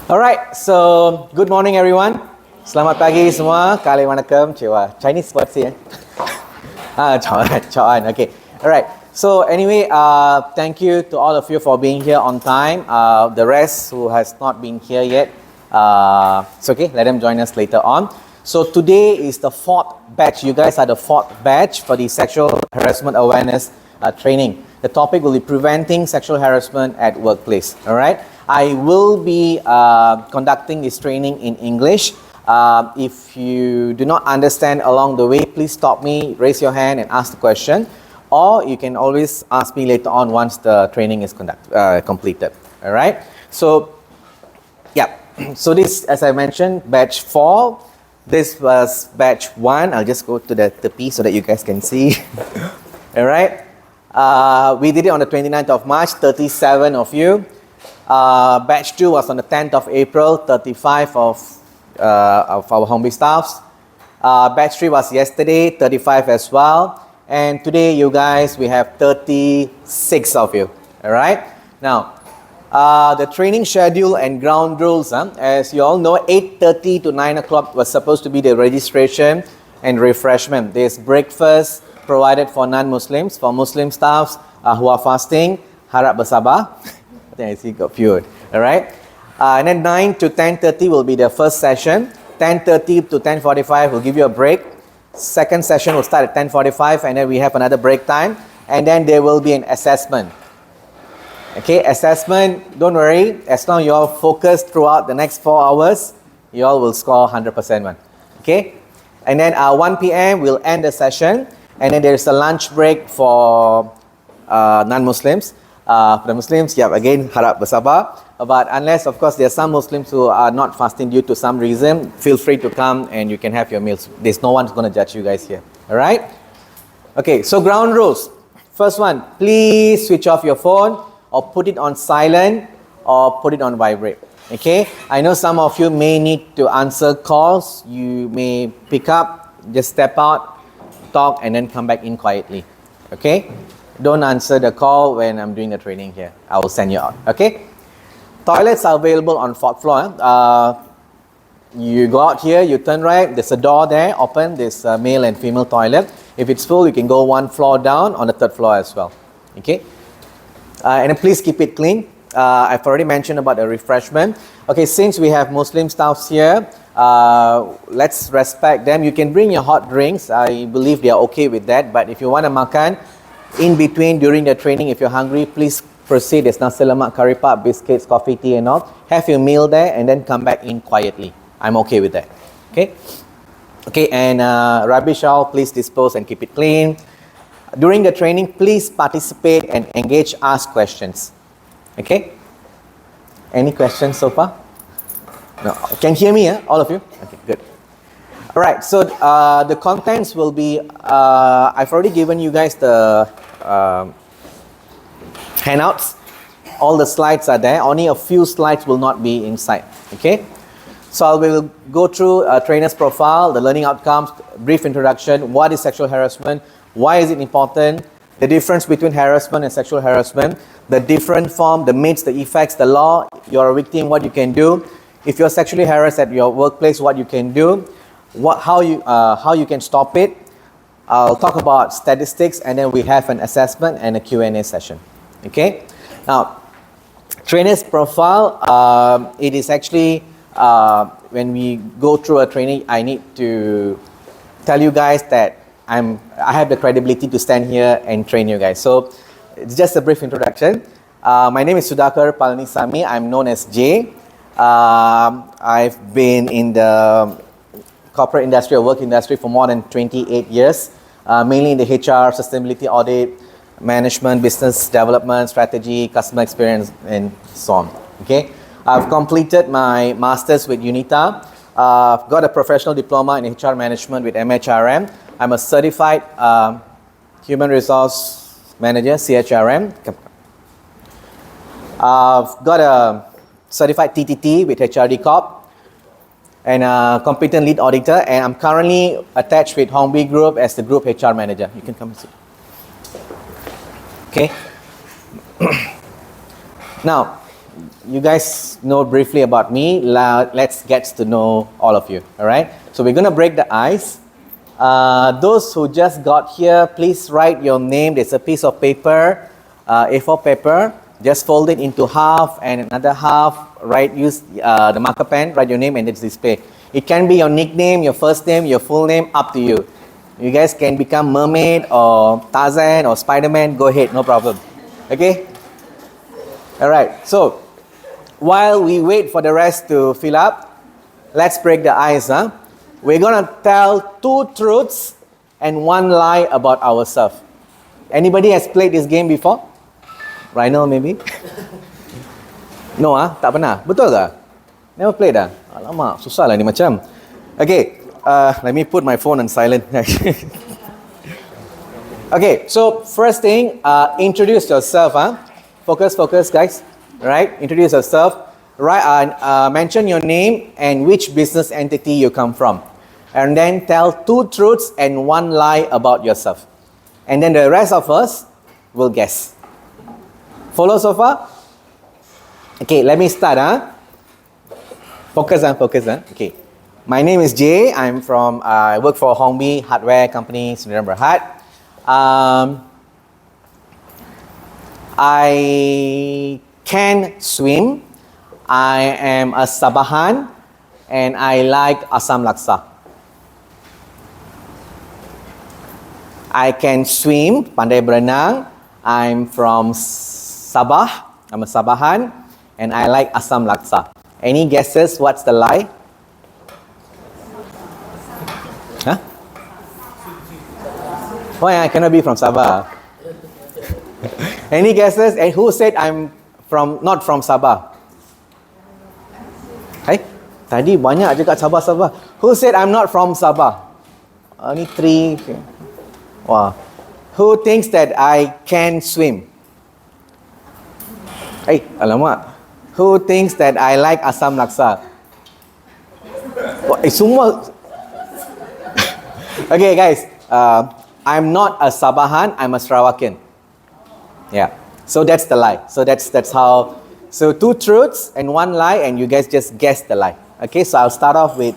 Alright, so good morning everyone. Selamat pagi semua. Kali wanakkam. Cewa. Chinese what's it? Chao an. Okay. Alright. So anyway, thank you to all of you for being here on time. The rest who has not been here yet, it's okay. Let them join us later on. So today is the fourth batch. You guys are the fourth batch for the sexual harassment awareness training. The topic will be preventing sexual harassment at workplace. Alright. I will be conducting this training in English. If you do not understand along the way, please stop me, raise your hand and ask the question. Or you can always ask me later on once the training is completed. Alright? So, yeah. So this, as I mentioned, batch 4. This was batch 1. I'll just go to the piece so that you guys can see. Alright? We did it on the 29th of March, 37 of you. Batch 2 was on the 10th of April, 35 of our home staffs. Batch 3 was yesterday, 35 as well. And today, you guys, we have 36 of you. Alright? Now, the training schedule and ground rules, as you all know, 8:30 to 9 o'clock was supposed to be the registration and refreshment. There's breakfast provided for non-Muslims. For Muslim staffs who are fasting, harap bersabar. I think I see got few. Alright? And then 9 to 10:30 will be the first session. 10:30 to 10:45 will give you a break. Second session will start at 10:45 and then we have another break time. And then there will be an assessment. Okay, assessment, don't worry. As long as you all focus throughout the next 4 hours, you all will score 100% one. Okay? And then 1 p.m. we'll end the session. And then there's a lunch break for non-Muslims. For the Muslims, yeah, again, harap bersabar. But unless, of course, there are some Muslims who are not fasting due to some reason, feel free to come and you can have your meals. There's no one's going to judge you guys here. Alright? Okay, so ground rules. First one, please switch off your phone or put it on silent or put it on vibrate. Okay? I know some of you may need to answer calls. You may pick up, just step out, talk, and then come back in quietly. Okay? Don't answer the call when I'm doing the training here. I will send you out. Okay? Toilets are available on 4th floor. You go out here, you turn right. There's a door there, open. There's a male and female toilet. If it's full, you can go 1 floor down on the 3rd floor as well. Okay? And then please keep it clean. I've already mentioned about the refreshment. Okay, since we have Muslim staffs here, let's respect them. You can bring your hot drinks. I believe they are okay with that. But if you want to makan, in between, during the training, if you're hungry, please proceed. There's nasi lemak, curry puff, biscuits, coffee, tea and all. Have your meal there and then come back in quietly. I'm okay with that. Okay? Okay, and rubbish all, please dispose and keep it clean. During the training, please participate and engage, ask questions. Okay? Any questions so far? No. Can you hear me, all of you? Okay, good. Alright, so the contents will be, I've already given you guys the handouts. All the slides are there. Only a few slides will not be inside. Okay? So I will go through a trainer's profile, the learning outcomes, brief introduction, what is sexual harassment, why is it important, the difference between harassment and sexual harassment, the different form, the myths, the effects, the law, you're a victim, what you can do. If you're sexually harassed at your workplace, what you can do, how you can stop it. I'll talk about statistics and then we have an assessment and a Q&A session. Okay? Now, trainer's profile, it is actually, when we go through a training, I need to tell you guys that I have the credibility to stand here and train you guys. So, it's just a brief introduction. My name is Sudhakar Palanisamy. I'm known as Jay. I've been in the corporate industry or work industry for more than 28 years, mainly in the HR, sustainability audit, management, business development, strategy, customer experience, and so on. Okay, I've completed my master's with UNITA. I've got a professional diploma in HR management with MHRM. I'm a certified human resource manager, CHRM. I've got a certified TTT with HRD Corp. And a competent lead auditor, and I'm currently attached with Hornby Group as the group HR manager. You can come and see. Okay. Now, you guys know briefly about me. Let's get to know all of you. All right. So we're gonna break the ice. Those who just got here, please write your name. There's a piece of paper, A4 paper. Just fold it into half and another half. Use the marker pen. Write your name and it's display. It can be your nickname, your first name, your full name. Up to you. You guys can become mermaid or Tarzan or Spider-Man. Go ahead, no problem. Okay. All right. So while we wait for the rest to fill up, let's break the ice. We're gonna tell 2 truths and 1 lie about ourselves. Anybody has played this game before? Rhino maybe? No tak pernah. Betul ke? Never played Alamak, susah lah ni macam. Okay, let me put my phone on silent. Okay, so first thing, introduce yourself. Focus guys. Right, introduce yourself. Right, mention your name and which business entity you come from. And then tell 2 truths and 1 lie about yourself. And then the rest of us will guess. Follow so far? Okay, let me start. Focus. Okay. My name is Jay. I work for Hongbi Hardware Company, Sdn Bhd. I can swim. I am a Sabahan and I like Asam Laksa. I can swim, pandai berenang. I'm from Sabah. I'm a Sabahan and I like Asam Laksa. Any guesses what's the lie? Huh? Oh yeah, I cannot be from Sabah. Any guesses? And who said I'm not from Sabah? Hey, tadi banyak je kat Sabah. Who said I'm not from Sabah? Only 3. Okay. Wow. Who thinks that I can swim? Hey, alamak. Who thinks that I like Asam Laksa? Semua. Okay, guys. I'm not a Sabahan. I'm a Sarawakian. Yeah. So that's the lie. So that's how. So 2 truths and 1 lie, and you guys just guess the lie. Okay. So I'll start off with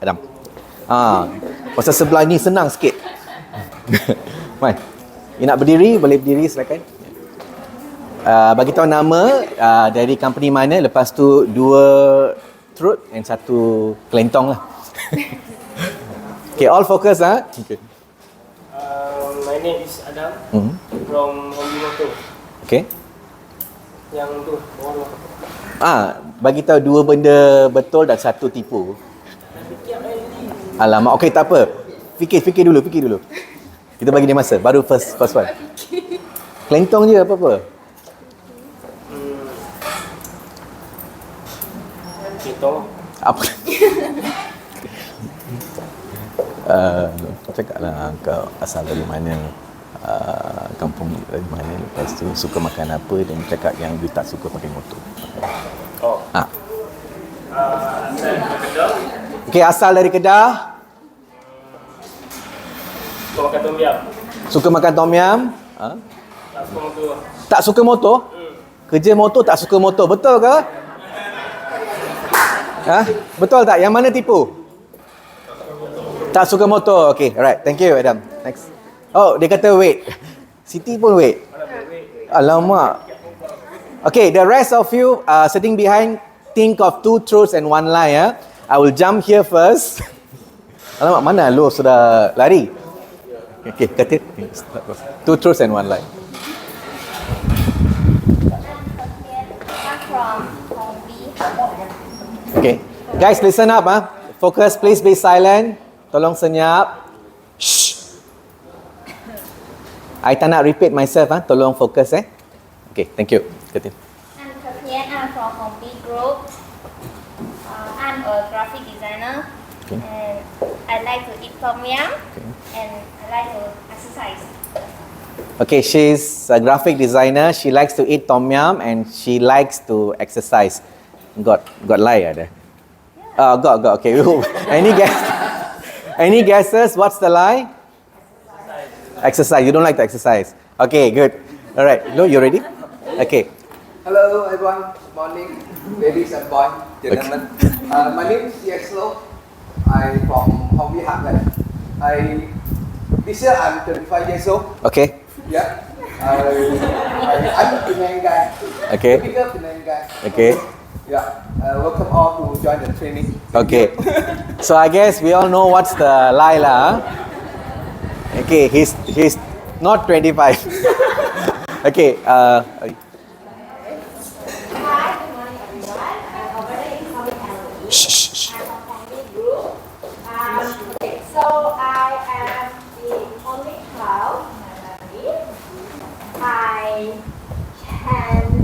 Adam. Pasal sebelah ni senang sikit. Mai. You nak berdiri? Boleh berdiri silakan. Bagi tahu nama, dari company mana, lepas tu 2 truth and 1 kelentong lah. Okay, all focus Okay. My name is Adam from Hongbi Motor. Okay. Yang tu, bagi tahu 2 benda betul dan 1 tipu. Alamak, okay tak apa. Fikir dulu. Kita bagi dia masa. Baru first one. Kelentong je apa-apa. Kelentong. Apa? Cakaplah kau asal dari mana, kampung dari mana, lepas tu suka makan apa, dan cakap yang dia tak suka pakai motor. Asal dari Kedah. Okay, asal dari Kedah. Suka makan tom yum. Suka makan tom yum. Tak suka motor. Tak suka motor? Kerja motor tak suka motor. Betul ke? Betul tak? Yang mana tipu? Tak suka motor. Okay, alright. Thank you, Adam. Next. Oh, dia kata wait. Siti pun wait. Alamak. Okay, the rest of you sitting behind, think of 2 truths and 1 lie. I will jump here first. Alamak, mana lo sudah lari? Okay, kata 2 truths and 1 lie. Okay, guys, listen up. Focus, please be silent. Tolong senyap. Shh. I tak nak repeat myself. Tolong fokus. Okay, thank you. Kata. I'm Kathleen. I'm from Hongbi Group. I'm a graphic designer. Okay. And I like to eat tom yum. Okay. And I like to exercise. Okay, she's a graphic designer. She likes to eat tom yum and she likes to exercise. Got lie ada. Got. Okay. Any guesses? What's the lie? Exercise. You don't like to exercise. Okay, good. All right. No, you ready? Okay. Hello everyone, good morning, ladies and boys, gentlemen. My name is Yeslo. I'm from Hong Kong, Heartland. This year I'm 25 years old. Okay. Yeah. I'm a Penang guy. Okay. Typical Penang guy. Okay. Yeah. Welcome all to join the training. Okay. So I guess we all know what's the lie lah. Okay, he's not 25. Okay. Hi, good morning everyone. Over there is Hobby Family. Shh. I'm from Family Group. Okay, so I am the only child in my family.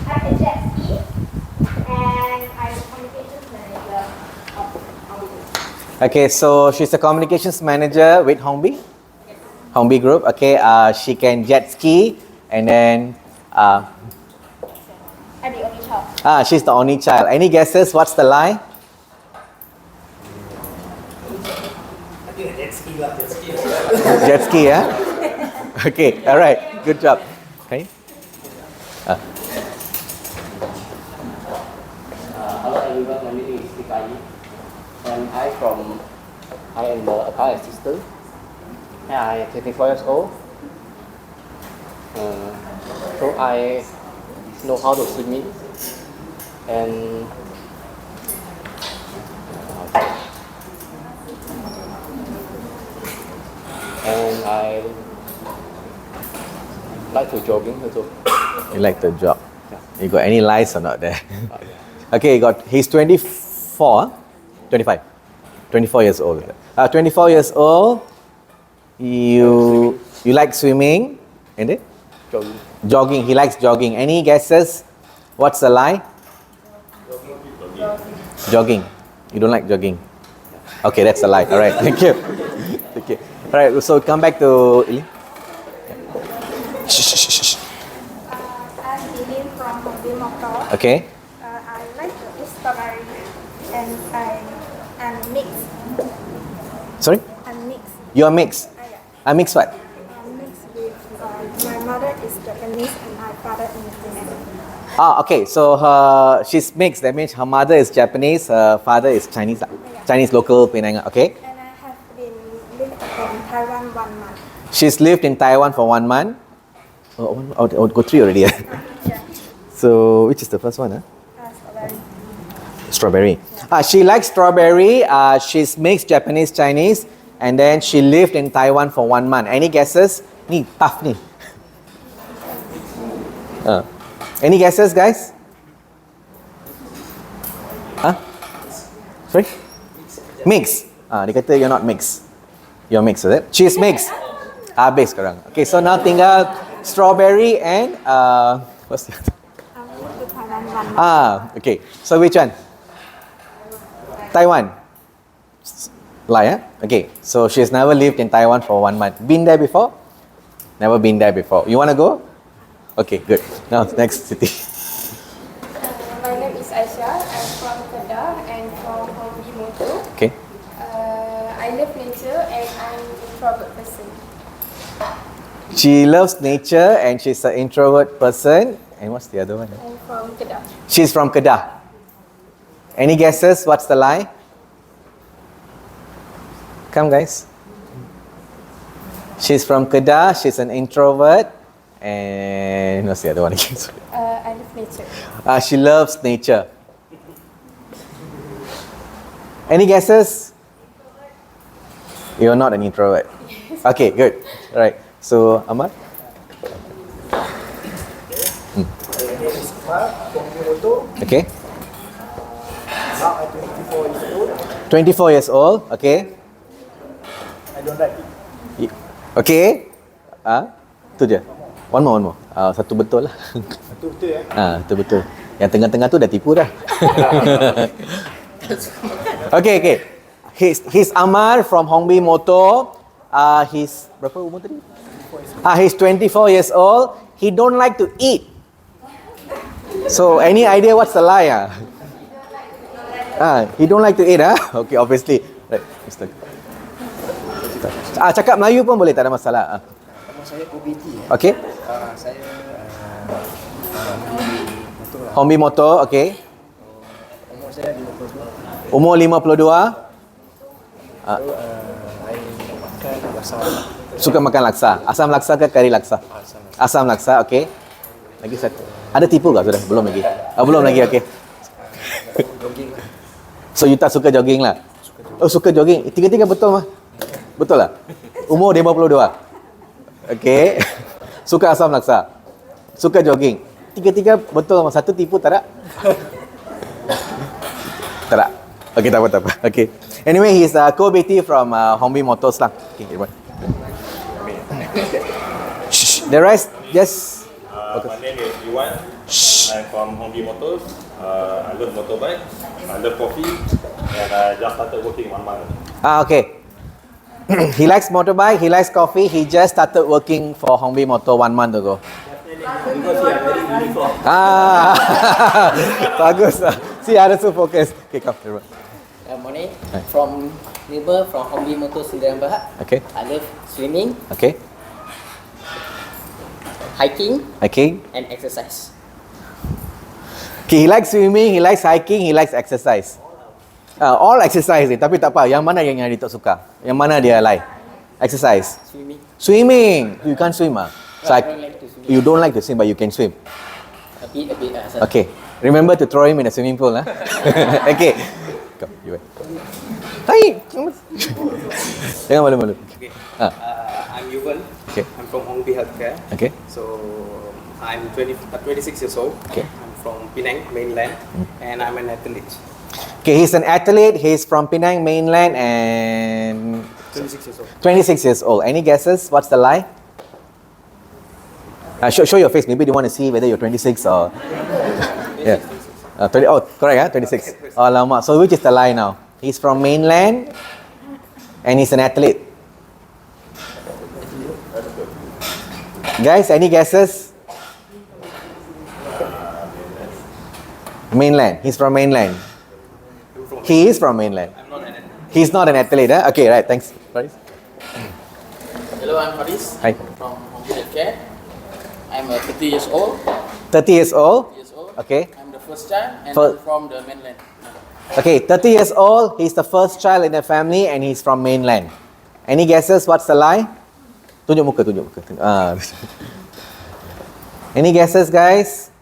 I can jet ski, and I'm the communications manager of Hobby Group. Okay, so she's a communications manager with Hongbi. Hongbi Group. Okay, she can jet ski, and then I'm the only child. she's the only child. Any guesses? What's the lie? Jet ski, yeah. Okay, all right, good job. Okay. Hello everyone, my name is Tikai, and I am the account assistant. And I am 24 years old. So I know how to swimming, and I like to jogging also. You like the job? Yeah. You got any lies or not there? Okay, he's 24, 25, 24 years old. 24 years old. You like swimming, and then Jogging. jogging. He likes jogging. Any guesses? What's the lie? Jogging. You don't like jogging. Okay, that's a lie. All right, thank you. Okay. All right. So come back to Ili. Shh. I'm Lilin from Hobby Motor. Okay. I like to eat strawberry and I'm mixed. Sorry. I'm mixed. You're mixed. Mixed what? I'm mixed with my mother is Japanese and my father is Penang. Okay. So she's mixed. That means her mother is Japanese, her father is Chinese. Chinese local Penang. Okay. And I have been living in Taiwan 1 month. She's lived in Taiwan for 1 month. Oh, go 3 already. Yeah, So which is the first one? strawberry. Strawberry. She likes strawberry. She's mixed Japanese Chinese, and then she lived in Taiwan for 1 month. Any guesses? Ni tough ni. Any guesses, guys? Huh? Sorry? Mix. Dia kata you're not mixed. You're mixed, is it? She's mixed. Habis sekarang. Okay, so now tinggal strawberry and what's the other? I'm living in Taiwan 1 month. Okay. So which one? Taiwan. Lie, eh? Okay. So she's never lived in Taiwan for 1 month. Been there before? Never been there before. You want to go? Okay, good. Now next city. My name is Aisha. I'm from Kedah and from Hobby Motor. Okay. I love nature and I'm an introvert person. She loves nature and she's an introvert person. And what's the other one? I'm from Kedah. She's from Kedah. Any guesses? What's the lie? Come, guys. She's from Kedah. She's an introvert. And what's the other one again? I love nature. She loves nature. Any guesses? You're not an introvert. Okay, good. All right. So, Amar? Okay. Now I'm 24 years old. 24 years old. Okay. I don't like it. Okay. Tu je. One more. Satu betul lah. Itu betul ya? Betul. Yang tengah-tengah tu dah tipu dah. Okay. He's Amar from Hongbi Motor. He's berapa umur tadi? He's 24 years old. He don't like to eat. So any idea what's the lie? He don't like to eat. Okay, obviously. Right, Mr. Cakap Melayu pun boleh, tak ada masalah. saya OBT. Okay. Saya motor lah. Hobi motor, okay. Umur saya 52. Umur 52. Saya makan laksa. Suka makan laksa. Asam laksa ke kari laksa? Asam laksa, okay. Lagi satu. Ada tipu ke sudah? Belum lagi. Belum lagi, okay. Jogging lah. So you tak suka jogging lah? Oh, suka jogging. Tiga-tiga betul mah? Betul lah? Umur 52. Okay. Suka asam laksa. Suka jogging. Tiga-tiga betul mah? Satu tipu tak ada? Tak ada. Okay, tak apa. Okay. Anyway, he's a co-BT from Hombi Motors lah. Okay, everyone. Shh. The rest, just... My name is Iwan. I'm from Hombi Motors. I love motorbike. I love coffee. And I just started working 1 month. Okay. He likes motorbike, he likes coffee. He just started working for Hombi Motor 1 month ago. Bagus. See, I also focus. Okay, come. Everyone. Morning. From neighbor from Hombi Motor Sdn Bhd. Okay. I love swimming, Okay. hiking, Okay. and exercise. Okay, he likes swimming, he likes hiking, he likes exercise. All exercise ni, tapi tak apa. Yang mana yang dia tak suka? Yang mana dia like? Exercise. Swimming. Swimming. You can't swim ah. So I don't like to swim. you don't like to swim, but you can swim. A bit. Okay. Remember to throw him in a swimming pool, huh? Okay. Come, you wait. Hai. Jangan malu-malu. Okay. Ah. I'm Yuval. Okay. I'm from Hongbi Healthcare. Okay. So I'm 26 years old. Okay. I'm from Penang, mainland, and I'm an athlete. Okay, he's an athlete. He's from Penang mainland and 26 years old. 26 years old. Any guesses? What's the lie? Show your face. Maybe they want to see whether you're 26 or... Yeah. 20, oh, correct, huh? 26. Oh, lama. So which is the lie now? He's from mainland and he's an athlete. Guys, any guesses? Mainland. He's from mainland. He is from mainland. He's not an athlete, huh? Okay, right. Thanks. Faris. Hello, I'm Faris. Hi. From Hombi Healthcare. I'm 30 years old. 30 years old. Okay. I'm the first child and Fir- I'm from the mainland. Okay, 30 years old. He's the first child in the family and he's from mainland. Any guesses? What's the lie? Tunjuk muka. Any guesses, guys?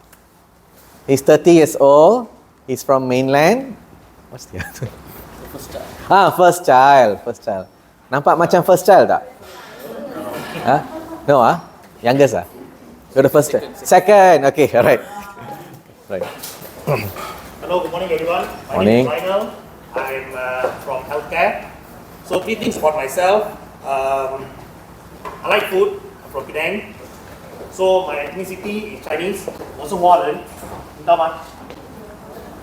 He's 30 years old. He's from mainland. What's the other? First child. First child. Nampak macam first child tak? Huh? No, youngest You're the first child. Second. Okay, alright. Right. Hello, good morning everyone. My Morning. name is Lionel. I'm from healthcare. So 3 things about myself. I like food. I'm from Penang. So my ethnicity is Chinese, also Warren.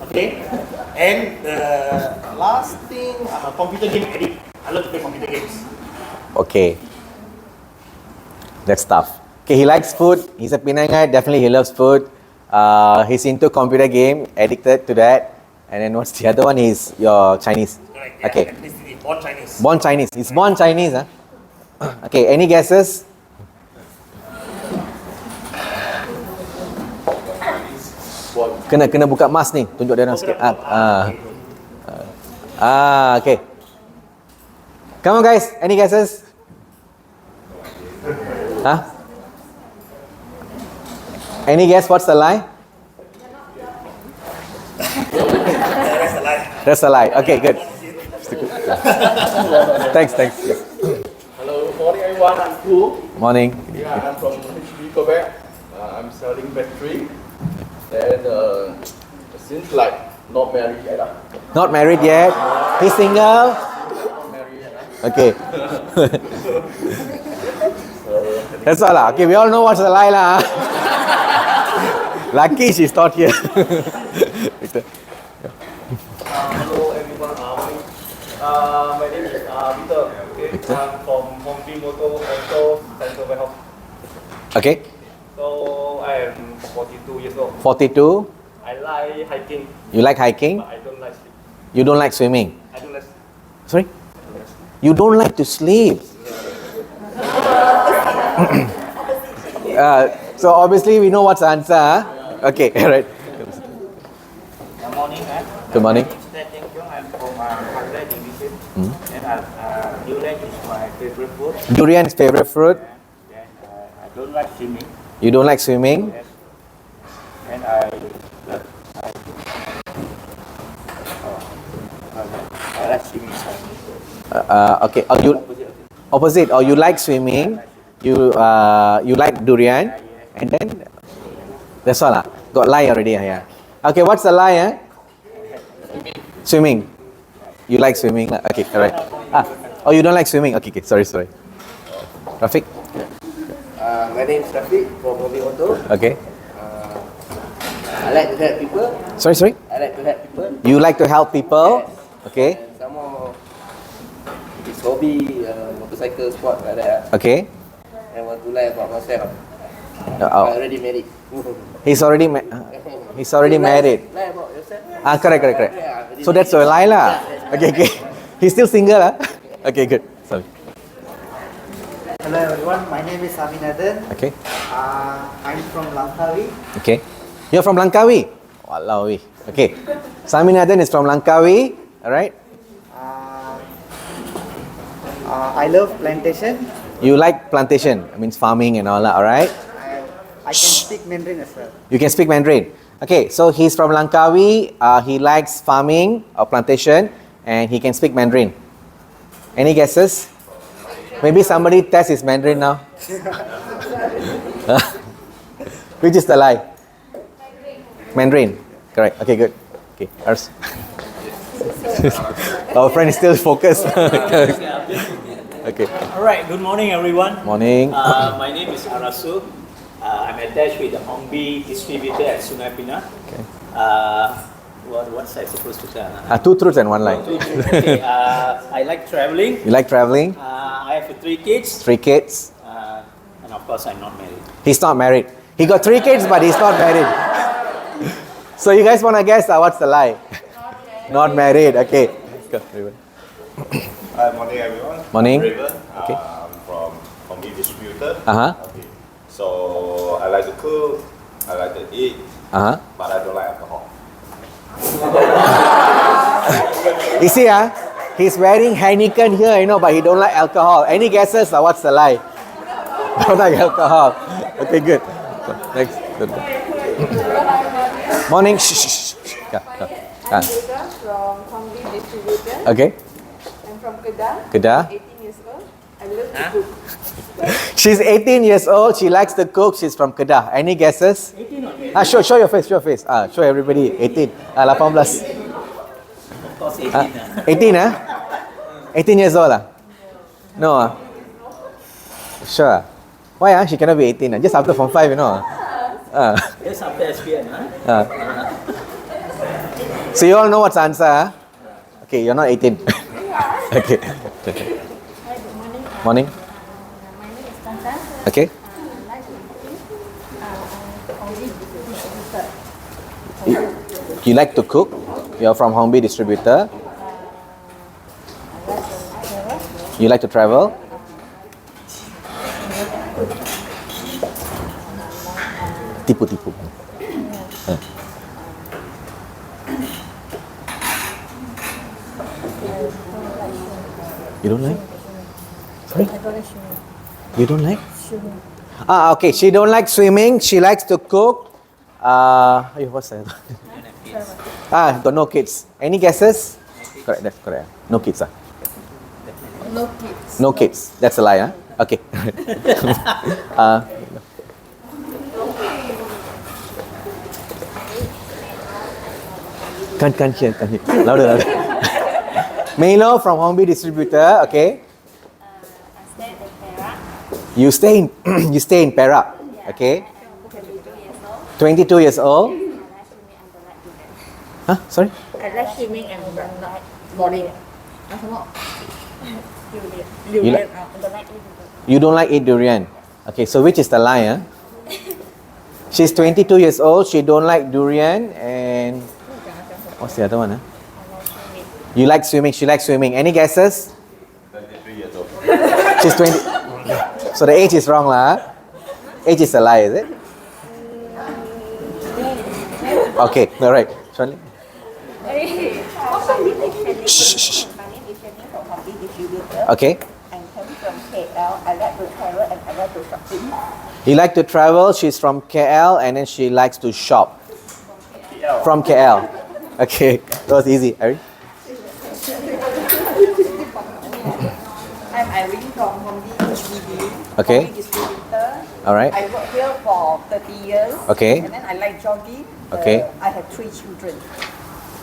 Okay. And the last thing, I'm a computer game addict. I love to play computer games. Okay. That's tough. Okay, he likes food. He's a Penang guy. Definitely he loves food. He's into computer game, addicted to that. And then what's the other one? He's your Chinese. Correct. Yeah, Okay. ethnicity, born Chinese. Born Chinese. He's born Chinese, huh? Okay, any guesses? Kena buka mask ni. Tunjuk dia orang sikit. Okay. Come on guys, any guesses? Any guess what's the lie? That's a lie. That's a lie. Okay, good. Thanks. Yes. Hello, morning everyone. I'm Cool. Morning. Yeah, I'm from HB Quebec. I'm selling battery. Then since like not married yet. Not married yet. He's single. Not married yet. Okay. That's all lah. Okay, we all know what's the lie lah. Lucky she's not here. Hello everyone. My name is Victor. Okay, I'm from Hombi Motor Auto Central Warehouse. Okay. So I am 42 years old. 42. I like hiking, You like hiking? but I don't like sleep. You don't like swimming. I don't like. Sorry? You don't like to sleep. So obviously we know what's the answer. Huh? Okay, alright. Good morning, Good morning. I'm from Harassment division. And durian is my favorite food. Durian is favorite fruit. Then I don't like swimming. You don't like swimming. Yes. And I like swimming. Okay. Opposite. Or you like swimming. You like durian. And then that's all. Got lie already. Yeah. Okay. What's the lie? Swimming. You like swimming. Okay. Alright. Oh, you don't like swimming. Okay. Sorry. Rafiq. My name is Rafiq from Hobby Auto. Okay. I like to help people. Sorry. I like to help people. You like to help people. Okay. And some more, it's hobby, motorcycle sport like that. Okay. And want to learn about myself. I already married. He's already married. Lie about yourself. Correct. Yeah, So that's a lie lah. Okay. He's still single Okay, good. Sorry. Hello everyone, my name is Saminathan. Okay. I'm from Langkawi. Okay. You're from Langkawi? Wallahi. Okay. Saminathan is from Langkawi. Alright. I love plantation. You like plantation? It means farming and all that, alright? I can speak Mandarin as well. You can speak Mandarin. Okay, so he's from Langkawi. He likes farming or plantation and he can speak Mandarin. Any guesses? Maybe somebody test his Mandarin now. Which is the lie? Mandarin. Correct. Okay, good. Okay, ours. Our friend is still focused. Okay. Alright, good morning everyone. Morning. My name is Arasu. I'm attached with the Hongbi distributor at Sungai Pinang. Okay. What's I supposed to say? Two truths and one lie. Okay, I like traveling. You like traveling? I have 3 kids. 3 kids. And of course I'm not married. He's not married. He got 3 kids, but he's not married. So you guys want to guess what's the lie? Not married. Okay. Let's go. Hi, morning everyone. Morning. I'm Raven. Okay. I'm from Hongbi distributor. Okay. So I like to cook, I like to eat, but I don't like alcohol. You see, he's wearing Heineken here, but he don't like alcohol. Any guesses? What's the lie? Don't like alcohol. Okay, good. So, next. Good. Morning. Shh. Go. I'm Durga from Hongbi distributor. Okay. I'm from Kedah. Kedah. 18 years old. I love to cook. She's 18 years old. She likes to cook. She's from Kedah. Any guesses? 18 or 18? Show your face. Show everybody. 18. 18. Of course 18. 18 18 years old No Sure. Why she cannot be 18 Just after Form 5, Just after SPM, So you all know what's the answer, Okay, you're not 18. Okay. Hi, good morning. Morning. My name is Tanta. Okay. I like to cook. Hongbi distributor. You like to cook? You're from Hongbi distributor. You like to travel? Tipu. You don't like? Sorry? I don't like swimming. You don't like? Swimming. Okay. She don't like swimming. She likes to cook. What's that? Got no kids. Any guesses? Correct. That's correct. No kids. No kids. No kids. That's a lie. Okay. Can't hear. Louder. Milo from Hongbi distributor. Okay. I stay in Perak. You stay in Perak. Okay. 22 years old. Sorry? I like swimming and don't like boarding. You don't like eat durian. Okay, so which is the lie? She's 22 years old. She don't like durian and what's the other one? You like swimming. She likes swimming. Any guesses? 23 years old. She's 20. So the age is wrong lah. Age is a lie, is it? Okay, all right. Shirley. My name is from Hobby Distributor. Okay. I'm coming from KL. I like to travel and I like to shopping. You like to travel. She's from KL and then she likes to shop. From KL. Okay, that was easy. Irene? I'm Irene from Hobby Distributor. Okay. Hobby Distributor. All right. I work here for 30 years. Okay. And then I like jogging. Okay. I have 3 children.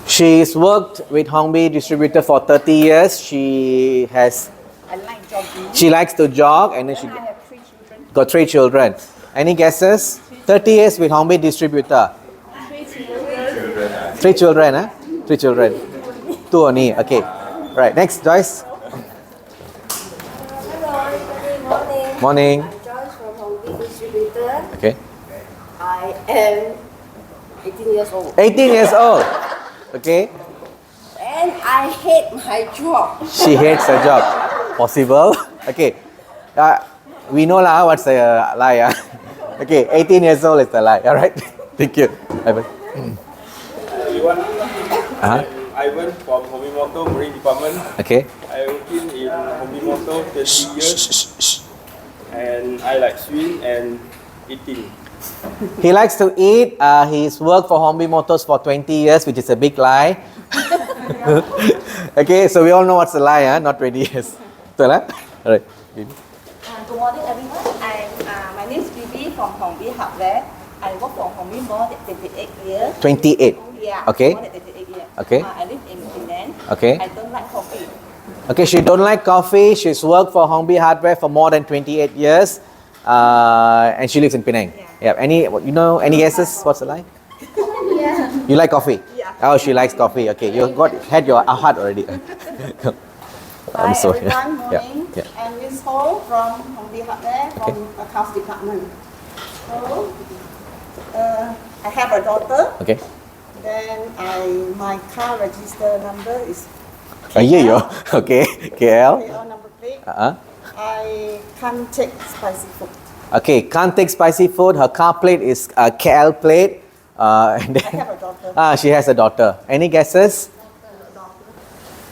She's worked with Hongbi Distributor for 30 years. She like jogging. She likes to jog and then she I have 3 children. got 3 children. Any guesses? 30 years with Hongbi Distributor. 3 children. 3 children, huh? 3 children. 2 only. Okay. Right. Next, Joyce. Morning. Morning. I'm Joyce from Hongbi Distributor. Okay. I am 18 years old. 18 years old. Okay. And I hate my job. She hates her job. Possible. Okay. We know lah what's a lie. Okay. 18 years old is a lie. All right. Thank you. Ivan. Everyone, Uh-huh. I went from Hobby Motor Marine Department. Okay. I working in Hobby Motor 30 years. And I like swim and eating. He likes to eat. He's worked for Hongbi Motors for 20 years, which is a big lie. Okay, so we all know what's a lie, huh? Not 20 years. Betul lah? Alright. Good morning, everyone. My name is Bibi from Hongbi Hardware. I work for Hongbi more than 28 years. 28. Yeah. Okay. More than 28 years. Okay. I live in Penang. Okay. I don't like coffee. Okay, she don't like coffee. She's worked for Hongbi Hardware for more than 28 years. And she lives in Penang. Yeah. Any guesses? What's the lie? Yeah. You like coffee? Yeah. Oh, she likes coffee. Okay, you had your heart already. I'm sorry. Everyone, Yeah. morning. Yeah. I'm Miss Ho from Hongbi Hardware from Accounts Department. So, I have a daughter. Okay. Then my car register number is Yeah. Okay. KL. KL number plate. Uh-huh. I can't take spicy food. Okay, can't take spicy food. Her car plate is KL plate. And then, I have a daughter. she has a daughter. Any guesses?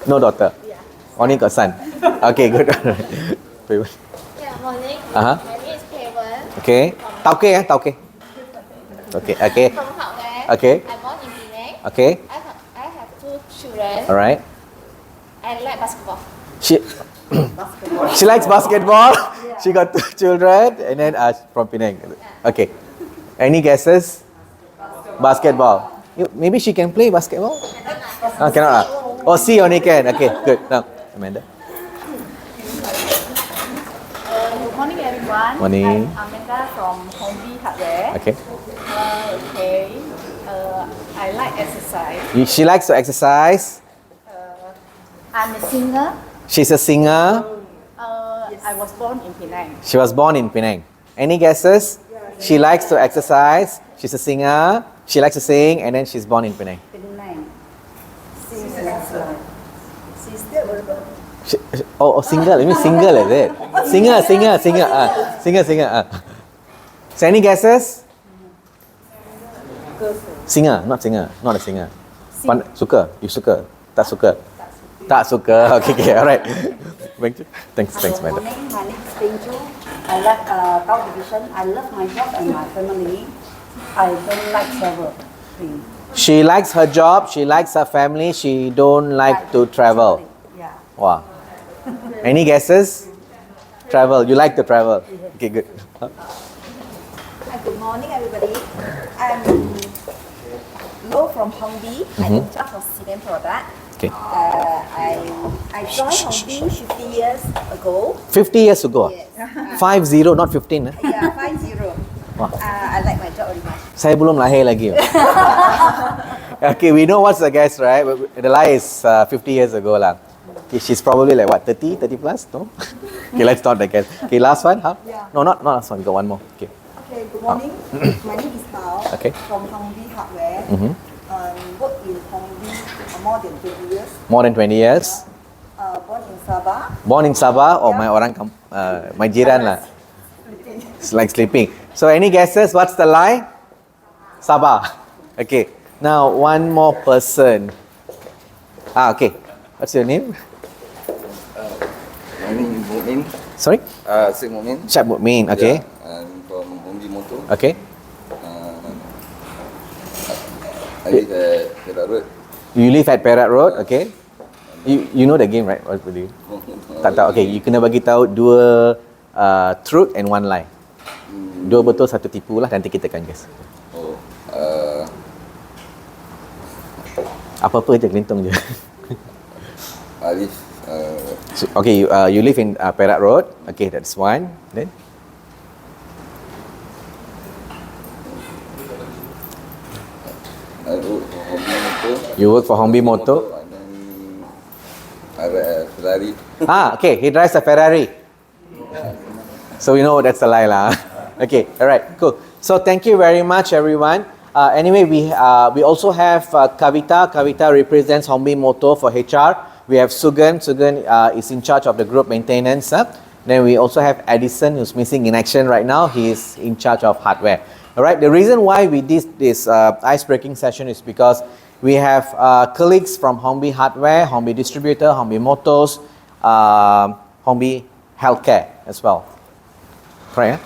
No daughter. Yeah. Only got son. Okay, good. Yeah, morning. Uh-huh. My name is Pavan. Okay. Tauke, Tauke. Okay, okay. From Hardware. Okay. I'm born in Penang. Okay. I have 2 children. All right. I like basketball. She likes basketball. She got 2 children and then from Penang. Okay. Any guesses? Basketball. Maybe she can play basketball? Cannot lah. Oh, see only can. Okay, good. Now, Amanda. Good morning, everyone. Morning. I'm Amanda from Hongbi Hardware. Okay. I like exercise. She likes to exercise. I'm a singer. She's a singer. I was born in Penang. She was born in Penang. Any guesses? She likes to exercise. She's a singer. She likes to sing, and then she's born in Penang. Penang. Single. You mean single, is it? Singer. So any guesses? Singer, not a singer. Suka? You suka? Tak suka? Tak suka. Okay, alright. Thanks, Good madam. morning. My name is Pinju. I like Tao Division. I love my job and my family. I don't like travel. She likes her job, she likes her family, she don't like to travel. Yeah. Wow. Any guesses? Travel. You like to travel. Okay, good. Good morning, everybody. I'm Lo from Hongbi. I'm in charge of cement product. Okay. I joined Hongbi 50 years ago. 50 years ago? Yes. 50, not 15. Yeah, 50. Wow. I like my job very much. Saya belum lahir lagi. Okay, we know what's the guess, right? The lie is 50 years ago lah. Okay, she's probably like what, 30 plus? No? Okay, let's not the guess. Okay, last one, huh? Yeah. No, not last one. We got one more. Okay. Okay, good morning. My name is Tao Okay. from Hongbi Hardware. Work in Hongbi more than 20 years. More than 20 years. Born in Sabah. Born in Sabah. Oh, my orang my jiran lah. It's like sleeping. So any guesses? What's the lie? Sabah. Okay. Now one more person. Okay. What's your name? My name is Mu'min. Sorry? Syed Mu'min. Syed Mu'min. Okay. Yeah, I'm from Hombi Motor. Okay. I live at Perak Road. You live at Perak Road. Okay. You know the game, right? What do you? Tak tahu. Okay. You kena bagi tahu dua truth and one lie. Dua betul, satu tipu lah. Nanti kita akan guess. Oh. Apa-apa je, kelintung je. I live. Okay, you live in Perak Road. Okay, that's one. Then? I work for Hombi Motor. You work for Hombi Motor. And then I ride a Ferrari. Okay, he drives a Ferrari. So we know that's a lie lah. Okay, alright, cool. So thank you very much, everyone. Anyway, we also have Kavita. Kavita represents Hombi Motor for HR. We have Sugan. Sugan is in charge of the group maintenance. Then we also have Edison, who's missing in action right now. He is in charge of hardware. Alright, the reason why we did this ice-breaking session is because we have colleagues from Hombi Hardware, Hombi Distributor, Hombi Motors, Hombi Healthcare as well. Correct?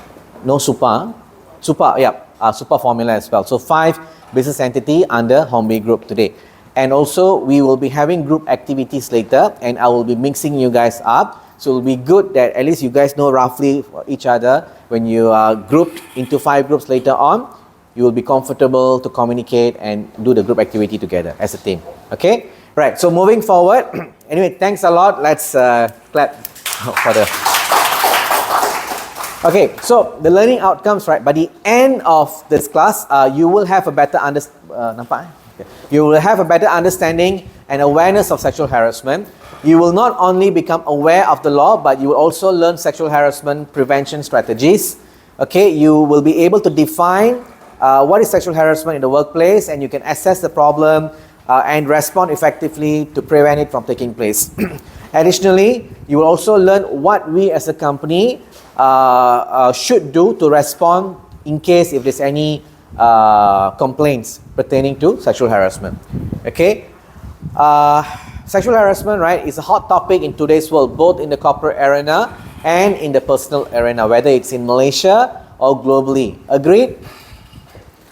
No Super. Super, yeah, Super Formula as well. So 5 business entity under Hombi Group today. And also we will be having group activities later, and I will be mixing you guys up. So it will be good that at least you guys know roughly each other. When you are grouped into 5 groups later on, you will be comfortable to communicate and do the group activity together as a team. Okay? Right, so moving forward. Anyway, thanks a lot. Let's clap for the... Okay, so the learning outcomes, right? By the end of this class, you will have a better You will have a better understanding and awareness of sexual harassment. You will not only become aware of the law, but you will also learn sexual harassment prevention strategies. Okay, you will be able to define what is sexual harassment in the workplace, and you can assess the problem and respond effectively to prevent it from taking place. Additionally, you will also learn what we as a company should do to respond in case if there's any complaints pertaining to sexual harassment. Okay, sexual harassment, right, is a hot topic in today's world, both in the corporate arena and in the personal arena, whether it's in Malaysia or globally. Agreed?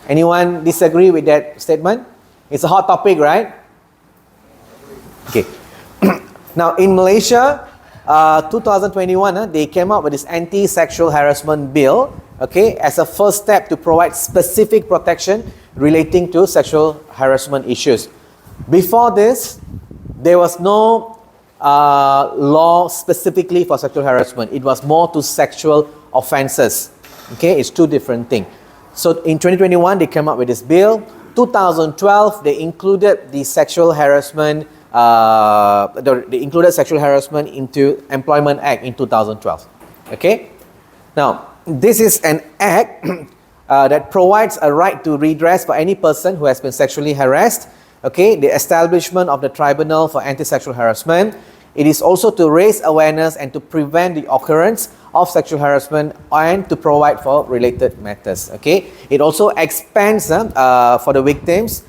Anyone disagree with that statement? It's a hot topic, right? Okay. Now in Malaysia, 2021, they came up with this anti-sexual harassment bill, okay, as a first step to provide specific protection relating to sexual harassment issues. Before this, there was no law specifically for sexual harassment. It was more to sexual offenses. Okay, it's two different things. So in 2021, they came up with this bill. 2012, they included the sexual harassment. They included sexual harassment into Employment Act in 2012. Okay. Now, this is an act that provides a right to redress for any person who has been sexually harassed. Okay, the establishment of the Tribunal for Anti-Sexual Harassment. It is also to raise awareness and to prevent the occurrence of sexual harassment and to provide for related matters. Okay, it also expands for the victims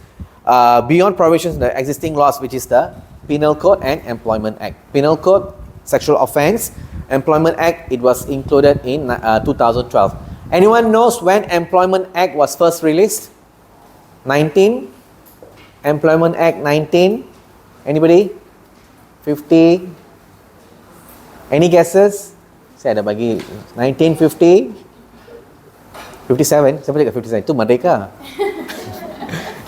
beyond provisions in the existing laws, which is the Penal Code and Employment Act. Penal Code, sexual offence. Employment Act, it was included in 2012. Anyone knows when Employment Act was first released? 19? Employment Act 19? Anybody? 50? Any guesses? Saya ada bagi 1950? 57? Siapa cakap 57? Itu Merdeka.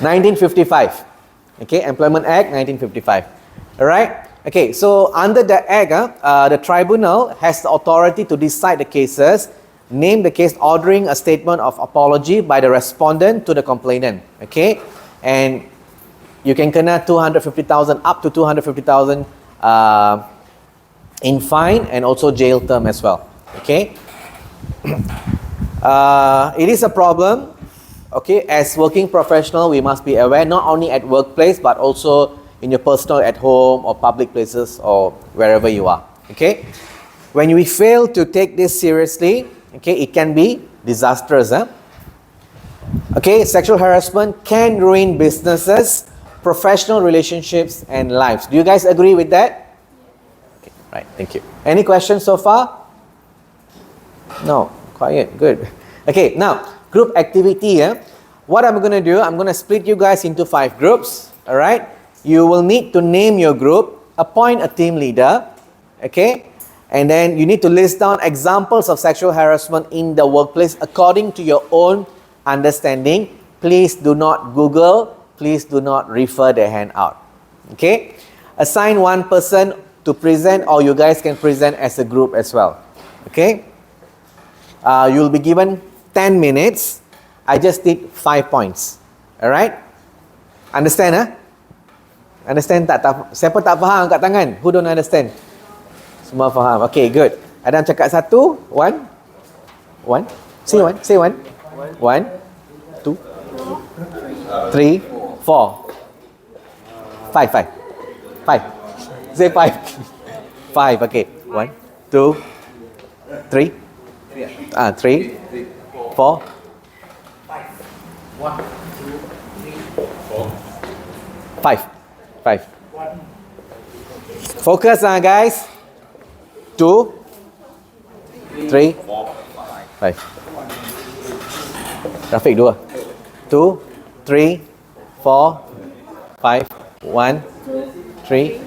1955. Okay, Employment Act 1955. Alright? Okay, so under the Act, the tribunal has the authority to decide the cases, name the case, ordering a statement of apology by the respondent to the complainant. Okay? And you can kena 250,000 up to 250,000 in fine and also jail term as well. Okay? It is a problem. Okay, as working professional, we must be aware not only at workplace but also in your personal, at home or public places or wherever you are. Okay? When we fail to take this seriously, Okay, it can be disastrous. Okay, sexual harassment can ruin businesses, professional relationships, and lives. Do you guys agree with that? Okay, right, thank you. Any questions so far? No, quiet, good. Okay, now, group activity. What I'm going to do, I'm going to split you guys into 5 groups. All right? You will need to name your group, appoint a team leader. Okay? And then you need to list down examples of sexual harassment in the workplace according to your own understanding. Please do not Google. Please do not refer their hand out. Okay? Assign one person to present, or you guys can present as a group as well. Okay? You'll be given 10 minutes. I just need 5 points. Alright? Understand? Understand tak? Siapa tak faham angkat tangan? Who don't understand? Semua faham. Okay, good. Adam cakap 1, 1. Say 1. Say 1. 1, 2, 3, 4. 5. Say 5. 5, okay. 1, 2, 3. 3, 4. 1, 2, 3, 4. 5. Focus guys. 2, 3, 5. Rafiq 2. 2, 3, 4, 5. 1, 3,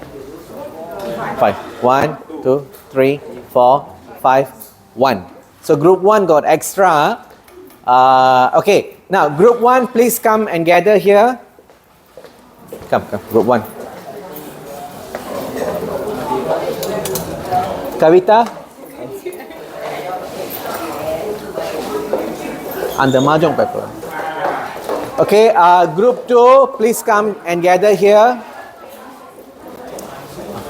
5. 1, 2, 3, 4, 5, 1. So group 1 got extra. Okay, now group 1, please come and gather here. Come, group 1. Kavita. And the mahjong paper. Okay, group 2, please come and gather here.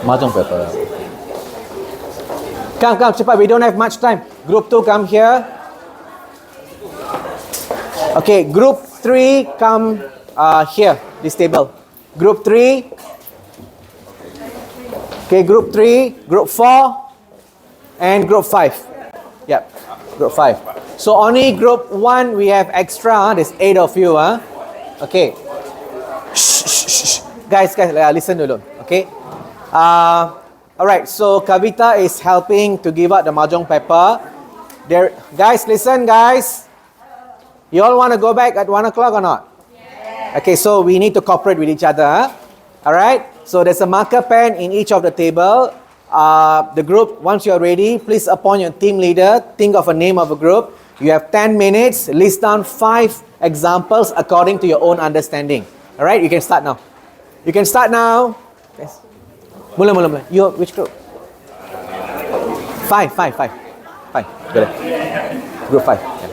Mahjong paper. Come, cepat. We don't have much time. Group 2, come here. Okay, group 3, come here, this table. Group 3. Okay, group 3, group 4, and group 5. Yep, group 5. So only group 1 we have extra. There's 8 of you. Okay. Shh. Guys, listen dulu. Okay. Alright, so Kavita is helping to give out the mahjong paper. There, guys, listen, guys. You all want to go back at 1 o'clock or not? Yeah. Okay, so we need to cooperate with each other. Alright, so there's a marker pen in each of the table. The group, once you're ready, please appoint your team leader. Think of a name of a group. You have 10 minutes. List down 5 examples according to your own understanding. Alright, you can start now. You can start now. Yes. Mula. You, which group? 5. Good. Group 5. Yeah.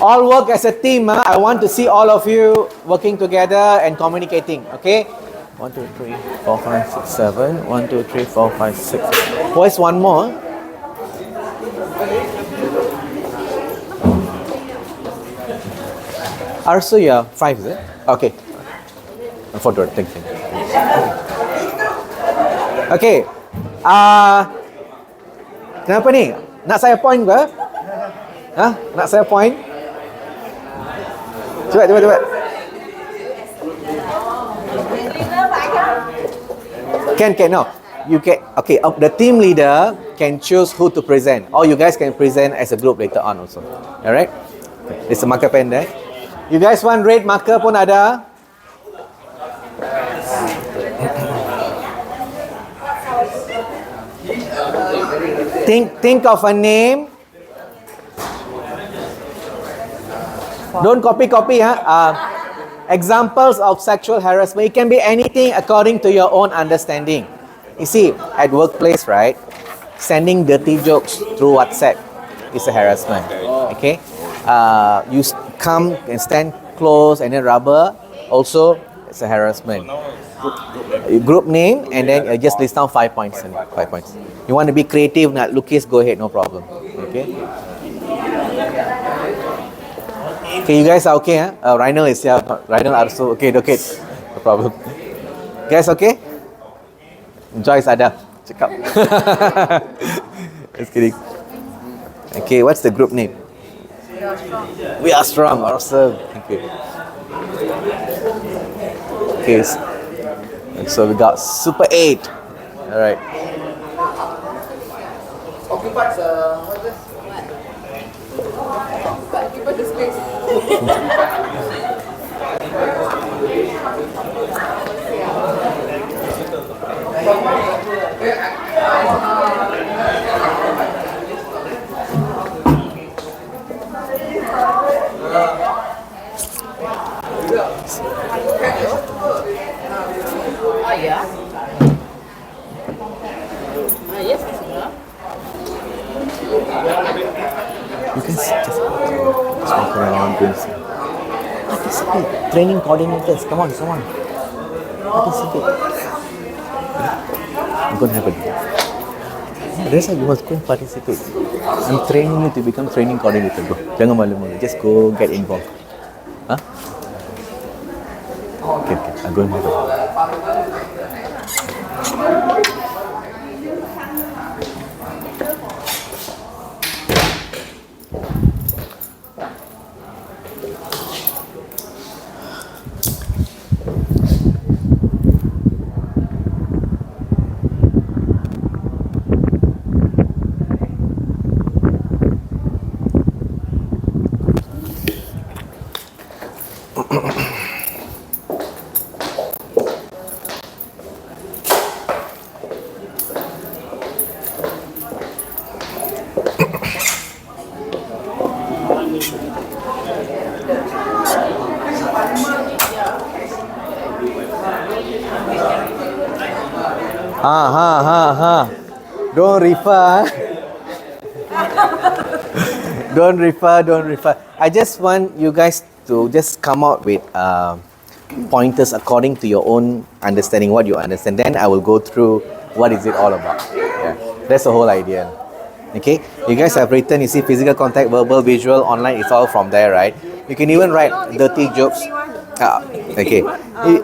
All work as a team. I want to see all of you working together and communicating. Okay? 1, 2, 3, 4, 5, 6, 7. 1, 2, 3, 4, 5, 6. Where's one more? Arsu, yeah, 5 is it? Okay. 4, thank you. Okay. Kenapa ni? Nak saya point ke? Nak saya point? Cepat. Can, no. You can, okay, the team leader can choose who to present. Or you guys can present as a group later on also. Alright? There's a marker pen there. You guys want red marker pun ada? Think of a name. Don't copy. Examples of sexual harassment. It can be anything according to your own understanding. You see, at workplace, right? Sending dirty jokes through WhatsApp is a harassment. Okay? You come and stand close and then rubber. Also, it's a harassment. Group name and then just list down 5 points. 5 points. You want to be creative, not Lucas, go ahead, no problem. Okay? Okay, you guys are okay, huh? Rhinal is here. Rhinal also okay. No problem. Guys, okay? Joyce ada. Cakap. Just kidding. Okay, what's the group name? We are strong. Awesome. Okay. Okay. So we got Super 8. All right. Occupied what's this? Occupied the space. Yeah. Yes, sir. You can just walk around doing some. Participate. Training coordinators. Come on. Participate. I'm going to have a day. Yeah, that's why you must go and participate. I'm training you to become training coordinator, bro. Jangan malu-malu. Just go get involved. Huh? Okay. I'm going to have a day. Don't refer. Don't refer. I just want you guys to just come out with pointers according to your own understanding, what you understand. Then I will go through what is it all about. Yeah, that's the whole idea. Okay, you guys have written, you see, physical contact, verbal, visual, online, it's all from there, right? You can even write dirty jokes. Okay,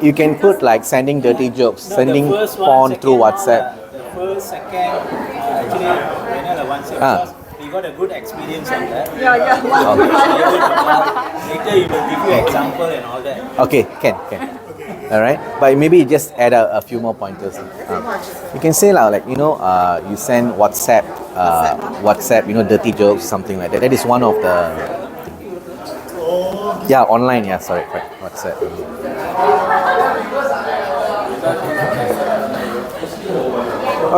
you can put like sending dirty jokes, sending porn through WhatsApp. The first, second, actually, the one second, we got a good experience on that. Yeah. Later, you will give you example and all that. Okay, can. All right, but maybe just add a few more pointers. You can say like you send WhatsApp, dirty jokes, something like that. That is one of the online. Yeah, sorry, right, WhatsApp.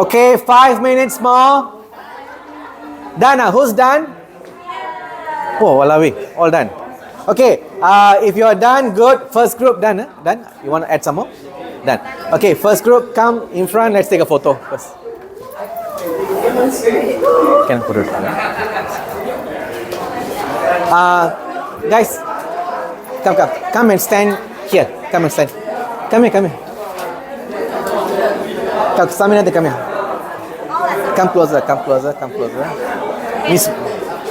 Okay, 5 minutes more. Done. Who's done? Oh, Walawi, all done. Okay, if you are done, good. First group done. Done. You want to add some more? Done. Okay, first group, come in front. Let's take a photo first. Can I put it? Guys, come and stand here. Come and stand. Come here. Come, Samina, come here. Come closer. Miss,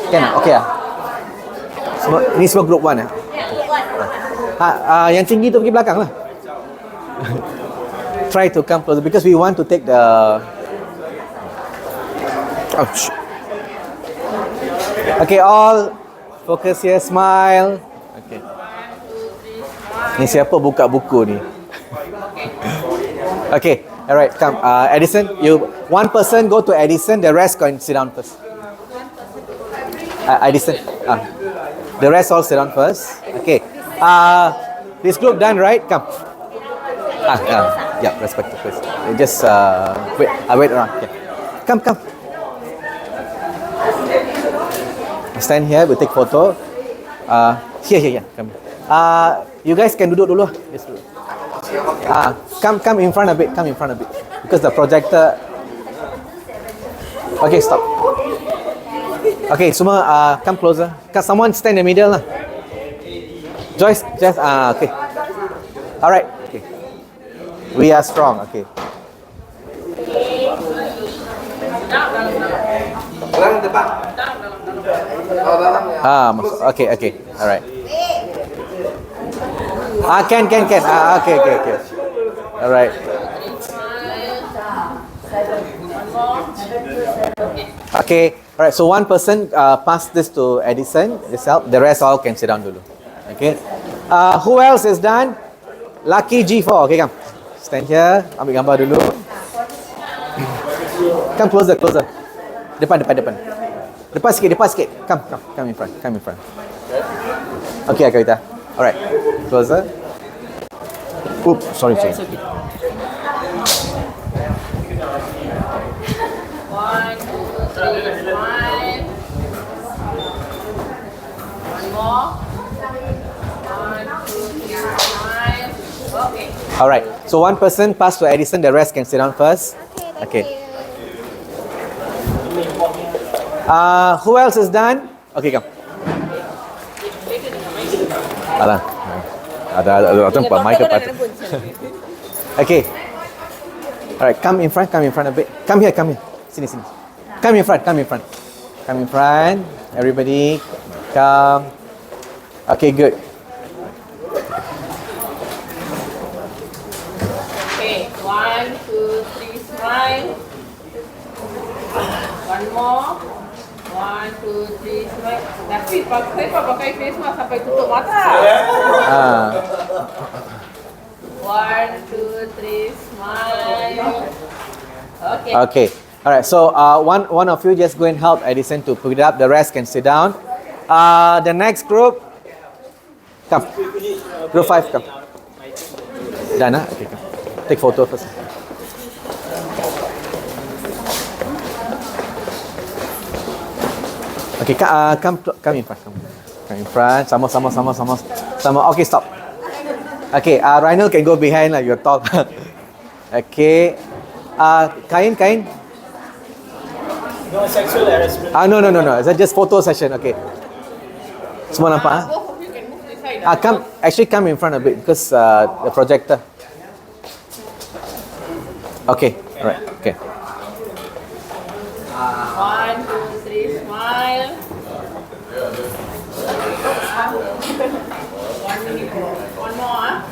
okay. Ini semua group 1 yang tinggi tu pergi belakang lah. Try to come closer because we want to take the Okay, all focus here, smile. Okay. Ni siapa buka buku ni? Okay, alright, come. Edison, one person go to Edison, the rest go and sit down first. Edison. The rest all sit down first. Okay. This group done, right? Come. Yeah, respect the place. Just wait. Wait around. Okay. Come. Stand here. We take photo. Here. Come. You guys can duduk dulu. Yes, dulu. Come in front a bit. Because the projector. Okay, stop. Okay, semua come closer. Someone stand in the middle lah. Joyce, just okay. Alright. Okay. We are strong. Okay. Okay. Alright. Can. Okay. Alright. Okay. Alright, so one person pass this to Edison, the rest all can sit down dulu. Okay. Who else is done? Lucky G4. Okay, come. Stand here. Ambil gambar dulu. Come closer. Depan. Depan sikit. Come in front. Okay, Kavita. Alright. Closer. Oops, sorry. One, two, three, smile. One more. One, two, three, smile. Okay. Alright. So one person pass to Edison, the rest can sit down first. Okay. Who else is done? Okay, come. Alah. Ada tempat mic depan. Okay. Alright, come in front a bit. Come here. Sini. Come in front. Everybody, come. Okay, good. Okay, 1, 2, 3, smile. One more. 1, 2, 3, smile. Tapi pakai face mask sampai tutup mata. 1, 2, 3, smile. Okay. Alright, so one of you just go and help Edison to pick it up. The rest can sit down. The next group, come. Group 5, come. Done, huh? Okay, come. Take photo first. Okay, come in front. Come in front. Sama. Okay, stop. Okay, Rhino can go behind like your talk. Okay. Kain. No sexual harassment. No. It's just photo session. Okay. Semua nampak? Both of you can move this side. Come in front a bit because the projector. Okay. Alright. Okay. 1, 2, 3, smile. One more.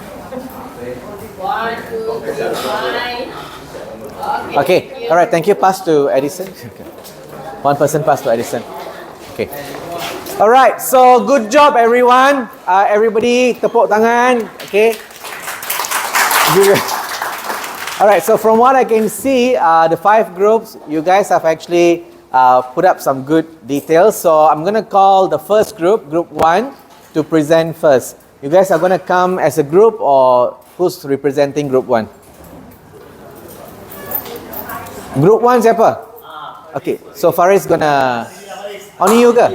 1, 2, 3, smile. Okay. Alright. Thank you. Pass to Edison. Okay. One person pass to Edison. Okay. Alright. So good job, everyone. Everybody, tepuk tangan. Okay. Alright. So from what I can see, the 5 groups, you guys have actually put up some good details. So I'm gonna call the first group, Group 1, to present first. You guys are gonna come as a group, or who's representing Group 1? Group 1 siapa? Okay, so Faris gonna... Only you ke?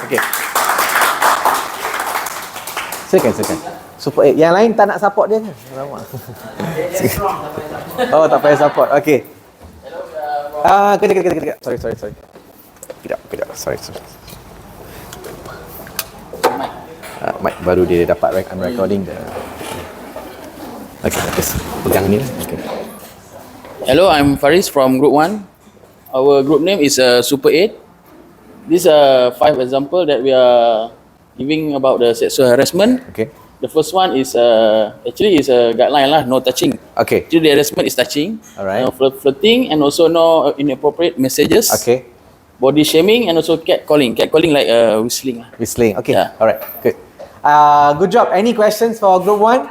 Okay. Silakan. Super 8. Yang lain tak nak support dia ke? Alamak. Oh, tak payah support. Okay. Kejap. Sorry. Kejap. Sorry. Mic baru dia dapat recording the... Okay, pegang ni lah. Okay. Hello, I'm Faris from Group 1. Our group name is Super 8. These are 5 examples that we are giving about the sexual harassment. Okay. The first one is actually is a guideline lah, no touching. Okay. Actually, the harassment is touching. Alright. Flirting and also no inappropriate messages. Okay. Body shaming and also catcalling. Catcalling like whistling. Whistling. Okay. Yeah. Alright. Good. Good job. Any questions for Group 1?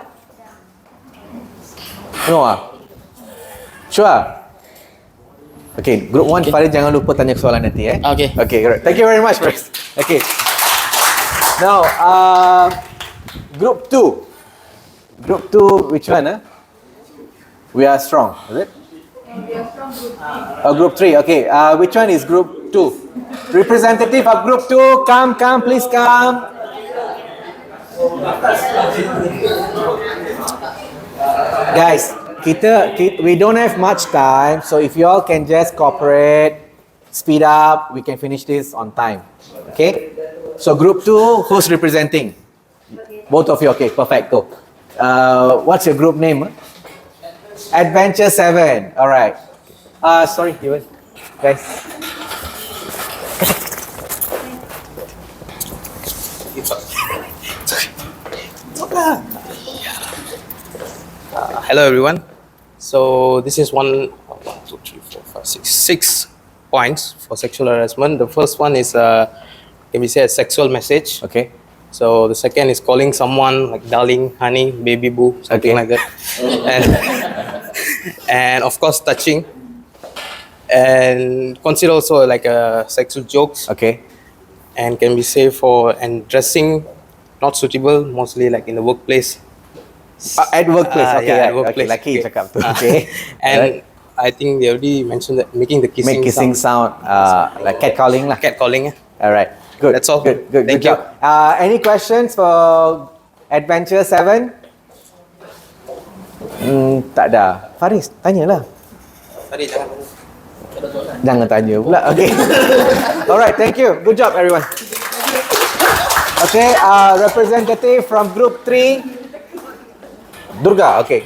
No. Sure. Okay, Group 1, Farid jangan lupa tanya soalan nanti Okay. Okay, right. Thank you very much, Faris. Okay. Now, Group 2. Group 2, which one? We are strong, is it? We are from Group 3. Group 3, okay. Which one is Group 2? Representative of Group 2, come, please come. Guys, we don't have much time, so if you all can just cooperate, speed up, we can finish this on time. Okay? So Group 2, who's representing? Both of you, okay, perfect, go. What's your group name? Adventure 7, alright. Sorry, Ewan. Guys. Hello everyone. So this is 1, 2, 3, 4, 5, six points for sexual harassment. The first one is can be said a sexual message. Okay. So the second is calling someone like darling, honey, baby boo, something like that. And of course touching. And consider also like sexual jokes. Okay. And can be said for and dressing not suitable, mostly like in the workplace. At workplace, okay, yeah, right. at workplace. Okay, lucky you cakap tu. Okay. And Alright. I think they already mentioned that making the kissing, Make kissing sound, like catcalling lah. Catcalling. Alright, good. That's all. Good Thank you. job. Any questions for Adventure 7? Tak ada. Faris, tanyalah. Tadi jangan. Jangan tanya pula. Okay. Alright, thank you. Good job, everyone. Okay, representative from Group 3. Durga, okay.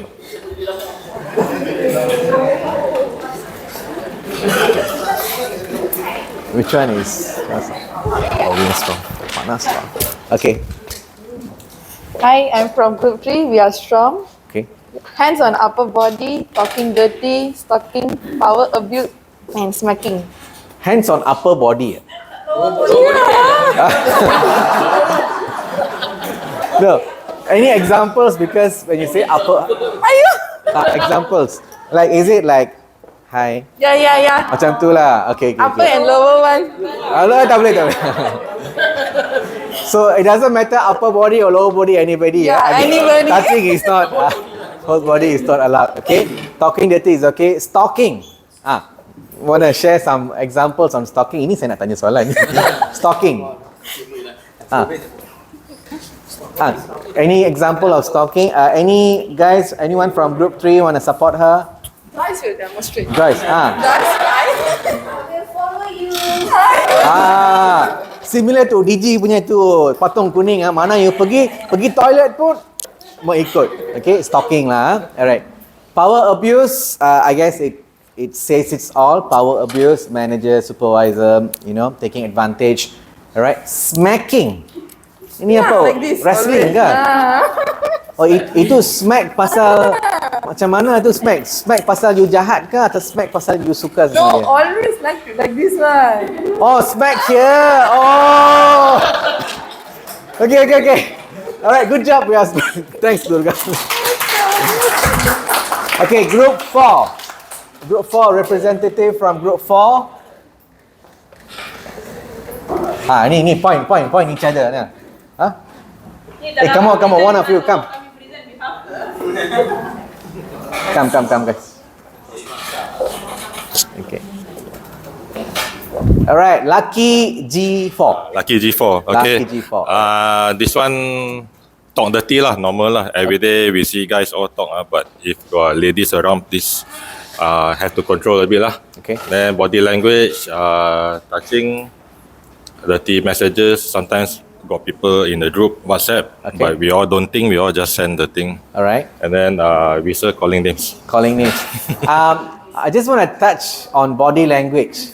Which one is? Windstorm. Panas lah. Okay. Hi, I'm from Group 3. We are strong. Okay. Hands on upper body, talking dirty, stalking, power abuse, and smacking. Hands on upper body. No. Any examples? Because when you say upper, examples. Like, is it like, hi? Yeah. Macam tu lah. Okay. Upper and lower one. Alah, tak boleh. So it doesn't matter upper body or lower body, anybody. Yeah, anybody. Touching is not. Whole body is not allowed. Okay. Talking dirty is okay. Stalking. Wanna share some examples on stalking? Ini saya nak tanya soalan. Stalking. Any example of stalking? Anyone from Group 3 want to support her? Guys will demonstrate. Guys, Guys. We'll follow you. Similar to DG punya tu, patung kuning mana you pergi toilet pun mau ikut. Okay, stalking lah. Alright. Power abuse, I guess it says it's all. Power abuse, manager, supervisor, taking advantage. Alright. Smacking. Ini apa? Like this, Wrestling always. kan? Oh, itu smack pasal macam mana tu smack? Smack pasal you jahat ke atau smack pasal you suka sama No, dia? always like this one. Oh, smack here. Oh. Okay. Alright, good job. Thanks, Durga. Okay, Group 4. Group 4, representative from Group 4. Ni point each other. Come on, one of you, come. Come, guys. Okay. Alright, Lucky G4. Lucky G4. Okay. Lucky G4. This one talk dirty lah, normal lah. Every day we see guys all talk but if you are ladies around, please have to control a bit lah. Okay. Then body language, touching, dirty messages. Sometimes got people in the group WhatsApp, but we all don't think, we all just send the thing. Alright. And then we start calling names. I just want to touch on body language.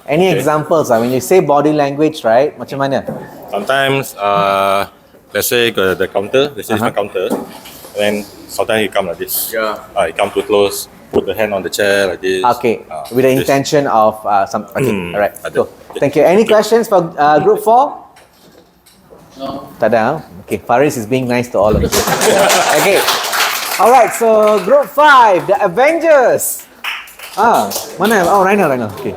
Any examples? When you say body language, right? Macam mana? Sometimes, let's say the counter, this is my counter, and then sometimes he come like this. He come too close, put the hand on the chair like this. Okay, with the intention of some. Okay, alright. Cool. Thank you. Any questions for Group 4? No. Tada. Okay, Faris is being nice to all of you. Okay. Alright, so Group 5, the Avengers. Mana? Oh, Rhino. Okay.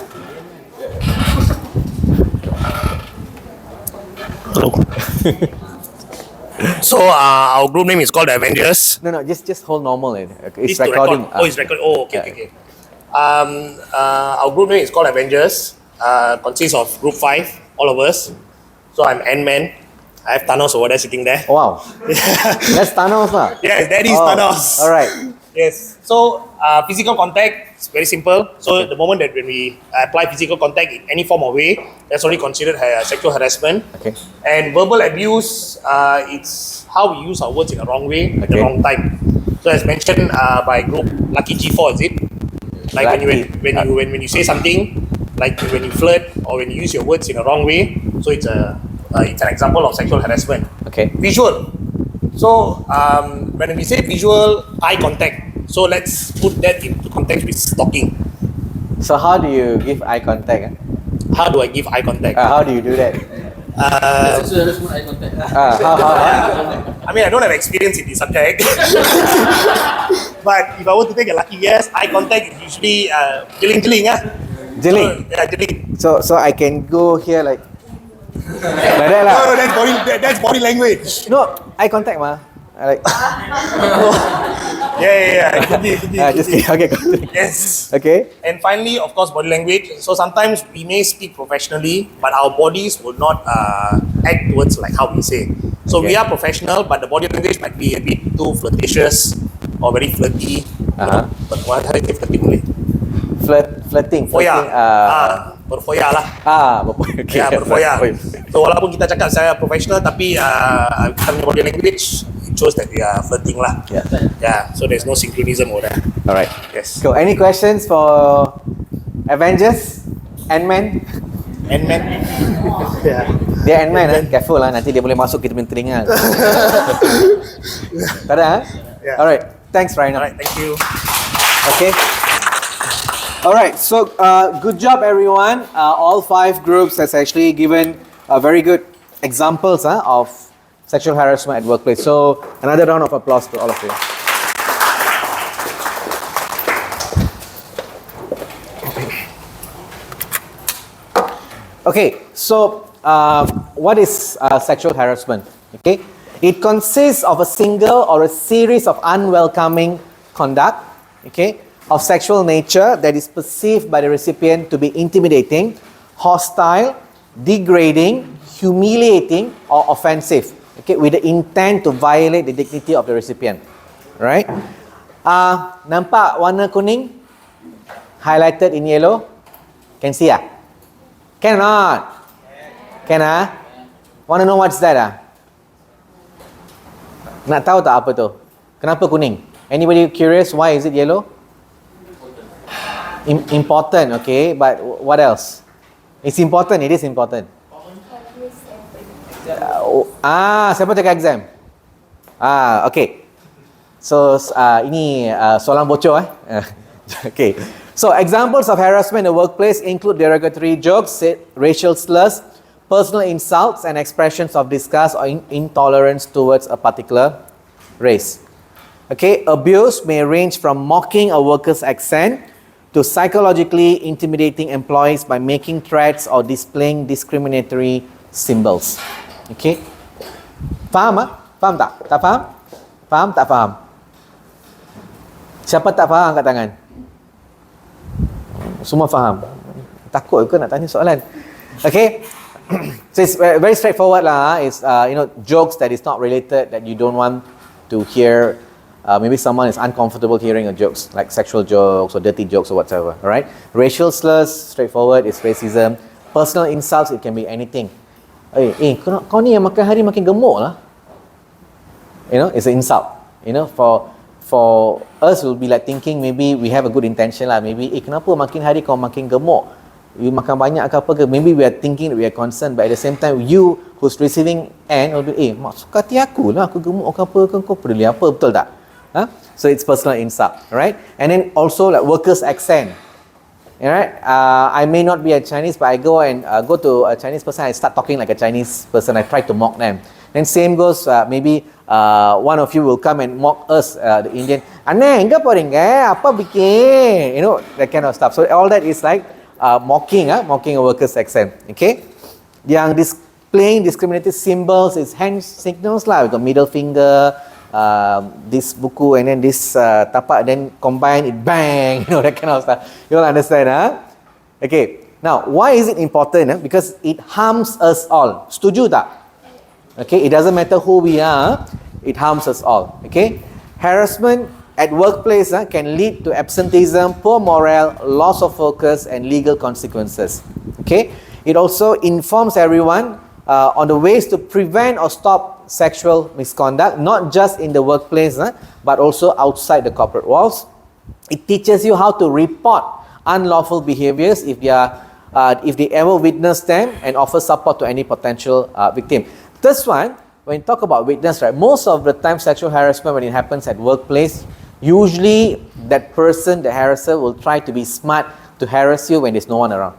Hello. So our group name is called the Avengers. No, just hold normal. It's This to recording. record. It's recording. Okay. Our group name is called Avengers. Consists of Group 5, all of us. So I'm Ant-Man. I have Thanos over there sitting there. Wow. That's Thanos lah. Yes, that is Thanos. Alright. Yes. So physical contact is very simple. So the moment that when we apply physical contact in any form of way, that's already considered sexual harassment. Okay. And verbal abuse, it's how we use our words in the wrong way at the wrong time. So as mentioned by group Lucky G4, is it? Like when you say something, like when you flirt or when you use your words in the wrong way, so it's an example of sexual harassment. Okay. Visual. So when we say visual, eye contact. So let's put that into context with stalking. So how do you give eye contact? How do I give eye contact? How do you do that? Sexual harassment eye contact. How? I mean, I don't have experience in this subject. But if I were to take a lucky guess, eye contact is usually jiling. Jiling? Jiling. So I can go here like that lah. No, that's body language. No, eye contact ma. Like. Yeah. It could be. Just kidding. Okay, continue. Yes. Okay. And finally, of course, body language. So sometimes we may speak professionally, but our bodies will not act towards like how we say. So we are professional, but the body language might be a bit too flirtatious or very flirty. But what are you flirting boleh? Flirting. Foya. Berfoya lah. Okay. Ya, berfoya. So walaupun kita cakap saya professional, tapi kita punya body language it shows that we are flirting lah. Yeah. So there's no synchronism over there. Alright. Yes. Cool. Any questions for Avengers? Ant-Man? Ant-Man? Yeah. Dia Ant-Man careful lah, nanti dia boleh masuk kita punya telinga. Tak ada Yeah. Alright. Thanks Ryan. Alright, thank you. Okay. Alright, so good job everyone. All 5 groups has actually given very good examples of sexual harassment at workplace. So another round of applause to all of you. Okay, so what is sexual harassment? Okay, it consists of a single or a series of unwelcoming conduct, okay, of sexual nature that is perceived by the recipient to be intimidating, hostile, degrading, humiliating, or offensive, okay, with the intent to violate the dignity of the recipient. Right? Nampak warna kuning highlighted in yellow? Can see Can or not? Can Wanna know what's that Nak tahu tak apa tu? Kenapa kuning? Anybody curious why is it yellow? Important, okay, but what else? It's important, it is important. Siapa cakap exam? Okay. So, ini soalan bocor Okay. So, examples of harassment in the workplace include derogatory jokes, racial slurs, personal insults, and expressions of disgust or intolerance towards a particular race. Okay, abuse may range from mocking a worker's accent to psychologically intimidating employees by making threats or displaying discriminatory symbols. Okay? Faham Faham tak? Tak faham? Faham tak faham? Siapa tak faham angkat tangan? Semua faham. Takut ke nak tanya soalan? Okay? So it's very straightforward lah. It's jokes that is not related, that you don't want to hear. Maybe someone is uncomfortable hearing a jokes, like sexual jokes or dirty jokes or whatever. Alright? Racial slurs, straightforward, it's racism. Personal insults, it can be anything. Kau ni yang makan hari makin gemuk lah. It's an insult. For us, we'll be like thinking maybe we have a good intention lah. Maybe, kenapa makin hari kau makin gemuk? You makan banyak ke apa ke? Maybe we are thinking that we are concerned, but at the same time, you who's receiving end will be, maksud hati aku lah, aku gemuk ke apa ke? Kau peduli apa? Betul tak? So it's personal insult, right? And then also like workers' accent. Alright, I may not be a Chinese, but I go to a Chinese person, I start talking like a Chinese person. I try to mock them. Then same goes, maybe one of you will come and mock us, the Indian. Aneh, enggak poringa, apa bikin? That kind of stuff. So all that is like mocking a worker's accent. Okay? Yang displaying discriminative symbols is hand signals lah. We got middle finger, this buku, and then this tapak, then combine it, bang, that kind of stuff. You all understand, Okay. Now, why is it important? Because it harms us all. Setuju tak? Okay. It doesn't matter who we are. It harms us all. Okay. Harassment at workplace can lead to absenteeism, poor morale, loss of focus, and legal consequences. Okay. It also informs everyone on the ways to prevent or stop sexual misconduct, not just in the workplace, but also outside the corporate walls. It teaches you how to report unlawful behaviors if they ever witness them, and offer support to any potential victim. This one, when you talk about witness, right, most of the time sexual harassment, when it happens at workplace, usually that person, the harasser, will try to be smart to harass you when there's no one around.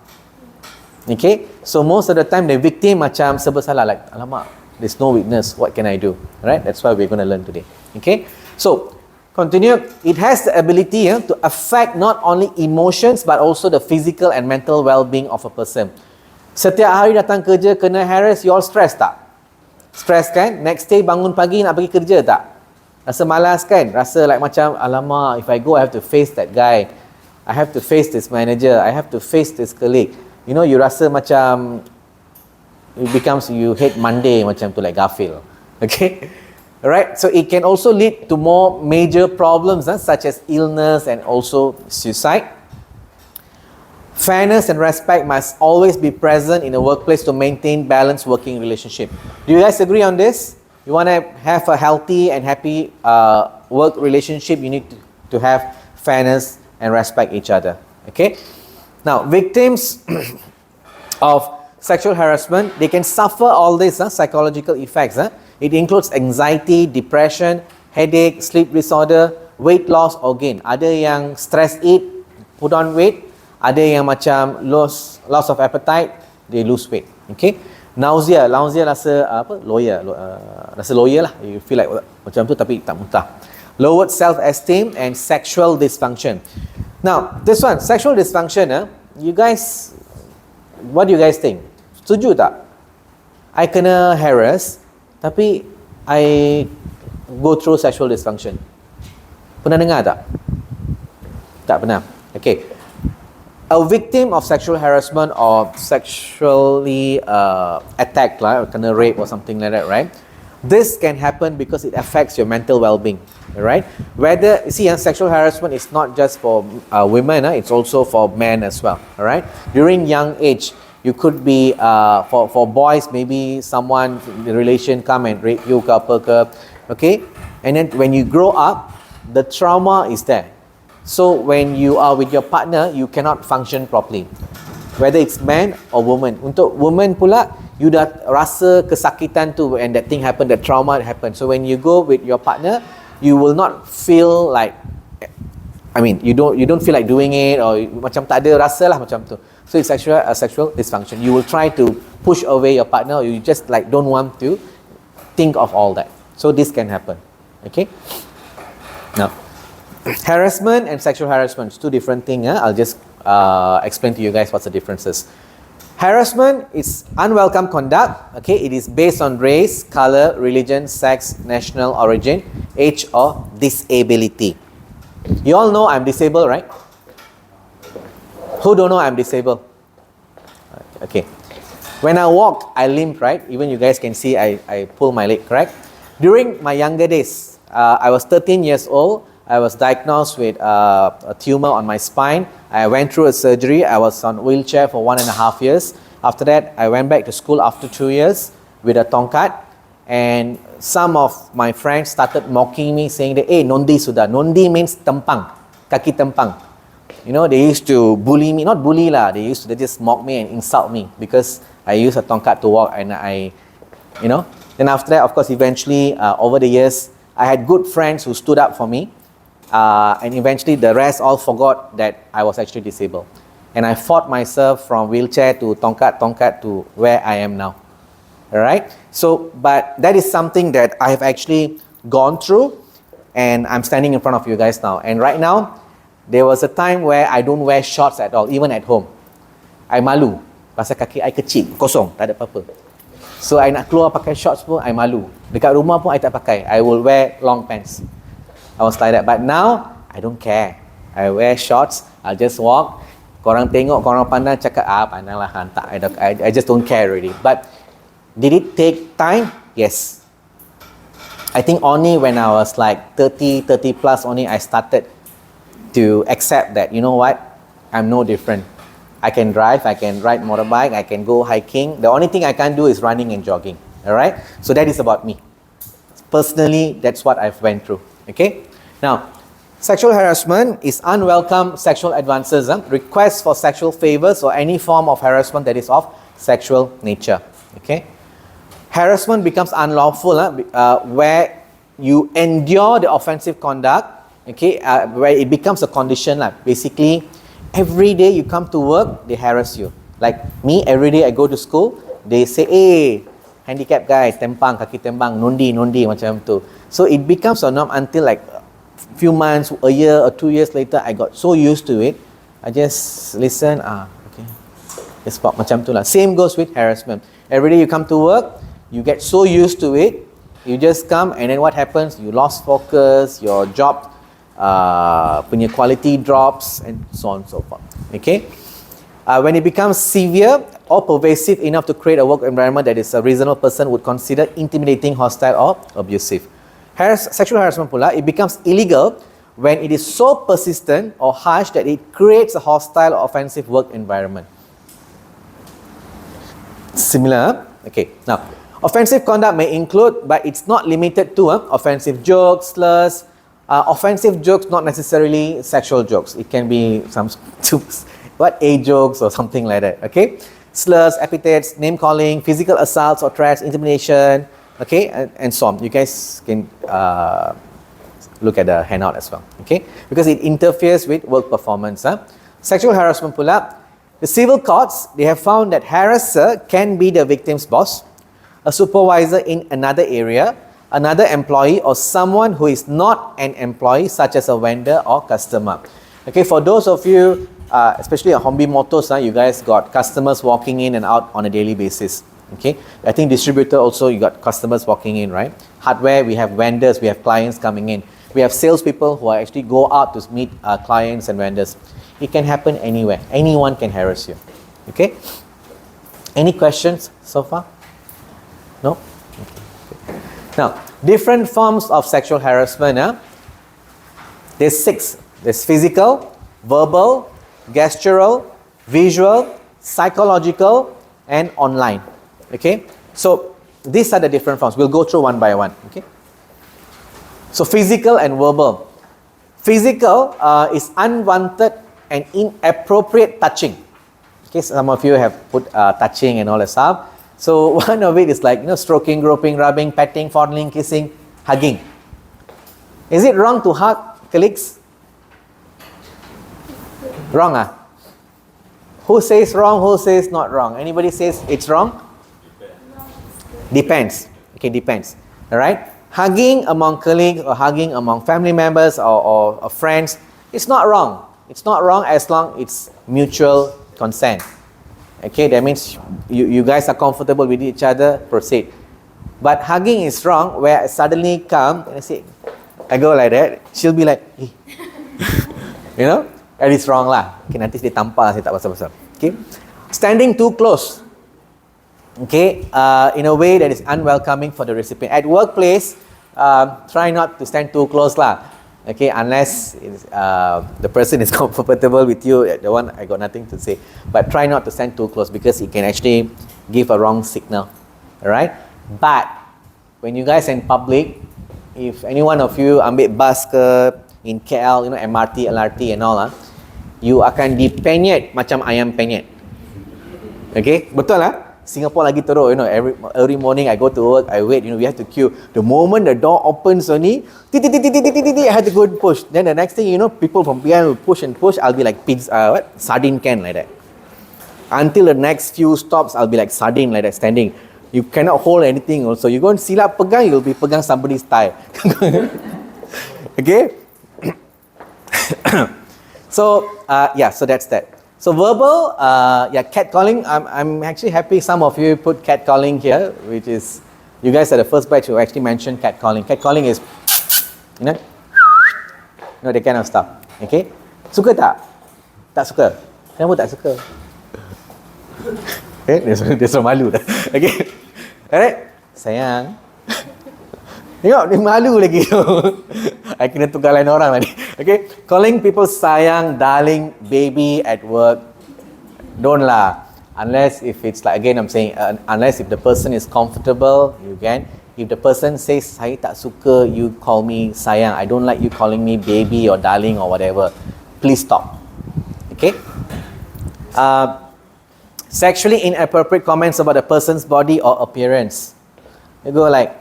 Okay, so most of the time the victim macam serba salah, like alamak, there's no witness, what can I do? Right? That's why we're going to learn today. Okay, so continue. It has the ability to affect not only emotions but also the physical and mental well-being of a person. Setiap hari datang kerja kena harass, you all stress tak? Stress kan? Next day bangun pagi nak pergi kerja tak? Rasa malas kan? Rasa like macam alamak, if I go I have to face that guy, I have to face this manager, I have to face this colleague. You know, you rasa macam you hate Monday macam tu, like Garfield. Okay, alright. So it can also lead to more major problems such as illness and also suicide. Fairness and respect must always be present in the workplace to maintain balanced working relationship. Do you guys agree on this? You want to have a healthy and happy work relationship, you need to have fairness and respect each other. Okay. Now, victims of sexual harassment, they can suffer all these psychological effects. It includes anxiety, depression, headache, sleep disorder, weight loss or gain. Ada yang stress eat, put on weight. Ada yang macam loss of appetite, they lose weight. Okay. Nausea rasa rasa lawyer lah. You feel like macam tu tapi tak muntah. Lowered self-esteem and sexual dysfunction. Now, this one, sexual dysfunction, you guys, what do you guys think? Setuju tak? I kena harass, tapi I go through sexual dysfunction. Pernah dengar tak? Tak pernah. Okay. A victim of sexual harassment or sexually attacked, or kena rape or something like that, right? This can happen because it affects your mental well-being, right? Whether, see, sexual harassment is not just for women, it's also for men as well, all right? During young age, you could be, for boys, maybe someone, the relation come and rape you, okay? And then when you grow up, the trauma is there. So when you are with your partner, you cannot function properly. Whether it's man or woman. Untuk woman pula, you dah rasa kesakitan tu and that thing happened, that trauma happened. So when you go with your partner, you will not feel like, I mean, you don't feel like doing it, or macam tak ada rasa lah macam tu. So it's actually a sexual dysfunction. You will try to push away your partner, or you just like don't want to think of all that. So this can happen. Okay? Now, harassment and sexual harassment is two different things. I'll just explain to you guys what's the differences. Harassment is unwelcome conduct. Okay, it is based on race, color, religion, sex, national origin, age, or disability. You all know I'm disabled, right? Who don't know I'm disabled? Okay. When I walk, I limp, right? Even you guys can see I pull my leg, correct? During my younger days, I was 13 years old. I was diagnosed with a tumor on my spine. I went through a surgery. I was on wheelchair for 1.5 years. After that, I went back to school after 2 years with a tongkat. And some of my friends started mocking me, saying that, "Hey, nondi sudah." Nondi means tempang, kaki tempang. You know, they used to bully me. Not bully lah. They used to just mock me and insult me because I use a tongkat to walk, and Then after that, of course, eventually, over the years, I had good friends who stood up for me. And eventually the rest all forgot that I was actually disabled. And I fought myself from wheelchair to tongkat to where I am now. Alright? So, but that is something that I have actually gone through, and I'm standing in front of you guys now. And right now, there was a time where I don't wear shorts at all, even at home. I malu. Pasal kaki I kecil, kosong, tak ada apa-apa. So, I nak keluar pakai shorts pun, I malu. Dekat rumah pun I tak pakai. I will wear long pants. I was like that. But now, I don't care. I wear shorts. I'll just walk. Korang tengok, korang pandang, cakap, pandang lah, hantar. I just don't care already. But did it take time? Yes. I think only when I was like 30 plus only, I started to accept that, you know what? I'm no different. I can drive, I can ride motorbike, I can go hiking. The only thing I can't do is running and jogging. Alright? So that is about me. Personally, that's what I've went through. Okay? Now, sexual harassment is unwelcome sexual advances, requests for sexual favors, or any form of harassment that is of sexual nature. Okay? Harassment becomes unlawful where you endure the offensive conduct, okay, where it becomes a condition. Basically, Every day you come to work, they harass you. Like me, every day I go to school, they say, hey, handicap guy, tempang, kaki tempang, nondi, macam tu. So it becomes a norm until like a few months, a year or 2 years later, I got so used to it. I just listen, okay. It's macam tu lah. Same goes with harassment. Every day you come to work, you get so used to it, you just come and then what happens? You lost focus, your job punya quality drops and so on and so forth. Okay? When it becomes severe or pervasive enough to create a work environment that is a reasonable person would consider intimidating, hostile or abusive. Sexual harassment pula, it becomes illegal when it is so persistent or harsh that it creates a hostile or offensive work environment. Similar, okay. Now, offensive conduct may include, but it's not limited to, offensive jokes, slurs. Offensive jokes, not necessarily sexual jokes. It can be some jokes or something like that, okay? Slurs, epithets, name calling, physical assaults or threats, intimidation, okay, and so on. You guys can look at the handout as well, okay? Because it interferes with work performance. Sexual harassment pula, the civil courts, they have found that harasser can be the victim's boss, a supervisor in another area, another employee, or someone who is not an employee, such as a vendor or customer. Okay, for those of you, especially at Hombi Motors, you guys got customers walking in and out on a daily basis. Okay, I think distributor also, you got customers walking in, right? Hardware, we have vendors, we have clients coming in. We have salespeople who actually go out to meet clients and vendors. It can happen anywhere. Anyone can harass you. Okay? Any questions so far? No? Okay. Now, different forms of sexual harassment. There's 6. There's physical, verbal, gestural, visual, psychological, and online. Okay? So, these are the different forms. We'll go through one by one. Okay? So, physical and verbal. Physical is unwanted and inappropriate touching. Okay, some of you have put touching and all that stuff. So one of it is like, stroking, groping, rubbing, petting, fondling, kissing, hugging. Is it wrong to hug colleagues? Wrong, Who says wrong? Who says not wrong? Anybody says it's wrong? Depends. Okay, depends. All right. Hugging among colleagues or hugging among family members or friends, it's not wrong. It's not wrong as long it's mutual consent. Okay, that means you guys are comfortable with each other, proceed. But hugging is wrong where I suddenly come and I say, I go like that, she'll be like, hey. That is wrong lah. Okay, nanti dia tampar saya tak pasal-pasal. Okay, standing too close. Okay, in a way that is unwelcoming for the recipient. At workplace, try not to stand too close lah. Okay, unless the person is comfortable with you, the one I got nothing to say. But try not to stand too close because it can actually give a wrong signal. Alright? But when you guys are in public, if any one of you ambil bus ke in KL, MRT, LRT and all, you akan dipenyet macam ayam penyet. Okay? Betul lah? Singapore lagi teruk, every morning I go to work, I wait, we have to queue. The moment the door opens only, I have to go and push. Then the next thing people from behind will push and push. I'll be like sardine can like that. Until the next few stops, I'll be like sardine like that, standing. You cannot hold anything also. You go and silap pegang, you'll be pegang somebody's thigh. Okay? So that's that. So verbal, catcalling. I'm actually happy some of you put catcalling here, which is, you guys are the first batch who actually mentioned catcalling. Catcalling is, that kind of stuff. Okay? Suka tak? Tak suka? Kenapa tak suka? Dia suruh malu dah. Okay? Alright? Sayang. Tengok, dia malu lagi. I kena tukar lain orang tadi. Okay? Calling people sayang, darling, baby at work. Don't lah. Unless if it's like, again I'm saying, unless if the person is comfortable, you can. If the person says, saya tak suka you call me sayang, I don't like you calling me baby or darling or whatever, please stop. Okay? Sexually inappropriate comments about a person's body or appearance. You go like,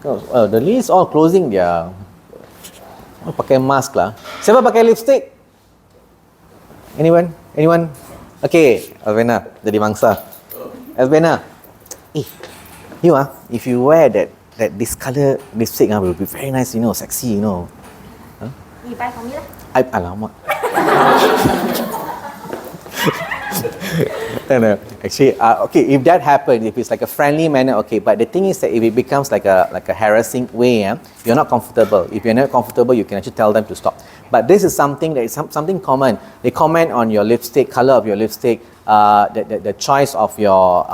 the list all closing dia. Pakai mask lah. Siapa pakai lipstick? Anyone? Anyone? Okay, Alvena, jadi mangsa. Alvena, if you wear that this color lipstick will be very nice, sexy, Huh? You buy for me lah. Alamak. No. Actually, okay, if that happens, if it's like a friendly manner, okay. But the thing is that if it becomes like a harassing way, you're not comfortable. If you're not comfortable, you can actually tell them to stop. But this is something that is something common. They comment on your lipstick, color of your lipstick, the choice of your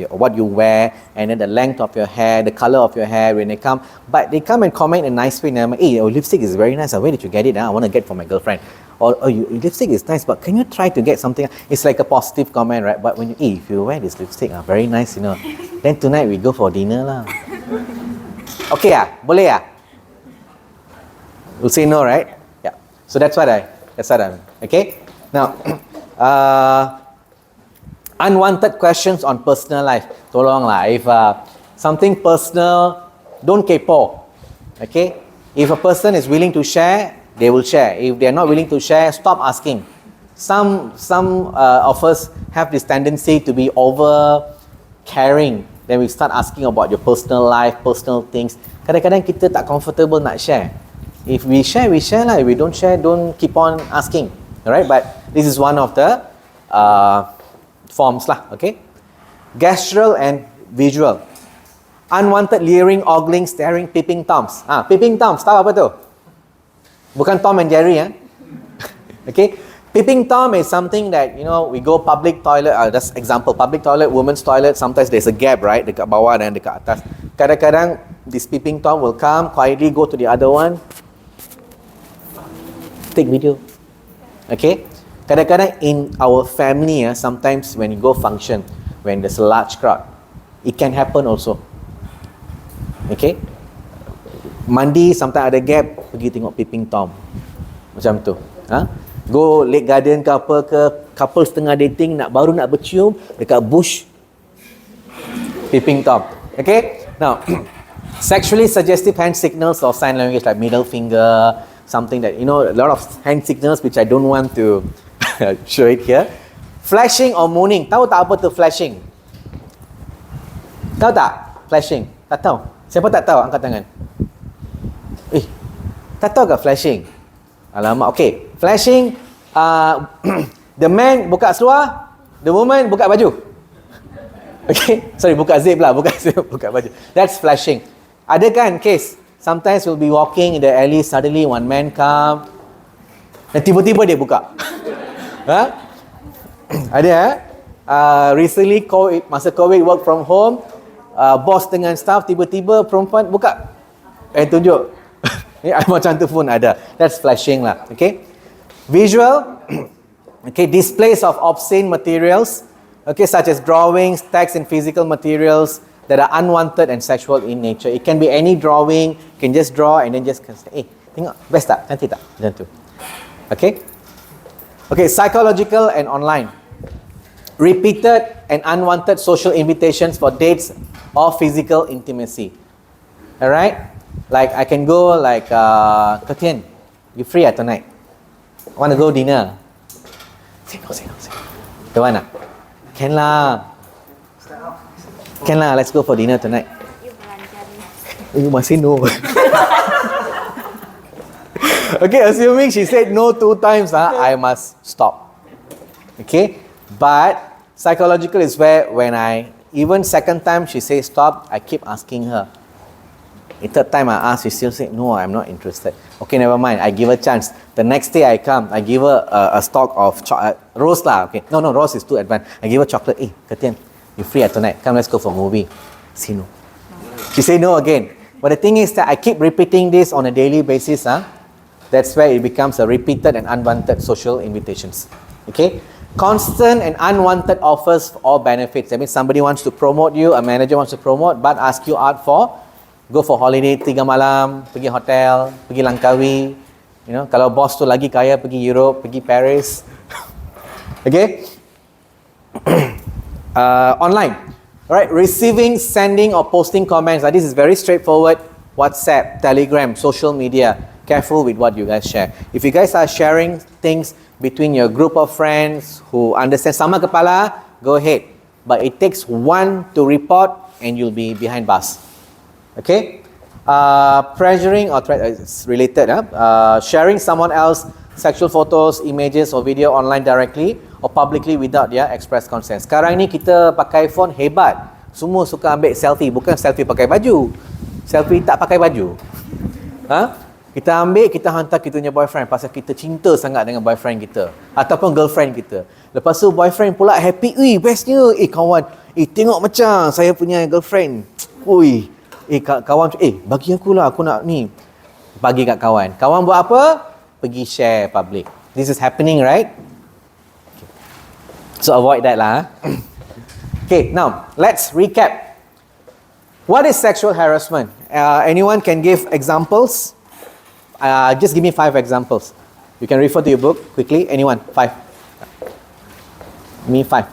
what you wear, and then the length of your hair, the color of your hair when they come. But they come and comment in a nice way. Hey, your lipstick is very nice. Where did you get it? I want to get for my girlfriend. Or your lipstick is nice, but can you try to get something? It's like a positive comment, right? But when if you wear this lipstick, very nice, then tonight we go for dinner lah. Okay boleh You'll say no, right? Yeah. So that's what I'm. Okay. Now, unwanted questions on personal life. Tolong lah. If something personal, don't kepo. Okay. If a person is willing to share, they will share. If they are not willing to share, stop asking. Some of us have this tendency to be over caring. Then we start asking about your personal life, personal things. Kadang-kadang kita tak comfortable nak share. If we share lah. If we don't share, don't keep on asking. Alright, but this is one of the forms lah. Okay. Gestural and visual. Unwanted leering, ogling, staring, peeping toms. Peeping toms, tahu apa tu? Bukan Tom and Jerry, Okay, peeping Tom is something that we go public toilet. That's example, public toilet, women's toilet. Sometimes there's a gap, right? Dekat bawah dan dekat atas. Kadang-kadang this peeping Tom will come quietly, go to the other one, take video. Okay, kadang-kadang in our family, sometimes when you go function, when there's a large crowd, it can happen also. Okay. Mandi, sometimes ada gap, pergi tengok peeping Tom. Macam tu. Go Lake Garden ke apa ke, couple setengah dating, baru nak bercium, dekat bush, peeping Tom. Okay? Now, sexually suggestive hand signals or sign language like middle finger, something that, a lot of hand signals which I don't want to show it here. Flashing or mooning. Tahu tak apa tu flashing? Tahu tak? Flashing. Tak tahu? Siapa tak tahu? Angkat tangan. Tak tahu ke flashing? Alamak, okay. Flashing, the man buka seluar, the woman buka baju. Okay, sorry, buka zip lah, buka zip, buka baju. That's flashing. Ada kan case? Sometimes we'll be walking in the alley, suddenly one man come, dan tiba-tiba dia buka. Ada recently masa COVID work from home, boss dengan staff, tiba-tiba perempuan buka, tunjuk. Macam tu pun ada. That's flashing lah. Okay. Visual. Okay. Displays of obscene materials. Okay, such as drawings, text, and physical materials that are unwanted and sexual in nature. It can be any drawing. You can just draw and then just say, tengok, best tak? Cantik tak? Macam tu. Okay. Okay. Psychological and online. Repeated and unwanted social invitations for dates or physical intimacy. Alright. Like I can go like Katian, you free tonight? Want to go dinner? Say no. Don't want? Can lah. Let's go for dinner tonight. You must say no. Okay, assuming she said no 2 times, I must stop. Okay, but psychological is where when even second time she says stop, I keep asking her. The third time I ask, she still say, no, I'm not interested. Okay, never mind. I give her a chance. The next day I come, I give her a stock of rose lah. Okay, no, rose is too advanced. I give her chocolate. Katian, you free tonight? Come, let's go for a movie. Say no. She say no again. But the thing is that I keep repeating this on a daily basis. That's where it becomes a repeated and unwanted social invitations. Okay? Constant and unwanted offers or benefits. That means somebody wants to promote you, a manager wants to promote, but ask you out for go for holiday 3 malam, pergi hotel, pergi Langkawi. Kalau bos tu lagi kaya, pergi Europe, pergi Paris. Okay? Online. Alright, receiving, sending or posting comments. This is very straightforward. WhatsApp, Telegram, social media. Careful with what you guys share. If you guys are sharing things, between your group of friends who understand sama kepala, go ahead. But it takes one to report and you'll be behind bars. Okay? Pressuring or it's related. Sharing someone else sexual photos, images or video online directly or publicly without their express consent. Sekarang ni kita pakai phone hebat. Semua suka ambil selfie. Bukan selfie pakai baju. Selfie tak pakai baju. Kita ambil, kita hantar kita punya boyfriend pasal kita cinta sangat dengan boyfriend kita ataupun girlfriend kita. Lepas tu boyfriend pula happy, bestnya, kawan, tengok macam saya punya girlfriend, kawan, bagi aku lah, aku nak ni, bagi kat kawan. Kawan buat apa? Pergi share public. This is happening, right? Okay. So avoid that lah. Okay, now let's recap. What is sexual harassment? Anyone can give examples? Just give me 5 examples. You can refer to your book quickly. Anyone? 5. Me 5.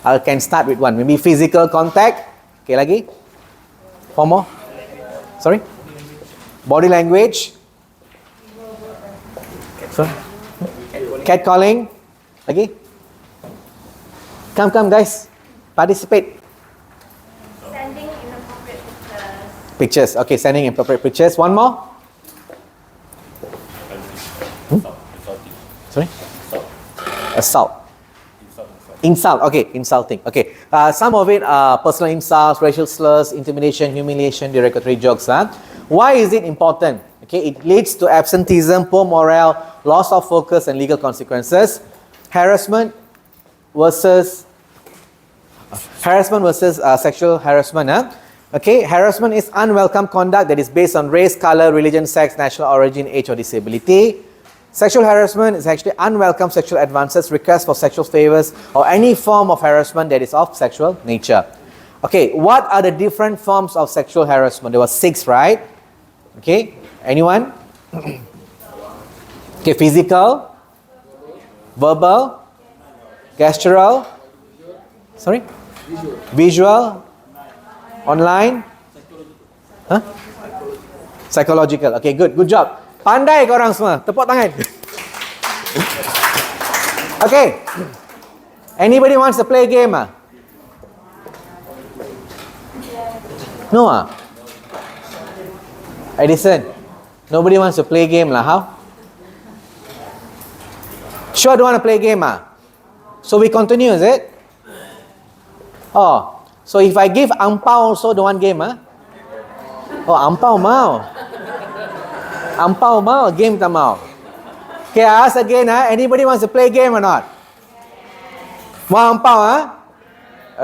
I can start with 1. Maybe physical contact. Okay, lagi? 4 more. Sorry? Body language. Sorry? Catcalling. Lagi? Come guys. Participate. Sending inappropriate Pictures. Okay, sending inappropriate pictures. One more. Sorry? Assault. Insult. Okay, insulting. Okay. Some of it are personal insults, racial slurs, intimidation, humiliation, derogatory jokes. Why is it important? Okay, it leads to absenteeism, poor morale, loss of focus, and legal consequences. Harassment versus sexual harassment. Okay, harassment is unwelcome conduct that is based on race, color, religion, sex, national origin, age, or disability. Sexual harassment is actually unwelcome sexual advances, requests for sexual favors, or any form of harassment that is of sexual nature. Okay, what are the different forms of sexual harassment? There were 6, right? Okay, anyone? Okay, physical, verbal, gestural, sorry? Visual, online, psychological. Okay, good job. Pandai korang semua. Tepuk tangan. Okay. Anybody wants to play a game? No? Edison, nobody wants to play a game lah. How? Sure don't want to play a game? So we continue, is it? Oh, so if I give angpao also don't want game? Oh, angpao mau. Ampau mau, game tak mau. Okay, I ask again, anybody wants to play game or not? Mau ampau,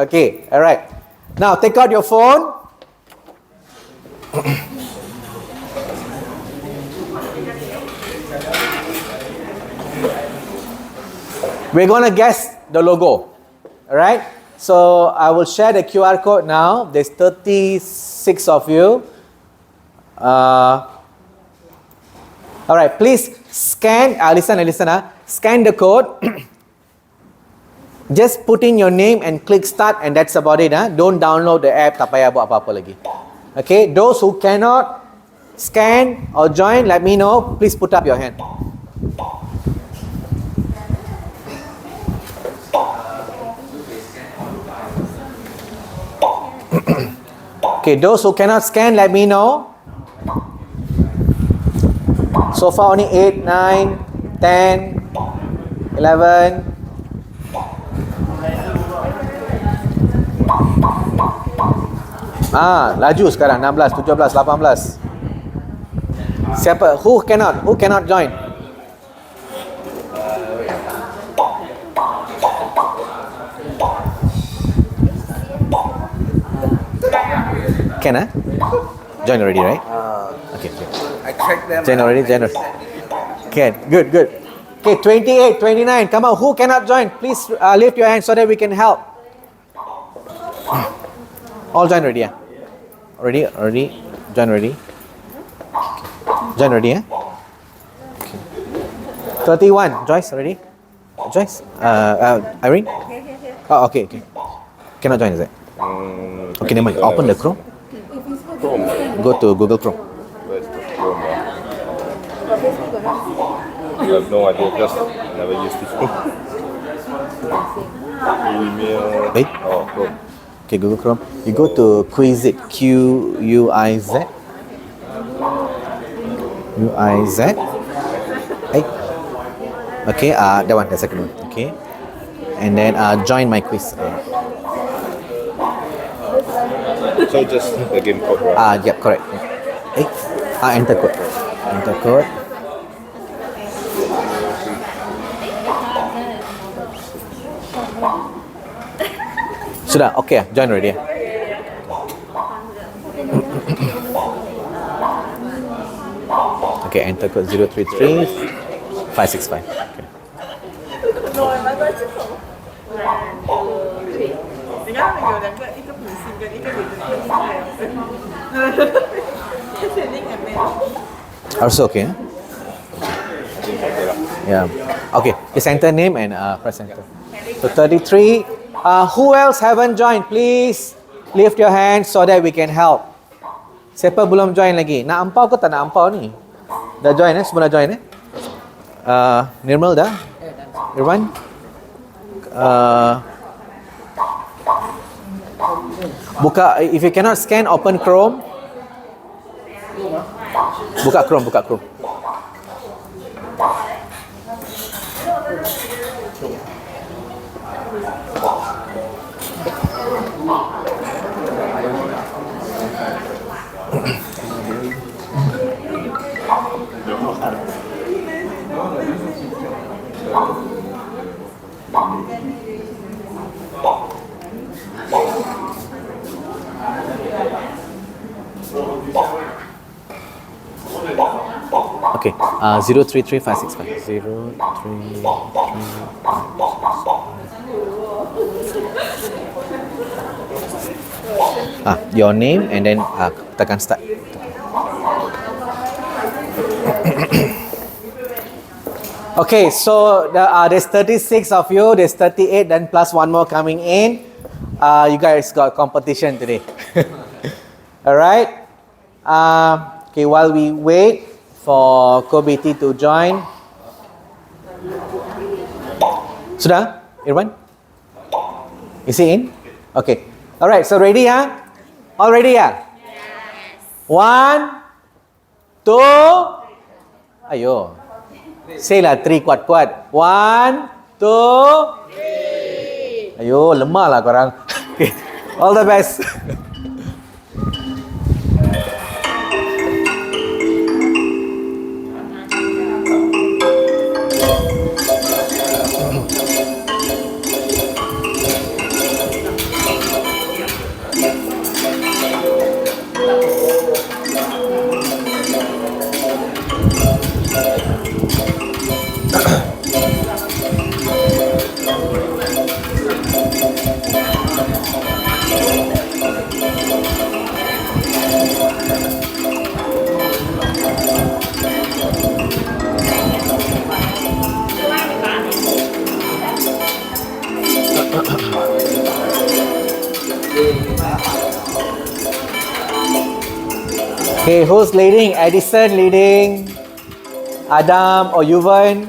Okay, alright. Now, take out your phone. We're going to guess the logo. Alright? So, I will share the QR code now. There's 36 of you. Alright, please scan, listen. Scan the code. Just put in your name and click start and that's about it. Don't download the app, tak payah buat apa-apa lagi. Okay, those who cannot scan or join, let me know. Please put up your hand. Okay, those who cannot scan, let me know. So far only 8, 9, 10, 11. Laju sekarang 16, 17, 18. Siapa? Who cannot join? Can join already, right? Okay. I tracked them. Join already. Okay, good. Okay, 28, 29. Come on, who cannot join? Please lift your hand so that we can help. All join already, Already? Join already? Join already, Okay. 31, Joyce, already? Joyce? Irene? Oh, okay. Cannot join, is it? Okay, never mind. Open the Chrome. Go to Google Chrome. have no idea because I never used it. Email. Wait. Oh, Chrome. Okay, Google Chrome. You go to Quiz it. Q-U-I-Z. U-I-Z. Hey. Okay, that one, the second one. Okay. And then join my quiz. So just the game code, right? Yep, correct. Hey. Enter code. Enter code. Sudah, okay, join already. Okay, enter code 033 565. Okay. Also okay, huh? Yeah. Okay, just enter name and press enter. So 33. Who else haven't joined? Please lift your hand so that we can help. Siapa belum join lagi? Nak ampau ke tak nak ampau ni? Dah join Semua dah join Nirmal dah? Irwan? Buka, if you cannot scan, open Chrome. Buka Chrome. Okay, 033565. 033565. Your name and then tekan start. Okay, so there's 36 of you, there's 38, then plus one more coming in. You guys got competition today. Alright. Okay, while we wait for Kobiti to join. Sudah, Irwan? Is he in? Okay. Alright, so ready, huh? All ready, yeah? Yes. 1, 2, ayo. Say lah 3 kuat-kuat. 1, 2, 3. Ayo, lemah lah korang. Okay. All the best. Okay, who's leading? Edison leading? Adam or Yuvan?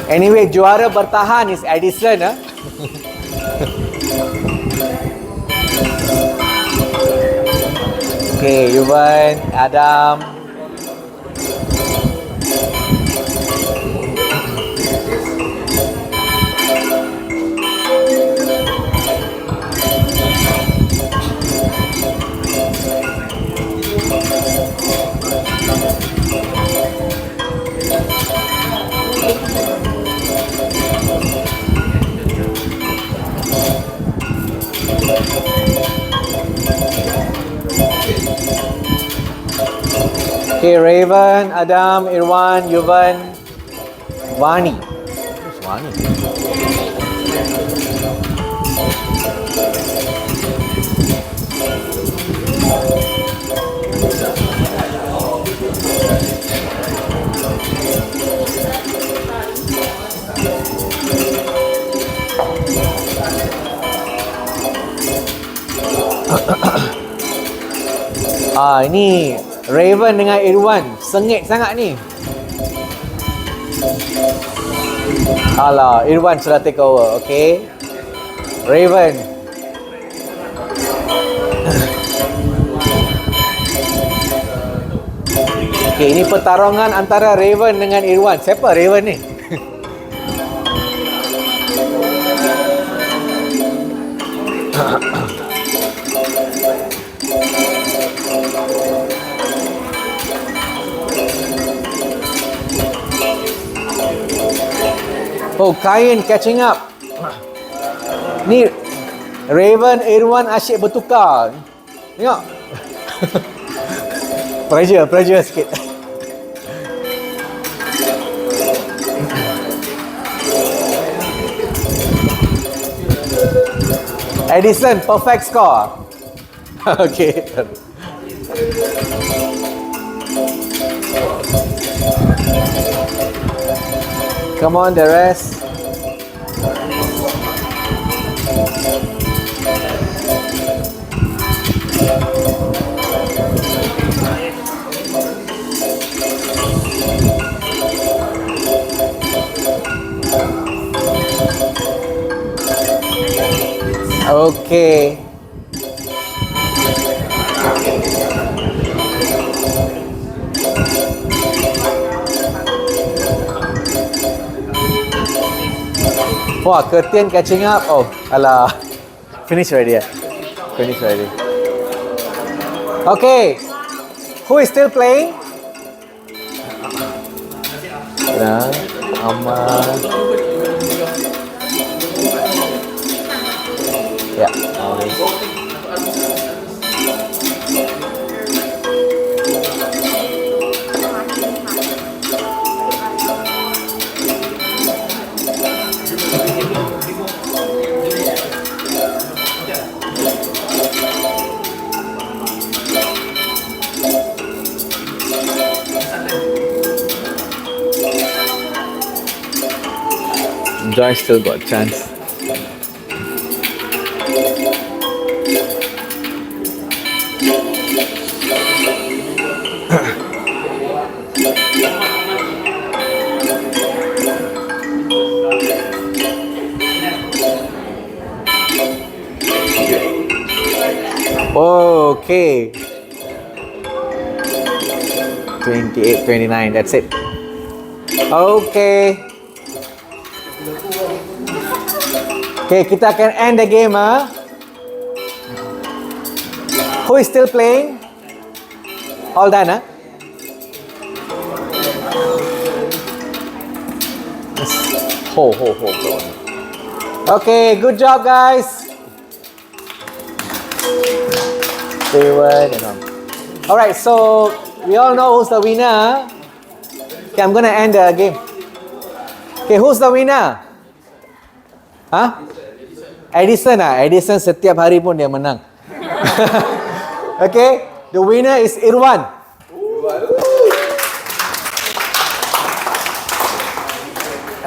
Anyway, juara bertahan is Edison. Okay, Yuvan, Adam. Okay, Raven, Adam, Irwan, Yuvan, Vani. Who's Vani? Ini Raven dengan Irwan sengit sangat ni. Alah, Irwan sudah take over. Okay, Raven. Okay, ini pertarungan antara Raven dengan Irwan. Siapa Raven ni? Oh, Kain catching up. Ni Raven, Irwan asyik bertukar. Tengok. pressure sikit. Edison, perfect score. Okay. Come on, the rest. Okay. Wah, Curtin catching up. Oh, alah. Finish already. Finish already. Okay. Who is still playing? Nah, Amal. Yeah. Joy still got a chance. Okay. 28, 29, that's it. Okay. Okay, kita akan end the game. Who is still playing? All done, Ho. Okay, good job, guys. Alright, so we all know who's the winner. Okay, I'm gonna end the game. Okay, who's the winner? Edison Edison setiap hari pun dia menang. Okay, the winner is Irwan.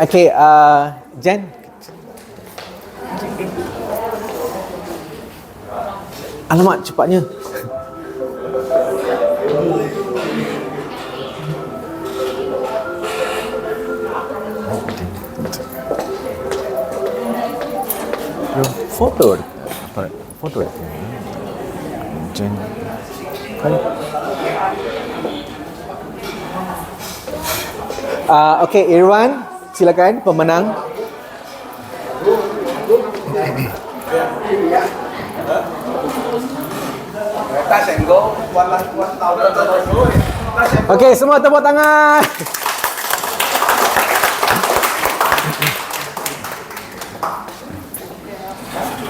Okay, Jen. Alamak, cepatnya. Foto. Jen. Okay, Irwan, silakan pemenang. Okay, semua tepuk tangan.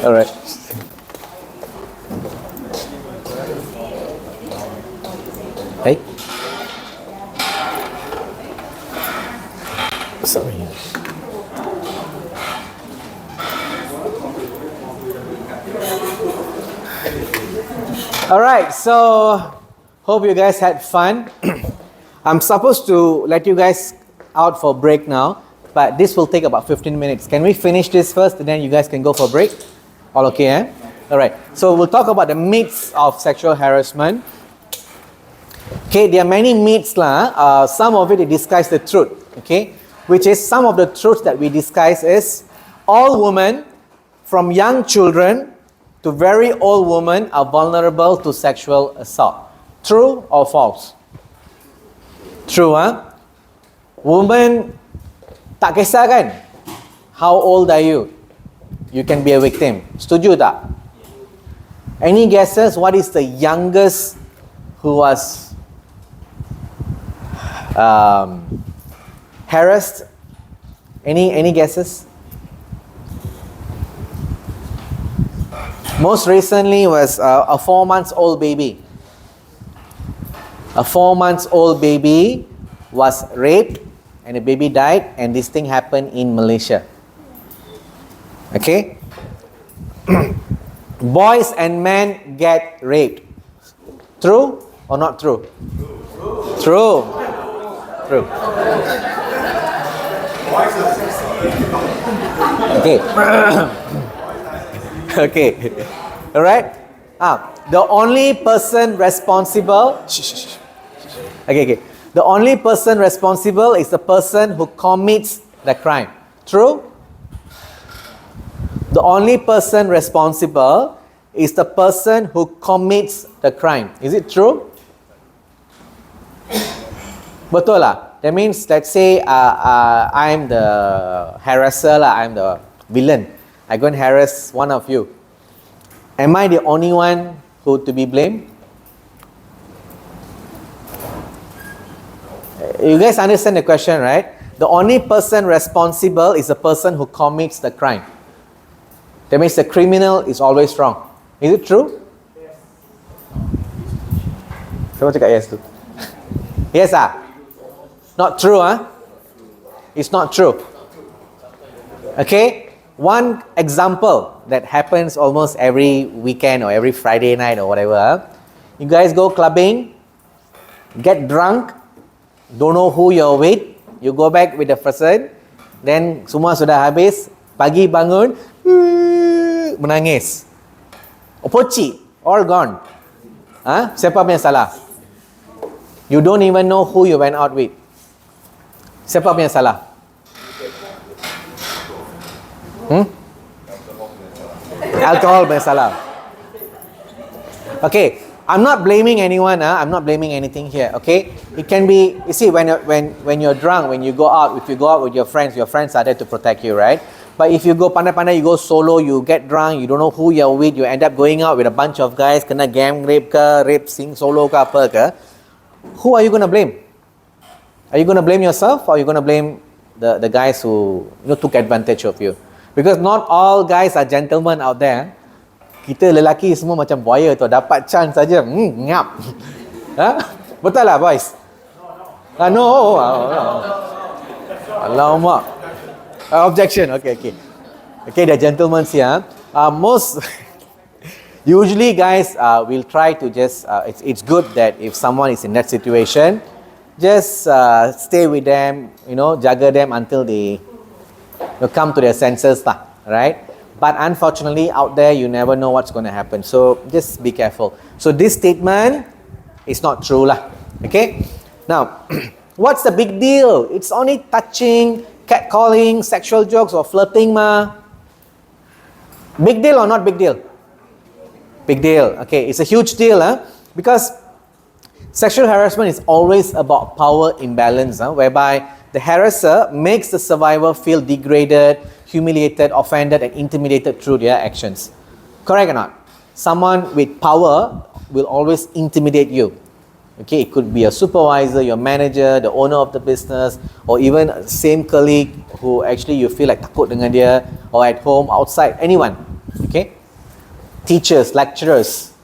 Alright. Hey. Sorry. Alright, so hope you guys had fun. I'm supposed to let you guys out for break now, but this will take about 15 minutes. Can we finish this first and then you guys can go for break? All okay, Alright, so we'll talk about the myths of sexual harassment. Okay, there are many myths lah. Some of it disguise the truth. Okay, which is some of the truths that we disguise is all women, from young children to very old women, are vulnerable to sexual assault. True or false? True, huh? Woman, tak kisah kan? How old are you? You can be a victim. Setuju tak? Any guesses? What is the youngest who was harassed? Any guesses? Most recently was a 4-month-old baby. A 4-month-old baby was raped and the baby died, and this thing happened in Malaysia. Okay? Boys and men get raped. True or not true? True. True. Okay. Okay. All right. The only person responsible. Okay. The only person responsible is the person who commits the crime. True? The only person responsible is the person who commits the crime. Is it true? Betul lah. That means, let's say I'm the harasser lah. I'm the villain. I go and harass one of you. Am I the only one who to be blamed? You guys understand the question, right? The only person responsible is the person who commits the crime. That means the criminal is always wrong. Is it true? Yes. Siapa cakap yes tu? Yes ah? Not true ah? It's not true. Okay? One example that happens almost every weekend or every Friday night or whatever. You guys go clubbing, get drunk, don't know who you're with, you go back with the person, then semua sudah habis, pagi bangun, menangis. Poci, all gone. Siapa punya salah? You don't even know who you went out with. Siapa punya salah? Alcohol punya salah. Okay, I'm not blaming anyone. I'm not blaming anything here. Okay, it can be. You see, when you're drunk, when you go out, if you go out with your friends are there to protect you, right? But if you go pandai-pandai, you go solo, you get drunk, you don't know who you're with, you end up going out with a bunch of guys, kena gang rape ke, rape sing solo ke apa ke, who are you going to blame? Are you going to blame yourself, or are you going to blame the guys who took advantage of you? Because not all guys are gentlemen out there. Kita lelaki semua macam buaya tu, dapat chance saja, ngap. Betul lah boys? No. Alamak. Objection. Okay, they're gentlemen here. Most usually guys will try to just it's good that if someone is in that situation, just stay with them, jaga them until they come to their senses lah, right? But unfortunately out there you never know what's going to happen, so just be careful. So this statement is not true lah. Okay, now what's the big deal? It's only touching, catcalling, sexual jokes or flirting ma. Big deal or not big deal? Big deal. Okay, it's a huge deal because sexual harassment is always about power imbalance, whereby the harasser makes the survivor feel degraded, humiliated, offended and intimidated through their actions. Correct or not? Someone with power will always intimidate you. Okay, it could be a supervisor, your manager, the owner of the business, or even same colleague who actually you feel like takut dengan dia, or at home, outside, anyone. Okay, teachers, lecturers,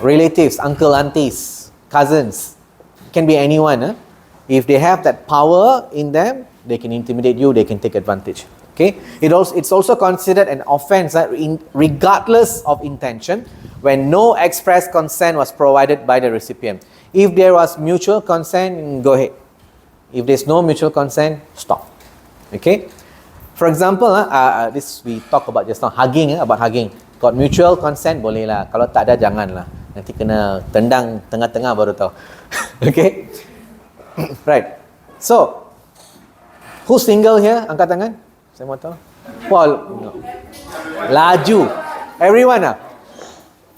relatives, uncle, aunties, cousins, it can be anyone. If they have that power in them, they can intimidate you, they can take advantage. Okay, it's also considered an offense regardless of intention when no express consent was provided by the recipient. If there was mutual consent, go ahead. If there's no mutual consent, stop. Okay, for example, this we talk about just now, hugging. About hugging, got mutual consent boleh lah. Kalau tak ada, jangan lah. Nanti kena tendang tengah-tengah baru tahu. Okay? Right. So, who's single here? Angkat tangan. Saya mau tahu. Paul. No. Laju. Everyone ah?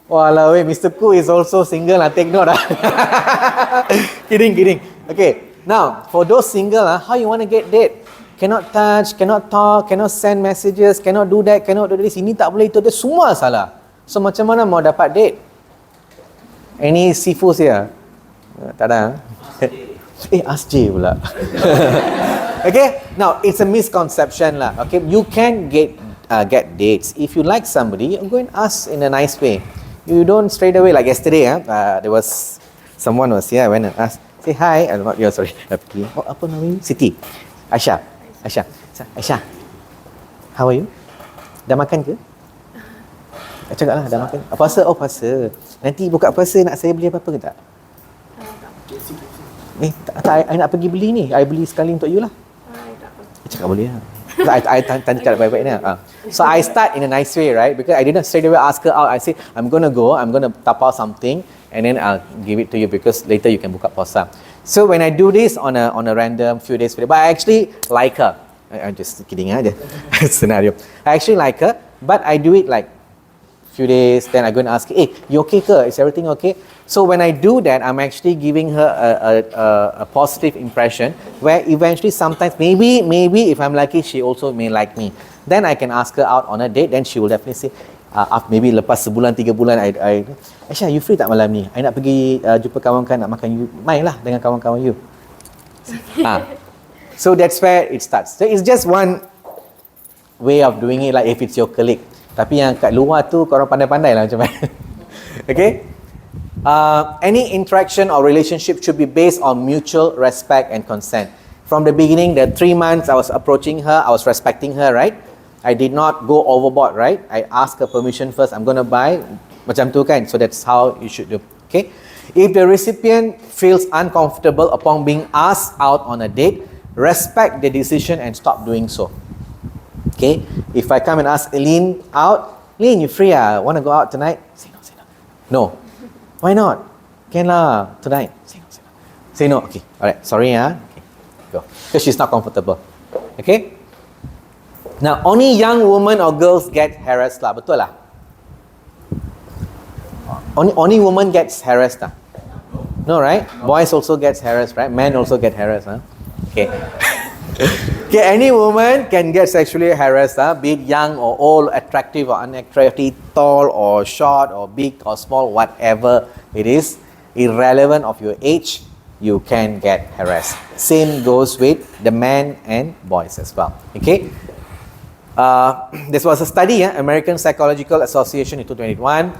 Walau, Mr. Ku is also single lah. Take note ah. Kidding. Okay. Now, for those single how you want to get date? Cannot touch, cannot talk, cannot send messages, cannot do that, cannot do this. Ini tak boleh, itu semua salah. So, macam mana mau dapat date? Any seafoods here? Tak ada. Ask J pula. Okay, now it's a misconception lah. Okay, you can get dates if you like somebody. Go and ask in a nice way. You don't straight away like yesterday. There was someone was here. I went and asked, say hi. I'm not. Sorry. Apa namanya? Siti. Aisyah. How are you? Dah makan ke? Cakap lah, dah makan. Puasa? Oh, puasa. Nanti buka puasa nak saya beli apa-apa ke tak? Tak, I nak pergi beli ni. I beli sekali untuk you lah. Cakap boleh lah. I tanya cakap baik-baik ni. So I start in a nice way, right? Because I didn't straight away ask her out. I say, I'm going to tapau something and then I'll give it to you because later you can buka puasa. So when I do this on a random few days, but I actually like her. I'm just kidding aja. Scenario. I actually like her, but I do it like few days, then I go and ask, hey, you okay ke? Is everything okay? So when I do that, I'm actually giving her a positive impression where eventually sometimes, maybe if I'm lucky, she also may like me. Then I can ask her out on a date, then she will definitely say, maybe lepas sebulan, 3 bulan, Aisyah, you free tak malam ni? I nak pergi jumpa kawan-kawan, nak makan, you main lah dengan kawan-kawan you. So that's where it starts. So it's just one way of doing it, like if it's your colleague. Tapi yang kat luar tu korang pandai-pandai lah macam mana. Okay? Any interaction or relationship should be based on mutual respect and consent. From the beginning, the 3 months I was approaching her, I was respecting her, right? I did not go overboard, right? I asked her permission first. I'm going to buy. Macam tu kan? So that's how you should do. Okay? If the recipient feels uncomfortable upon being asked out on a date, respect the decision and stop doing so. Okay, if I come and ask Eileen out, Eileen, you free? Want to go out tonight? Say no. No. Why not? Can lah, tonight. Say no. Okay, alright. Sorry Okay, go. Because she's not comfortable. Okay. Now, only young women or girls get harassed lah. Betul lah. Only woman gets harassed lah. No, right? Boys also gets harassed, right? Men also get harassed, Okay. Okay, any woman can get sexually harassed, be it young or old, attractive or unattractive, tall or short or big or small, whatever it is, irrelevant of your age, you can get harassed. Same goes with the men and boys as well. Okay, this was a study, American Psychological Association in 2021.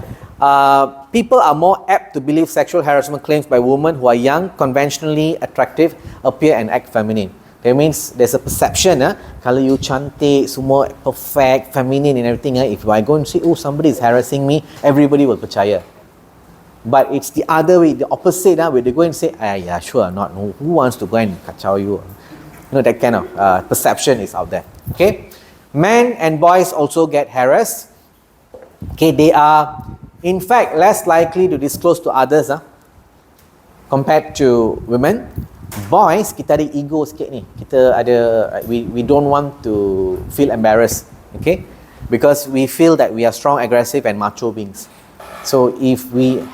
People are more apt to believe sexual harassment claims by women who are young, conventionally attractive, appear and act feminine. That means there's a perception, kalau you cantik, semua perfect, feminine and everything, if I go and say, oh, somebody is harassing me, everybody will percaya. But it's the other way, the opposite, where they go and say, yeah, sure, not, no, who wants to go and kacau you? You know, that kind of perception is out there. Okay? Men and boys also get harassed. Okay, they are, in fact, less likely to disclose to others compared to women. Boys, kita ada ego sikit ni. Kita ada, we don't want to feel embarrassed, okay? Because we feel that we are strong, aggressive and macho beings. So if we've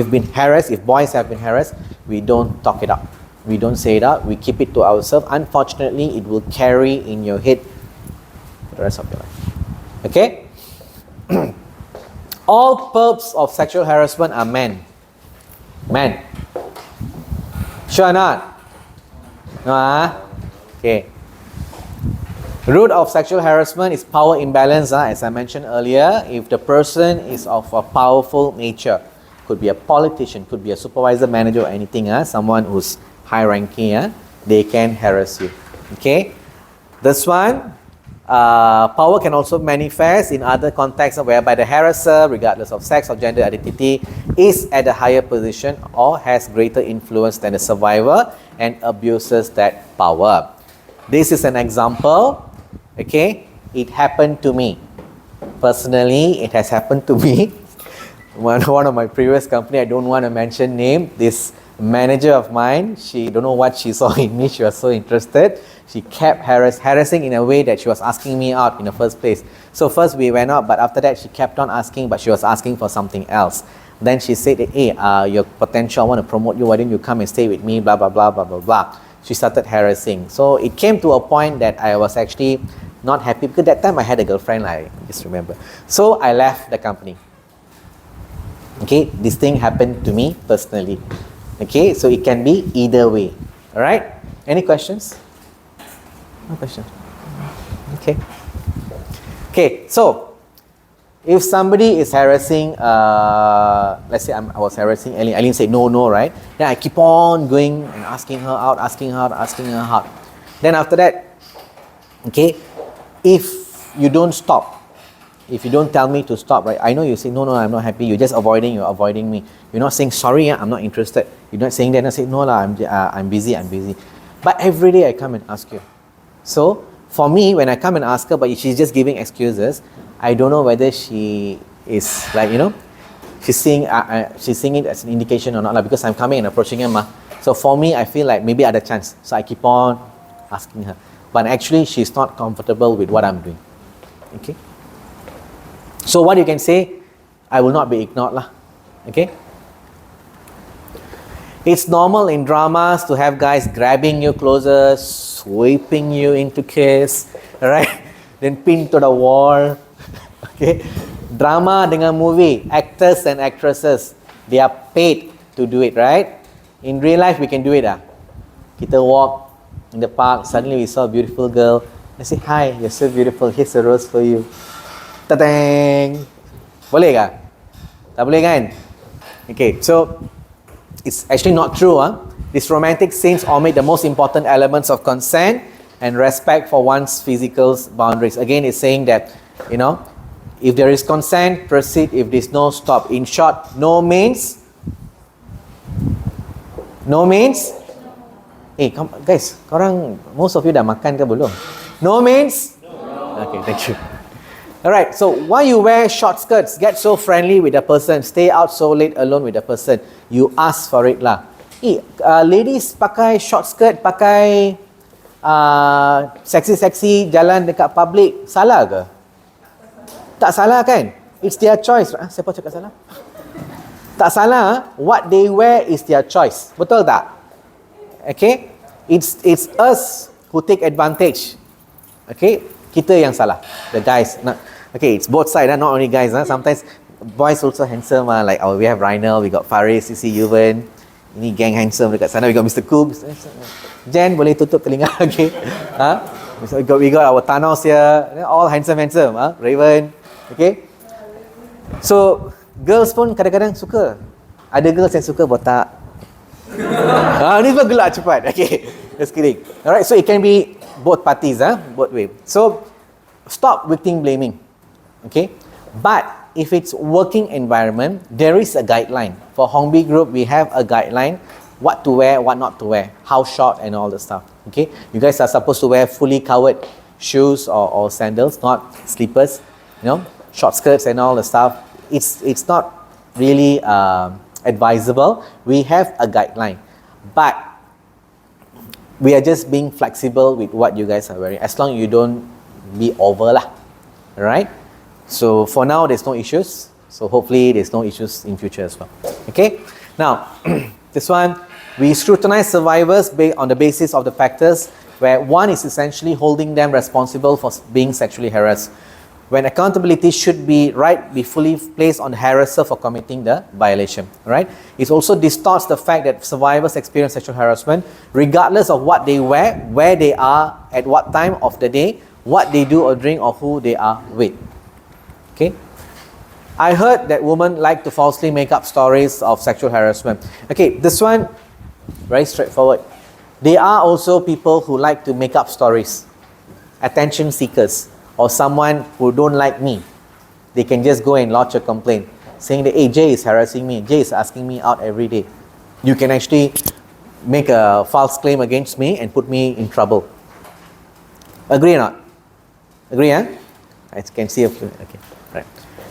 been harassed, if boys have been harassed, we don't talk it out. We don't say it out, we keep it to ourselves. Unfortunately, it will carry in your head for the rest of your life. Okay? All perps of sexual harassment are men. Men. Sure or not? No, Okay. Root of sexual harassment is power imbalance, as I mentioned earlier. If the person is of a powerful nature, could be a politician, could be a supervisor, manager or anything, someone who's high ranking, they can harass you. Okay. This one, power can also manifest in other contexts whereby the harasser, regardless of sex or gender identity, is at a higher position or has greater influence than the survivor and abuses that power. This is an example. Okay, it happened to me. Personally, it has happened to me. one of my previous company, I don't want to mention name, this manager of mine, she don't know what she saw in me, she was so interested. She kept harassing in a way that she was asking me out in the first place. So first we went out, but after that she kept on asking, but she was asking for something else. Then she said, hey, your potential, I want to promote you, why don't you come and stay with me, blah, blah, blah, blah, blah, blah. She started harassing. So it came to a point that I was actually not happy, because that time I had a girlfriend, I just remember. So I left the company. Okay, this thing happened to me personally. Okay, so it can be either way. Alright, any questions? No question. Okay. Okay, so if somebody is harassing, let's say I was harassing Eileen. Eileen said no, right? Then I keep on going and asking her out. Then after that, okay, if you don't stop, if you don't tell me to stop, right? I know you say no, I'm not happy. You're just avoiding me. You're not saying sorry, I'm not interested. You're not saying that. I say no, I'm busy. But every day I come and ask you. So for me, when I come and ask her, but she's just giving excuses, I don't know whether she is like, she's seeing it as an indication or not, because I'm coming and approaching her. So for me, I feel like maybe I had a chance. So I keep on asking her. But actually, she's not comfortable with what I'm doing. Okay? So what you can say, I will not be ignored lah. Okay? It's normal in dramas to have guys grabbing you closer, sweeping you into kiss, right? Then pin to the wall. Okay? Drama dengan movie, actors and actresses, they are paid to do it, right? In real life, we can do it. Kita walk in the park, suddenly we saw a beautiful girl. I say, hi, you're so beautiful, here's a rose for you. Ta-dang! Boleh kah? Tak boleh kan? Okay, so it's actually not true. These romantic scenes omit the most important elements of consent and respect for one's physical boundaries. Again, it's saying that, if there is consent, proceed. If there's no, stop. In short, no means. Guys, most of you dah makan ke belum? No means? No. Okay, thank you. Alright, so why you wear short skirts? Get so friendly with the person. Stay out so late alone with the person. You ask for it lah. Ladies pakai short skirt, pakai sexy jalan dekat public, salah ke? Tak salah kan? It's their choice. Siapa cakap salah? Tak salah. What they wear is their choice. Betul tak? Okay? It's us who take advantage. Okay? Kita yang salah. The guys. Okay, it's both sides, not only guys. Sometimes boys also handsome. Like we have Rhinal, we got Faris, Sisi, Yuvan. Ini gang handsome dekat sana. We got Mr. Koobs. Jen, boleh tutup telinga. Okay. We got our Thanos here. All handsome. Raven. Okay. So, girls pun kadang-kadang suka. Ada girls yang suka botak. Ni semua gelak cepat. Okay. Just kidding. Alright, so it can be both parties, both way. So, stop victim blaming. Okay. But if it's working environment, there is a guideline. For Hongbi Group, we have a guideline. What to wear, what not to wear. How short and all the stuff. Okay. You guys are supposed to wear fully covered shoes or sandals, not slippers. Short skirts and all the stuff. It's not really advisable. We have a guideline. But we are just being flexible with what you guys are wearing. As long as you don't be over lah. Alright? So for now, there's no issues. So hopefully there's no issues in future as well. Okay? Now, this one, we scrutinize survivors on the basis of the factors where one is essentially holding them responsible for being sexually harassed. When accountability should be fully placed on the harasser for committing the violation. Right? It also distorts the fact that survivors experience sexual harassment regardless of what they wear, where they are, at what time of the day, what they do or drink, or who they are with. Okay? I heard that women like to falsely make up stories of sexual harassment. Okay, this one, very straightforward. There are also people who like to make up stories. Attention seekers. Or someone who don't like me. They can just go and lodge a complaint saying that, hey, Jay is harassing me. Jay is asking me out every day. You can actually make a false claim against me and put me in trouble. Agree or not? Agree, huh? I can see a few. Okay, right.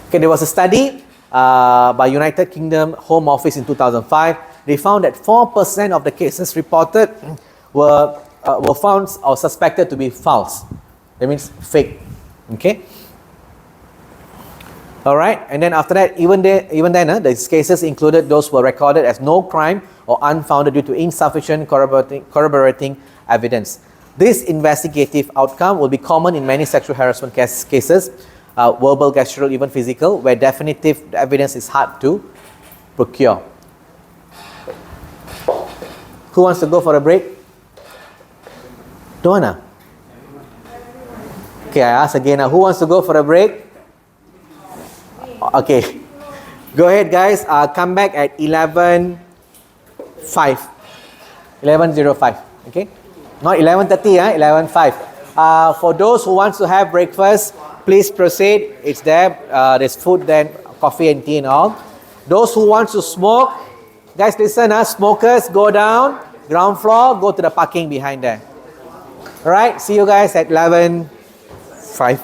Okay, there was a study by United Kingdom Home Office in 2005, they found that 4% of the cases reported were found or suspected to be false. That means fake. Okay. All right, and then after that, even then, the cases included those who were recorded as no crime or unfounded due to insufficient corroborating evidence. This investigative outcome will be common in many sexual harassment cases, verbal, gestural, even physical, where definitive evidence is hard to procure. Who wants to go for a break? Don't wanna? Okay, I ask again now. Who wants to go for a break? Okay. Go ahead, guys. Come back at 11:05. 11:05. Okay? Not 11:30, 11:05. For those who want to have breakfast, please proceed. It's there. There's food then, coffee and tea and all. Those who want to smoke, guys, listen, smokers, go down, ground floor, go to the parking behind there. Alright, see you guys at 11:05.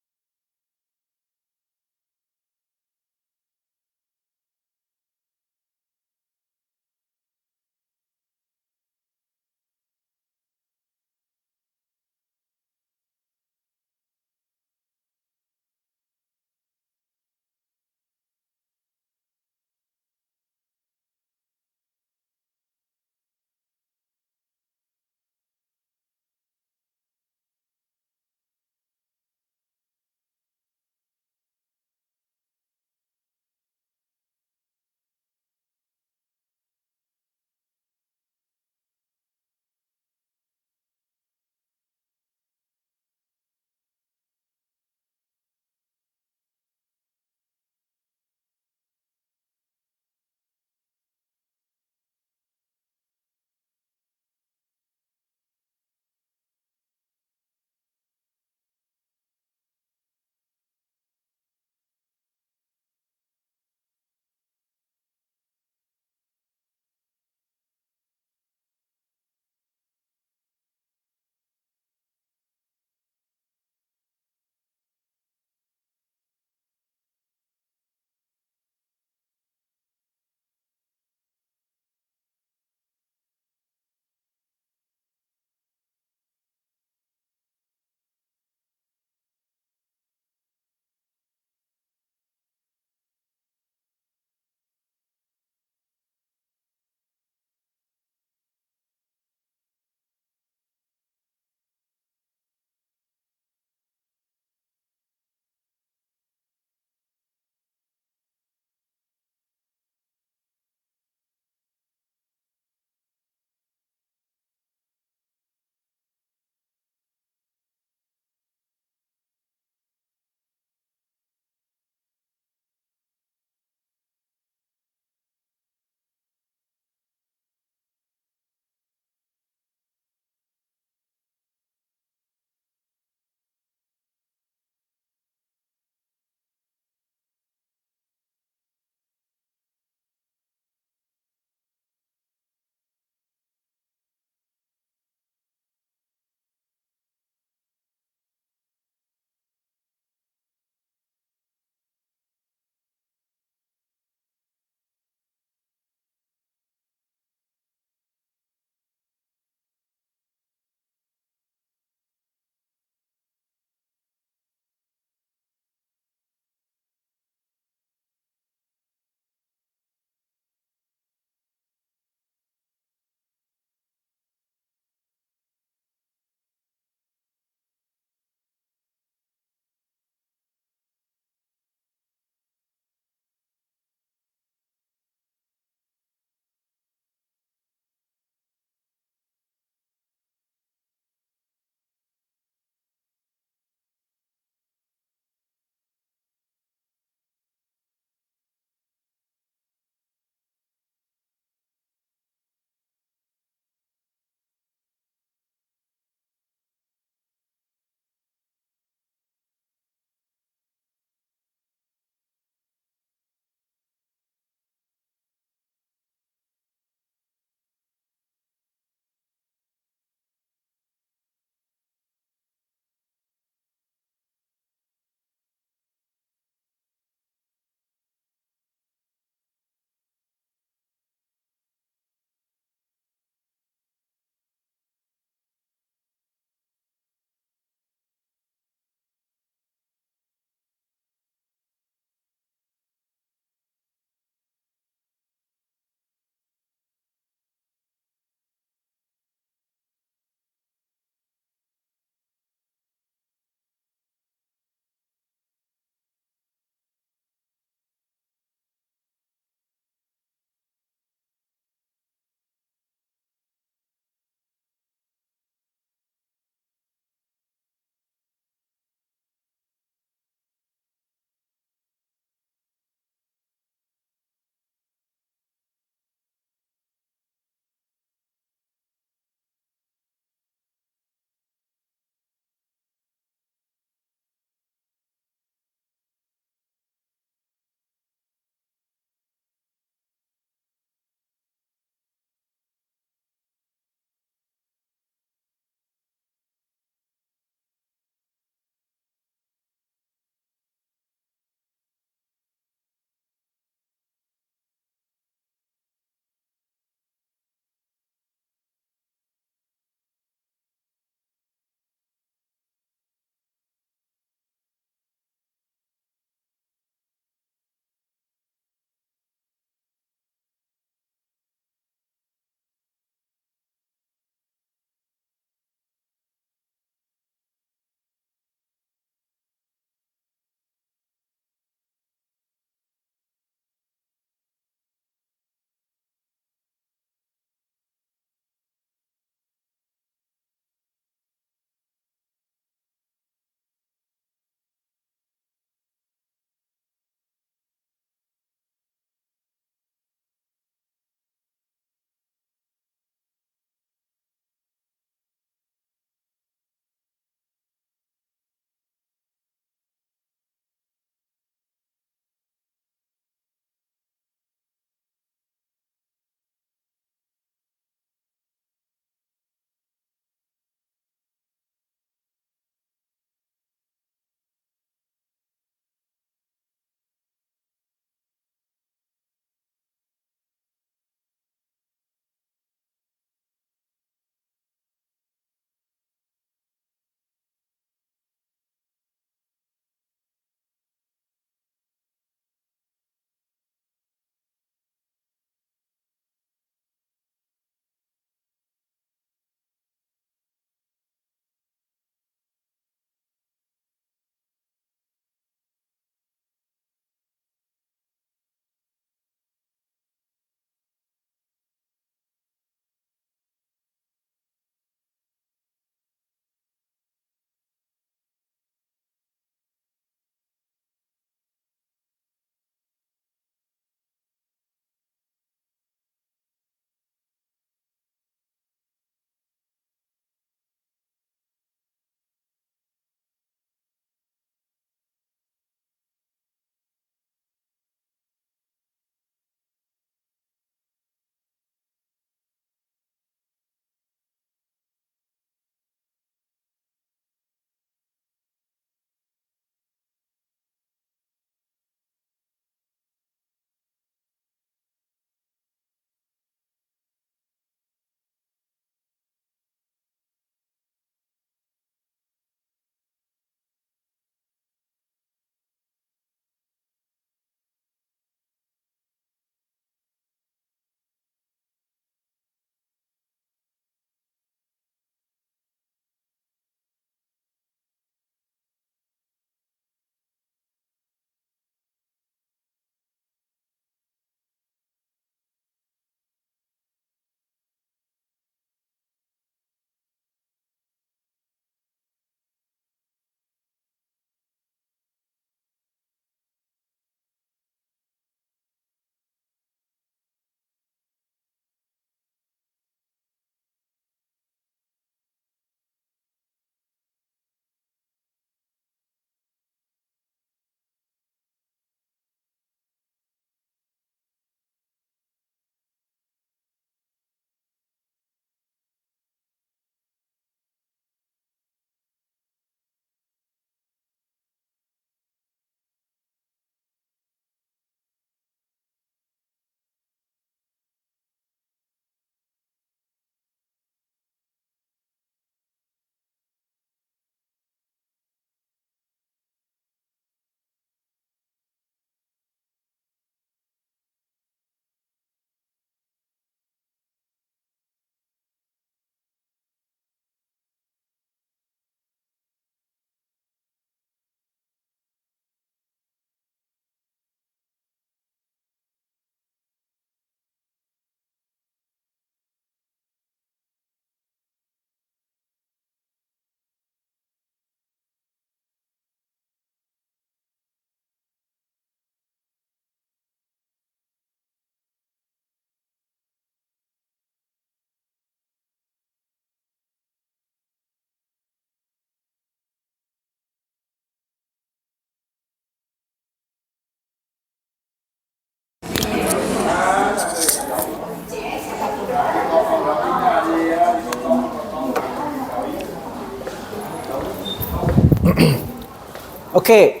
Okay,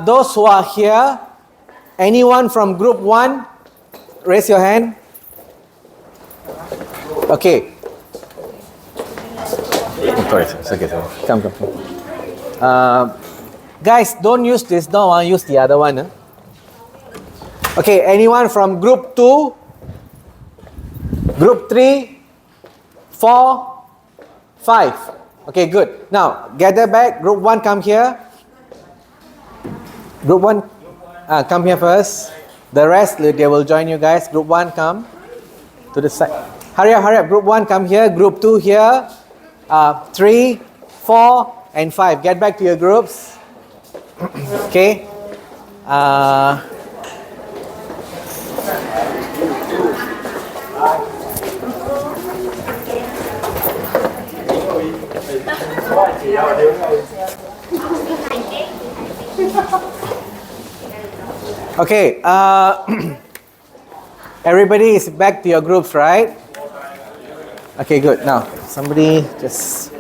those who are here, anyone from group 1, raise your hand. Okay. Sorry, it's okay. Come. Guys, don't use this now, use the other one. Okay, anyone from group 2, group 3, 4, 5. Okay, good. Now, gather back. Group 1, come here. Group 1, come here first. The rest, they will join you guys. Group 1, come to the side. Hurry up. Group 1, come here. Group 2 here. 3, 4, and 5. Get back to your groups. Okay. Okay. Everybody is back to your groups, right? Okay, good. Now, somebody just...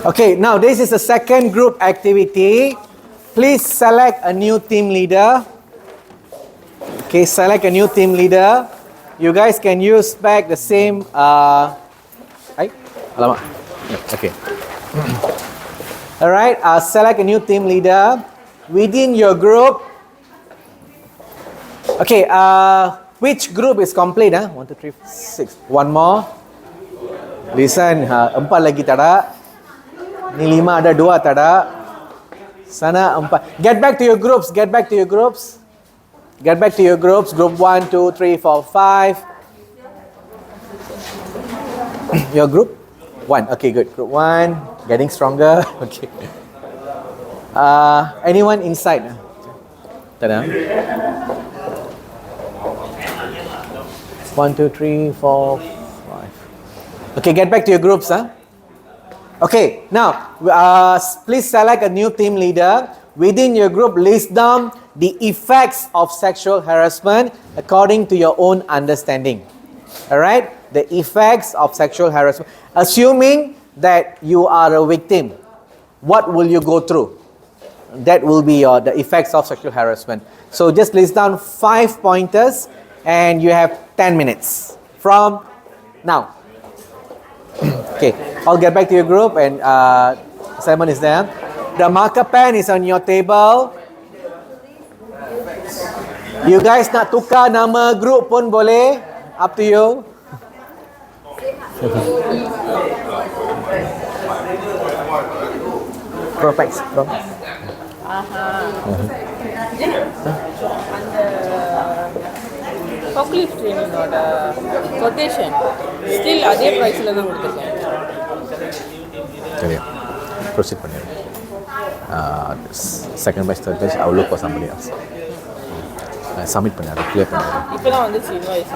Okay, now this is the second group activity. Please select a new team leader. Okay, select a new team leader. You guys can use back the same... Alamak. Okay. Alright, select a new team leader. Within your group... Okay, which group is complete? 1, 2, 3, 6. One more. Listen, 4 lagi tak ada. Ni 5 ada, 2 tak ada. Sana 4. Get back to your groups. Get back to your groups. Get back to your groups. Group 1, 2, 3, 4, 5. Your group? 1. Okay, good. Group 1. Getting stronger. Okay. Anyone inside? Tak ada. 1, 2, 3, 4, 5. Okay, get back to your groups. Okay, now, please select a new team leader. Within your group, list down the effects of sexual harassment according to your own understanding. Alright? The effects of sexual harassment. Assuming that you are a victim, what will you go through? That will be the effects of sexual harassment. So just list down 5 pointers and you have 10 minutes from now. Okay, I'll get back to your group and Simon is there. The marker pen is on your table. You guys nak tukar nama group pun boleh. Up to you. Perfect. Forklift training ஓட quotation still அதே priceல தான் கொடுத்திருக்கேன். சரியா proceed பண்ணிடுங்க. Second batch, third batch, I will look for somebody else. Submit பண்ணிடுங்க, clear பண்ணிடுங்க. இப்போதான் வந்துச்சு invoice.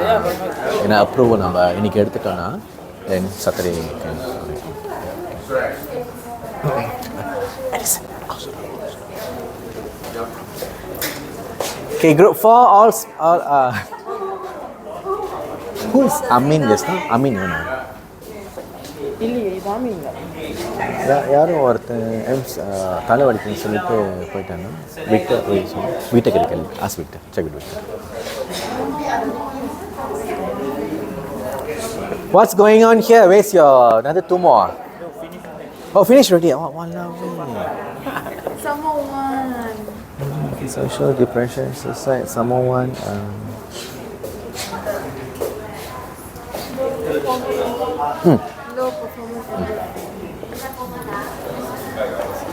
ஏன்னா approval நம்ம இன்னைக்கு எடுத்துட்டோம்னா then Saturday can. Okay, group 4 all who is Amin just now? Amin you know. இல்லையே இது Amin இல்ல. யாரும் ஒருத்தன் தலை வலிக்குன்னு சொல்லிட்டு போயிட்டாங்க. விக்டர் வீட்டை கிடைக்கல. As Victor check with Victor. What's going on here? Where's your another 2 more? Oh, finished already. Oh, Someone. Social depression, suicide, someone. Low performance.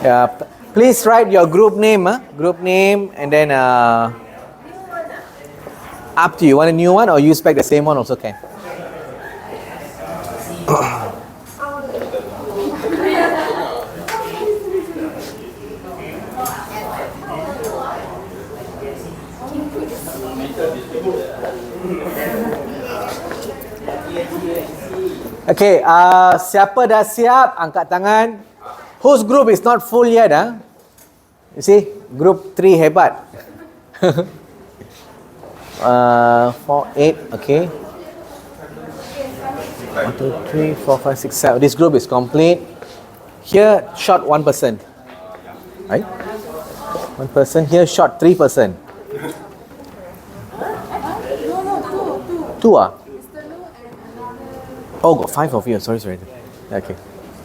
Yeah, please write your group name, group name, and then up to you. Want a new one or use back the same one also can. Okay, siapa dah siap angkat tangan. Whose group is not full yet? You see, group 3 hebat. 4, 8, okay. 1, 2, 3, 4, 5, 6, 7. This group is complete. Here, short 1%. Right? 1%. Here, short 3%. Two ah? Oh, got 5 of you. Sorry. Okay.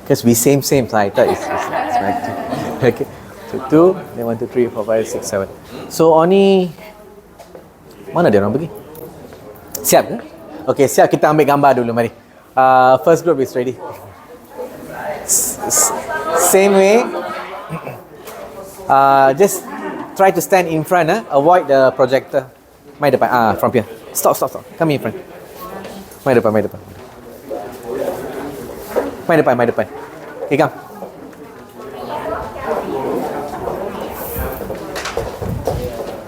Because we same, so I thought it's right. Okay. So 2, then 1, 2, 3, 4, 5, 6, 7. So only mana dia orang pergi? Siap ke? Okay, siap, kita ambil gambar dulu, mari. First group is ready. Same way. Just try to stand in front, avoid the projector. Mai depan, from here. Stop. Come in front. Mai depan. Mai depan. Okay, come.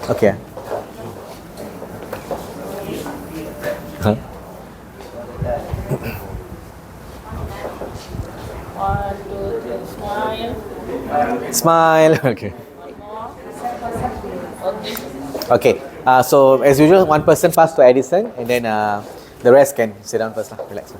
Okay. Huh? 1, 2, 3, smile. Smile. Okay. Okay. So as usual, one person pass to Edison, and then the rest can sit down first. Relax.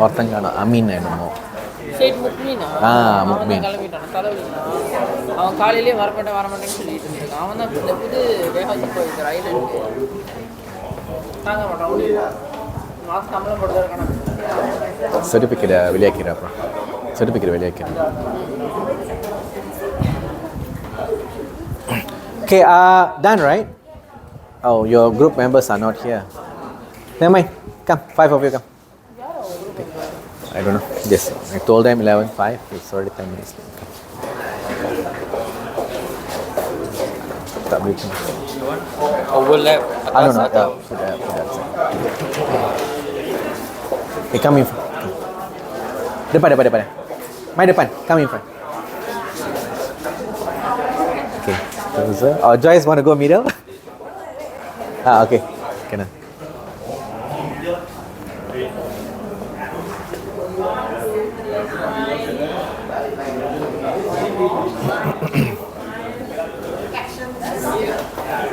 Ortangano. Amin என்னமோ. Said Mukmina. Mukmin. அவன் காலையிலே வரமாட்டேன்னு சொல்லிட்டு இருக்கான். அவன் தான் இந்த புது வேகவுஸ் போயிருக்கிற ஐலண்டுக்கு தாங்க மாட்டான். மாசம் சம்பளம் போட்டு இருக்கான். Certificate வெளியாக்கிறேன் அப்புறம். Certificate வெளியாக்கிறேன். Okay, done, right? Oh, your group members are not here. Never mind. Come, 5 of you come. Okay. I don't know. Yes, I told them 11:05. It's already 10 minutes. Tak boleh cuma. Overlap No. Sudah. Okay, come in front. Depan. Mai depan. Come in front. Okay. Joyce want to go middle? Okay. Kena.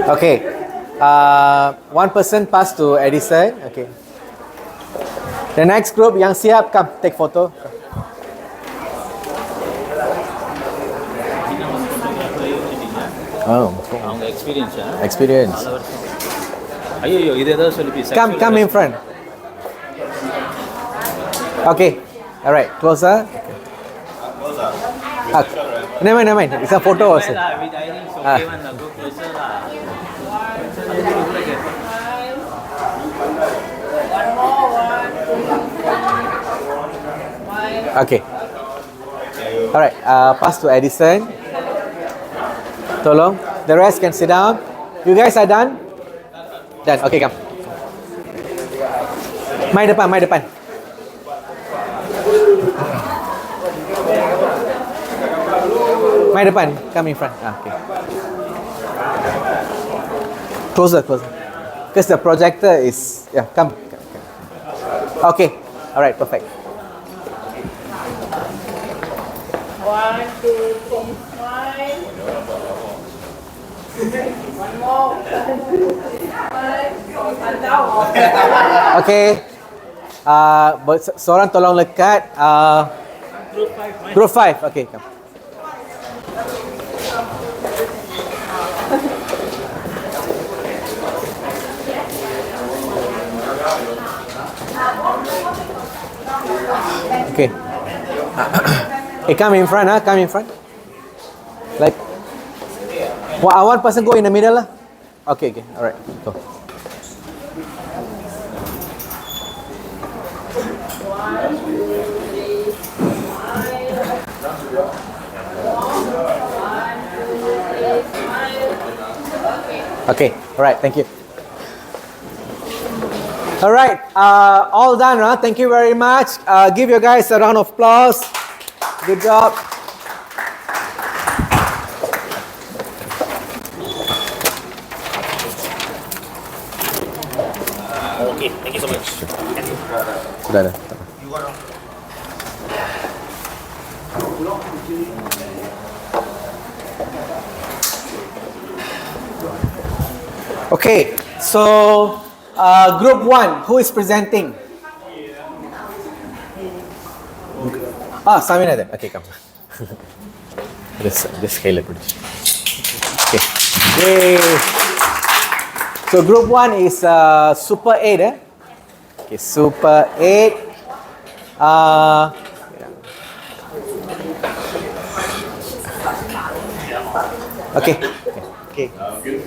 Okay. One person pass to Edison. Okay. The next group yang siap, come take photo. Oh. அவங்க experience Experience. ஐயோ இது ஏதோ சொல்லி Come in front. Okay. All right. Closer. Never mind. It's a photo also. Okay. All right. Pass to Edison. Tolong. The rest can sit down. You guys are done? Done. Okay, come. Mai depan. Mai depan. Come in front. Okay. Closer. Because the projector is... Yeah, come. Okay. All right, perfect. 1, 2, 3, smile. One more. Okay. Seorang tolong lekat. Group 5. Okay, come. Okay. Hey, come in front, Come in front. Like, one person go in the middle, Okay. All right. Go. Okay. All right. Thank you. All right. All done, Thank you very much. Give you guys a round of applause. Good job. Okay, thank you so much. Sudah ada. Okay, so group 1, who is presenting? Samina then. Okay, come. This scale it. Okay. Yay. So group 1 is Super 8, eh? Okay, Super 8. Okay.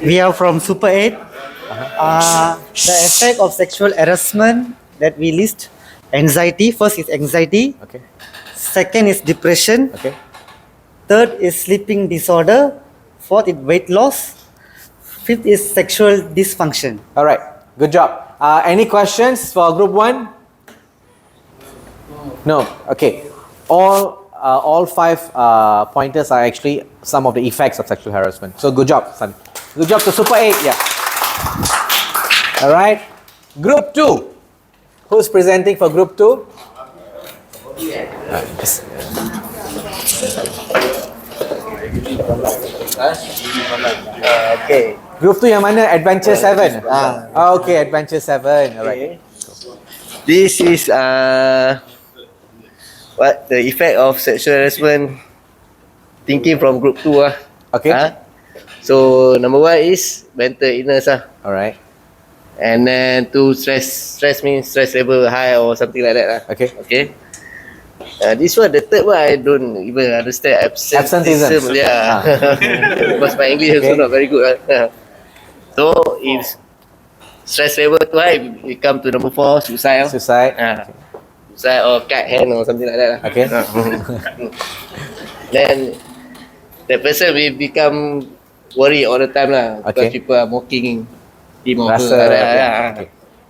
We are from Super 8. The effect of sexual harassment that we list: anxiety. First is anxiety. Okay. Second is depression. Okay. Third is sleeping disorder. Fourth is weight loss. Fifth is sexual dysfunction. All right. Good job. Any questions for group 1? No. Okay. All 5 pointers are actually some of the effects of sexual harassment. So good job, Sami. Good job to Super 8. Yeah. All right. Group 2. Who's presenting for group 2? Yes. Okay. Group 2 yang mana? Adventure 7. Okay, Adventure 7. All right. This is what the effect of sexual harassment thinking from group 2 Okay. So number 1 is mental illness Alright. And then 2 stress means stress level high or something like that Okay. This one, the third one, I don't even understand. Absenteeism. Yeah. Because my English also not very good. So if stress level too high, we come to number 4, suicide. Suicide. Suicide or cut hand or something like that. Okay. Then the person will become worried all the time because people are mocking him or her.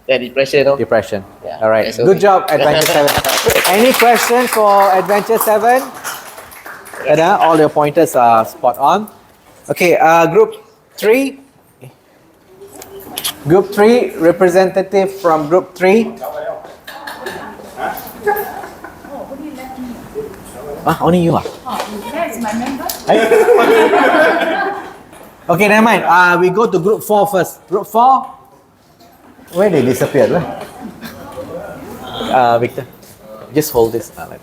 Yeah, depression. Depression. Yeah, All right. that's Good okay. job, Adventure 7. Any questions for Adventure 7? All your pointers are spot on. Okay, group 3. Group 3, representative from group 3. Only you That's my member. Okay, never mind. We go to group 4 first. Group 4. Where they disappeared? Victor, just hold this. Okay.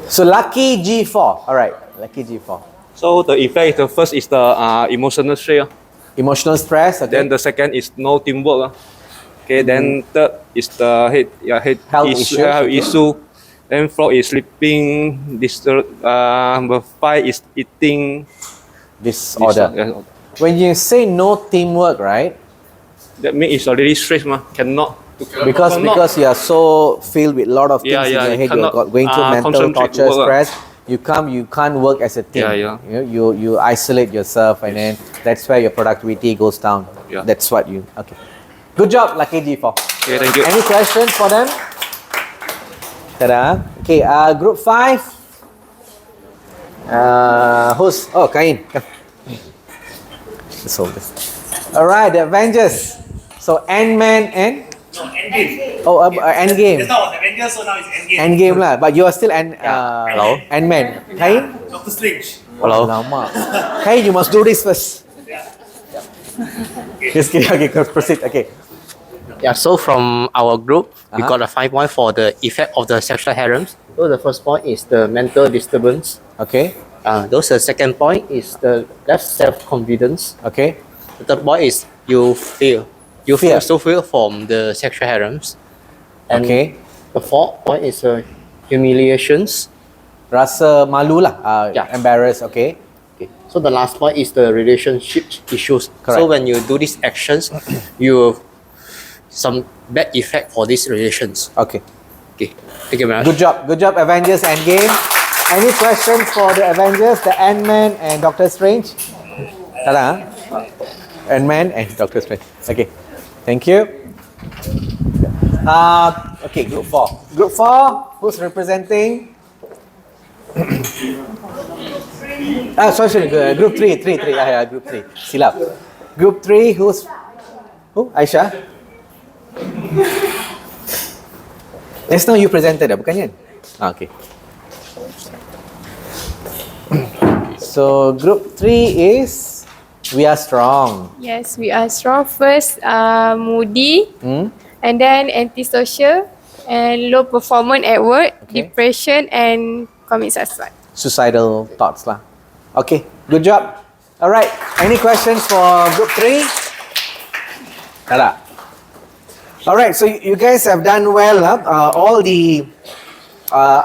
So lucky G4. All right, lucky G4. So the effect, the first is the emotional stress. Emotional stress. Okay. Then the second is no teamwork. Okay. Then third is the health issue. Then fourth is sleeping disorder. Number 5 is eating disorder. When you say no teamwork, right? That means it's already stress, cannot. Because you are so filled with a lot of things in your head, you're going through mental torture, stress. You can't work as a team. You isolate yourself, and then that's where your productivity goes down. That's what you. Okay. Good job, Lucky G4. Okay, thank you. Any questions for them? Ta-da. Okay, group 5. Who's? Oh, Kain. Come. Let's hold this. All right, the Avengers. So Ant-Man and? No, Endgame. Oh, Endgame. Just now was Avengers, so now it's Endgame. Endgame lah, but you are still Ant-Man. Kain? Doctor Strange. Hello. Lama. Kain, you must do this first. Just kidding. Okay, proceed. Okay. Yeah, so from our group, we got a 5 point for the effect of the sexual harassment. So the first point is the mental disturbance. Okay. The second point is the less self-confidence. Okay. The third point is you feel from the sexual harassment. And the fourth point is humiliations. Rasa malu lah. Embarrassed. Okay. So the last point is the relationship issues. Correct. So when you do these actions, you have some bad effect for these relations. Okay. Thank you very much. Good job, Avengers Endgame. Any questions for the Avengers, the Ant-Man and Doctor Strange? Tada. Ant-Man and Doctor Strange. Okay. Thank you. Okay, group 4. Group 4, who's representing? Sorry, group 3. Group 3. Silap. Group 3, who's? Who? Aisyah? Just now you presented, bukan kan? Okay. So group 3 is we are strong. Yes, we are strong. First, moody, Hmm? and then antisocial, and low performance at work, Okay. depression, and commit suicide. Suicidal thoughts lah. Okay, good job. Alright, any questions for group 3? Tak ada. Alright, so you guys have done well. All the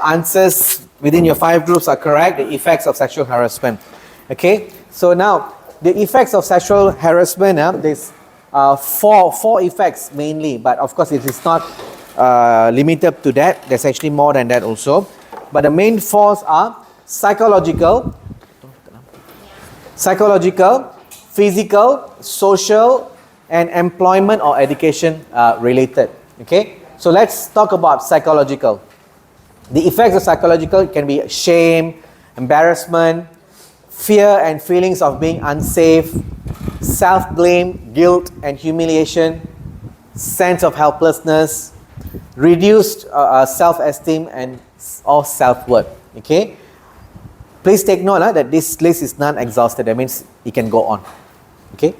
answers within your 5 groups are correct. The effects of sexual harassment. Okay, so now the effects of sexual harassment, there's four effects mainly, but of course it is not limited to that. There's actually more than that also. But the main 4s are psychological, physical, social, and employment or education related. Okay, so let's talk about psychological. The effects of psychological can be shame, embarrassment, fear and feelings of being unsafe, self-blame, guilt and humiliation, sense of helplessness, reduced self-esteem and or self-worth. Okay, please take note that this list is non-exhaustive. That means it can go on. Okay.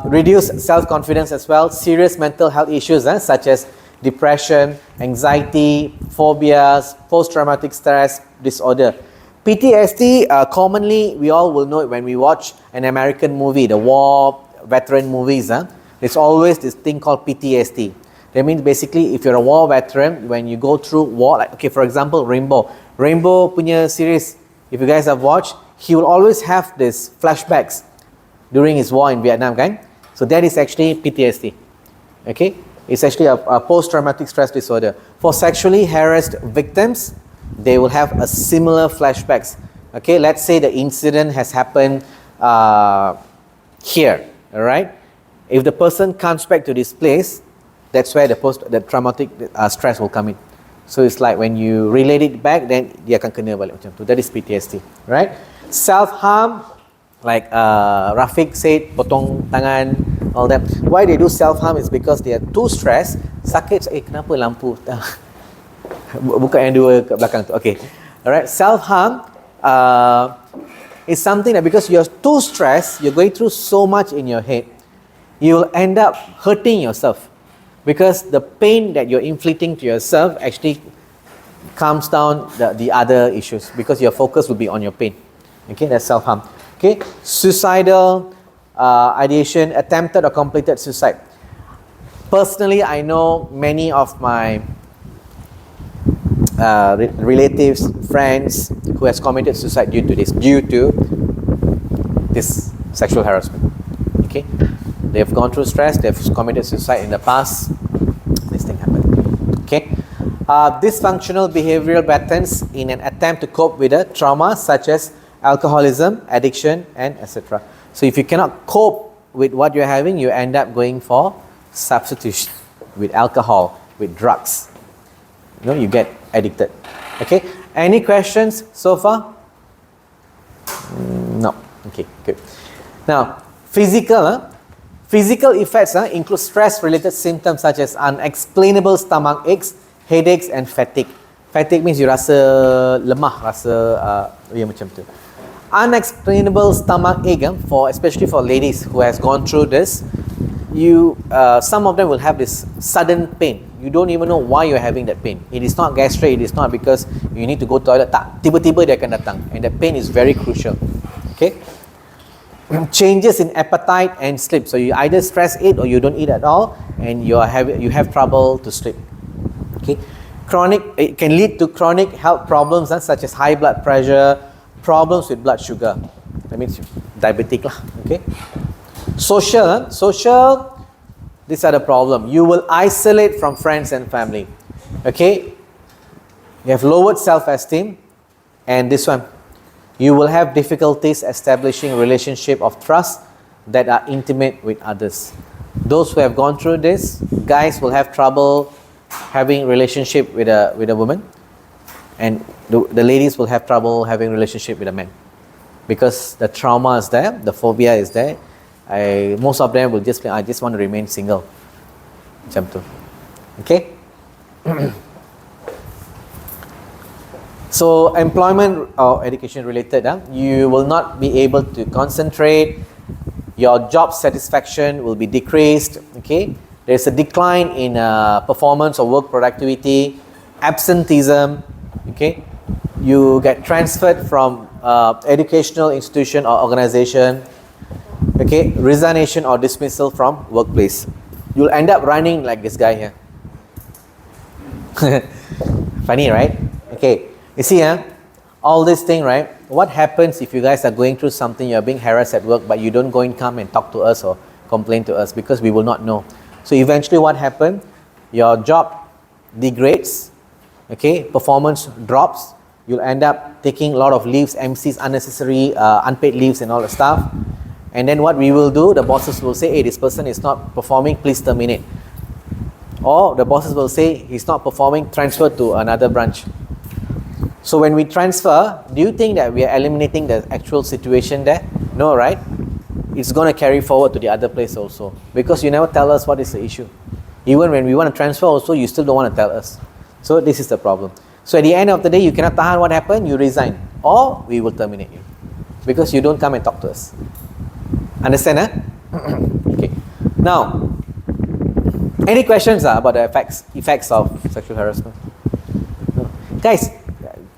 Reduced self-confidence as well, serious mental health issues such as depression, anxiety, phobias, post-traumatic stress disorder. PTSD, commonly we all will know it when we watch an American movie, the war veteran movies. There's always this thing called PTSD. That means basically if you're a war veteran, when you go through war, like okay, for example, Rainbow punya series, if you guys have watched, he will always have this flashbacks during his war in Vietnam, kan? So that is actually PTSD. Okay, it's actually a post-traumatic stress disorder. For sexually harassed victims, they will have a similar flashbacks. Okay, let's say the incident has happened here. All right, if the person comes back to this place, that's where the traumatic stress will come in. So it's like when you relate it back, then dia akan kena balik macam tu. That is PTSD, right? Self-harm, like Rafiq said, potong tangan, all that. Why they do self-harm is because they are too stressed. Sakit, kenapa lampu? Buka yang dua kat belakang tu. Okay, alright. Self-harm is something that because you're too stressed, you're going through so much in your head, you will end up hurting yourself. Because the pain that you're inflicting to yourself actually calms down the other issues because your focus will be on your pain. Okay, that's self-harm. Okay, suicidal ideation, attempted or completed suicide. Personally, I know many of my relatives, friends who has committed suicide due to this sexual harassment. Okay, they have gone through stress, they have committed suicide in the past, this thing happened. Okay, dysfunctional behavioral patterns in an attempt to cope with a trauma such as alcoholism, addiction, and etc. So if you cannot cope with what you're having, you end up going for substitution with alcohol, with drugs. You get addicted. Okay, any questions so far? No. Okay, good. Now, physical effects include stress-related symptoms such as unexplainable stomach aches, headaches, and fatigue. Fatigue means you rasa lemah, rasa macam tu. Unexplainable stomach ache, especially for ladies who has gone through this, some of them will have this sudden pain. You don't even know why you're having that pain. It is not gastric, it is not because you need to go to toilet. Tak, tiba-tiba dia akan datang, and the pain is very crucial. Okay. Changes in appetite and sleep. So you either stress eat or you don't eat at all, and you have trouble to sleep. Okay. It can lead to chronic health problems such as high blood pressure, problems with blood sugar. That means diabetic lah. Okay. Social, these are the problem. You will isolate from friends and family. Okay. You have lowered self-esteem, and this one, you will have difficulties establishing relationship of trust that are intimate with others. Those who have gone through this, guys will have trouble having relationship with a woman, and the ladies will have trouble having relationship with a man, because the trauma is there, the phobia is there, Most of them will just I just want to remain single. Macam tu. Okay. So employment or education related, you will not be able to concentrate. Your job satisfaction will be decreased. Okay. There's a decline in performance or work productivity, absenteeism. Okay. You get transferred from educational institution or organization. Okay. Resignation or dismissal from workplace. You'll end up running like this guy here. Funny, right? Okay. You see, all this thing, right? What happens if you guys are going through something, you're being harassed at work, but you don't go and come and talk to us or complain to us because we will not know. So eventually what happens? Your job degrades, okay? Performance drops. You'll end up taking a lot of leaves, MCs, unnecessary unpaid leaves and all the stuff. And then what we will do, the bosses will say, hey, this person is not performing, please terminate. Or the bosses will say, he's not performing, transfer to another branch. So when we transfer, do you think that we are eliminating the actual situation there? No, right? It's going to carry forward to the other place also. Because you never tell us what is the issue. Even when we want to transfer also, you still don't want to tell us. So this is the problem. So at the end of the day, you cannot tahan what happened, you resign. Or we will terminate you. Because you don't come and talk to us. Understand, Okay. Now, any questions about the effects of sexual harassment? No. Guys,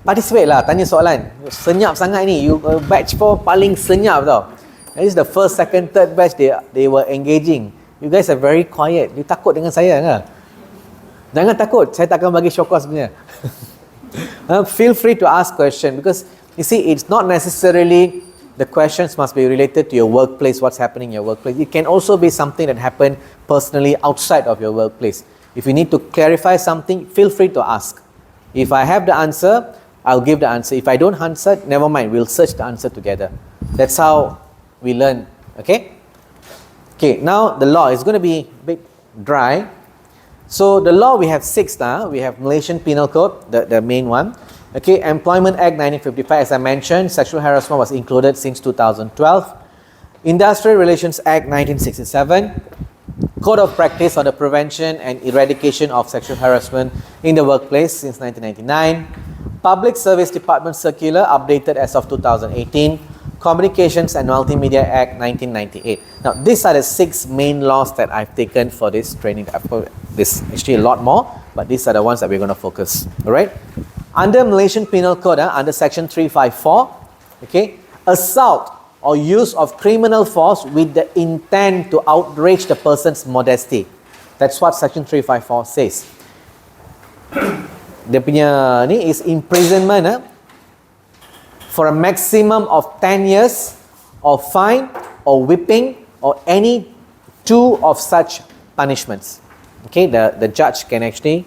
participate lah, tanya soalan. Senyap sangat ni. You batch 4 paling senyap tau. This is the first, second, third batch they were engaging. You guys are very quiet. You takut dengan saya ke? Jangan takut, saya tak akan bagi syokor sebenarnya. Feel free to ask question because you see it's not necessarily the questions must be related to your workplace, what's happening in your workplace. It can also be something that happened personally outside of your workplace. If you need to clarify something, feel free to ask. If I have the answer, I'll give the answer. If I don't answer, never mind, we'll search the answer together. That's how we learn, okay? Okay, now the law is going to be a bit dry. So the law, we have 6 now. We have Malaysian Penal Code, the main one. Okay, Employment Act 1955, as I mentioned, sexual harassment was included since 2012. Industrial Relations Act 1967. Code of Practice on the Prevention and Eradication of Sexual Harassment in the Workplace since 1999. Public Service Department Circular updated as of 2018. Communications and Multimedia Act 1998. Now, these are the 6 main laws that I've taken for this training. There's actually a lot more, but these are the ones that we're going to focus. All right? Under Malaysian Penal Code, under Section 354, okay, assault or use of criminal force with the intent to outrage the person's modesty. That's what Section 354 says. Dia punya ni is imprisonment for a maximum of 10 years or fine or whipping or any 2 of such punishments. Okay, the judge can actually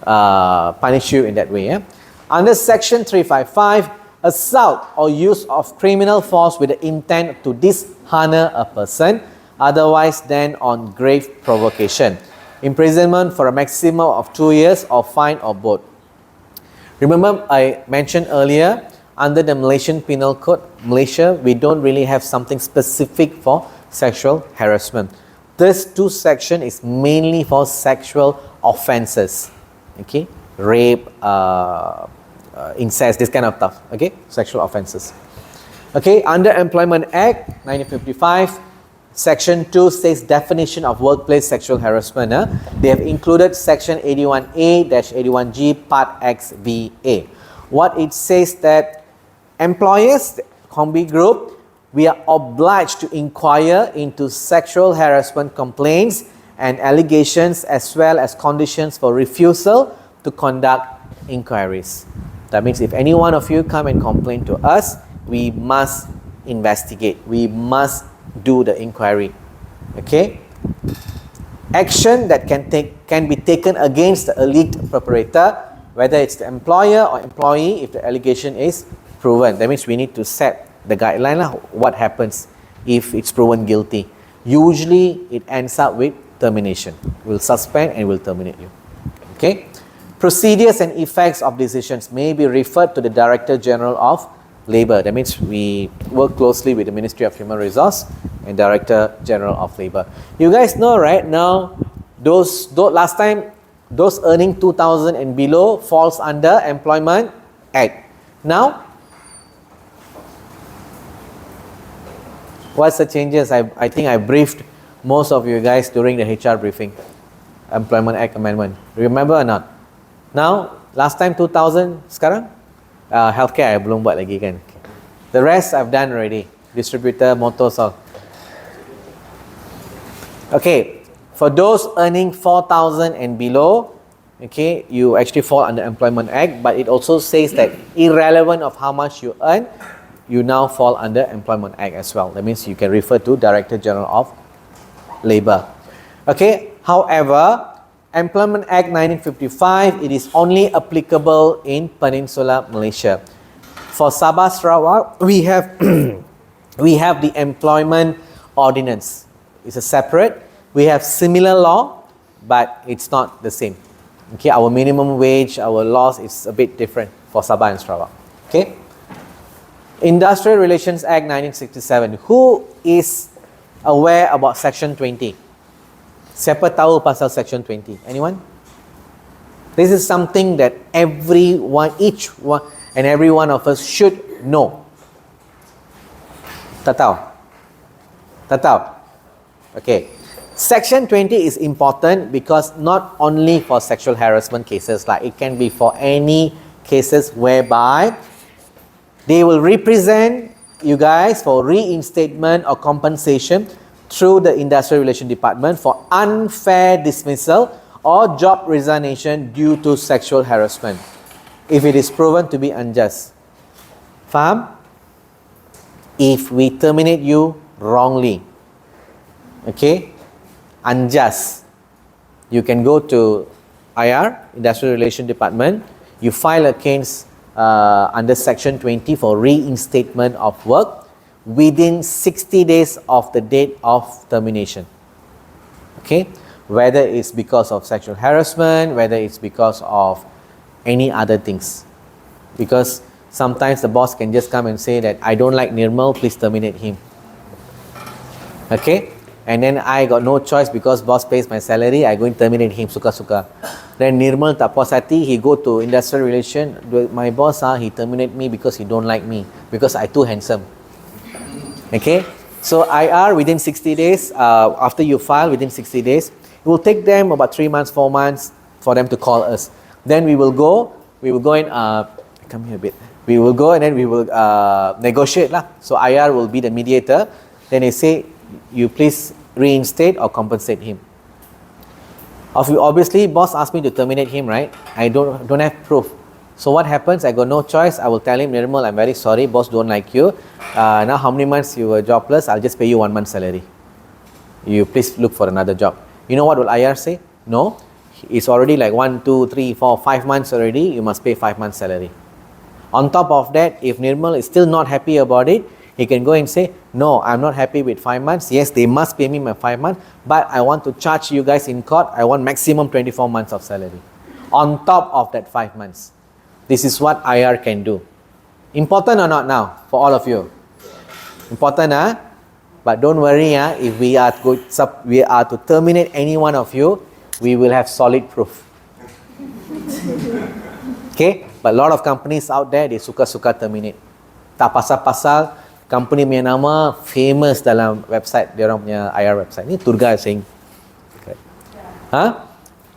punish you in that way. Under Section 355, assault or use of criminal force with the intent to dishonor a person, otherwise than on grave provocation. Imprisonment for a maximum of 2 years or fine or both. Remember I mentioned earlier, under the Malaysian Penal Code, Malaysia, we don't really have something specific for sexual harassment. This 2 section is mainly for sexual offences. Okay, rape, incest, this kind of stuff. Okay, sexual offences. Okay, under Employment Act 1955, Section 2 says definition of workplace sexual harassment. They have included Section 81A-81G Part XVA. What it says that employers, Combi Group, we are obliged to inquire into sexual harassment complaints and allegations as well as conditions for refusal to conduct inquiries. That means if any one of you come and complain to us, we must investigate. We must do the inquiry. Okay? Action that can be taken against the alleged perpetrator, whether it's the employer or employee, if the allegation is proven. That means we need to set the guideline what happens if it's proven guilty. Usually it ends up with termination. We'll suspend and we'll terminate you. Okay? Procedures and effects of decisions may be referred to the Director General of Labour. That means we work closely with the Ministry of Human Resource and Director General of Labour. You guys know, right? Now, those last time, those earning 2,000 and below falls under Employment Act. Now, what's the changes? I think I briefed most of you guys during the HR briefing. Employment Act Amendment. Remember or not? Now, last time 2,000, sekarang? Healthcare I belum buat lagi kan. The rest I've done already. Distributor, motors, all. Okay, for those earning 4,000 and below, okay, you actually fall under Employment Act, but it also says that irrelevant of how much you earn, you now fall under Employment Act as well. That means you can refer to Director General of Labour. Okay, however, Employment Act 1955, it is only applicable in Peninsular Malaysia. For Sabah Sarawak, we have we have the Employment Ordinance. It's a separate. We have similar law, but it's not the same. Okay, our minimum wage, our laws is a bit different for Sabah and Sarawak. Okay. Industrial Relations Act 1967. Who is aware about Section 20? Siapa tahu pasal Section 20? Anyone? This is something that everyone, each one and every one of us should know. Tak tahu? Tak tahu? Okay. Section 20 is important because not only for sexual harassment cases, like it can be for any cases whereby they will represent you guys for reinstatement or compensation through the Industrial Relations Department for unfair dismissal or job resignation due to sexual harassment if it is proven to be unjust. Faham? If we terminate you wrongly, okay, unjust, you can go to IR, Industrial Relations Department, you file a case under Section 20 for reinstatement of work within 60 days of the date of termination. Okay, whether it's because of sexual harassment, whether it's because of any other things. Because sometimes the boss can just come and say that I don't like Nirmal, please terminate him. Okay, and then I got no choice because boss pays my salary, I go and terminate him suka-suka. Then Nirmal tak puas hati, he go to Industrial Relation, my boss he terminate me because he don't like me, because I too handsome. Okay, so IR within 60 days, after you file within 60 days, it will take them about 3 months, 4 months for them to call us. Then we will go and come here a bit. We will go and then we will negotiate lah. So IR will be the mediator. Then they say, you please reinstate or compensate him. Obviously, boss asked me to terminate him, right? I don't have proof. So what happens? I got no choice. I will tell him, Nirmal, I'm very sorry, boss don't like you. Now how many months you were jobless? I'll just pay you 1 month salary. You please look for another job. You know what will IR say? No, it's already like 1, 2, 3, 4, 5 months already. You must pay 5 months salary. On top of that, if Nirmal is still not happy about it, he can go and say, no, I'm not happy with 5 months. Yes, they must pay me my 5 months, but I want to charge you guys in court. I want maximum 24 months of salary on top of that 5 months. This is what IR can do. Important or not now for all of you? Important, huh? But don't worry, if we are to terminate any one of you, we will have solid proof. Okay? But a lot of companies out there, they suka-suka terminate. Tak pasal-pasal, company punya nama famous dalam website, dia orang punya IR website. Ni Turga saying. Okay. Huh?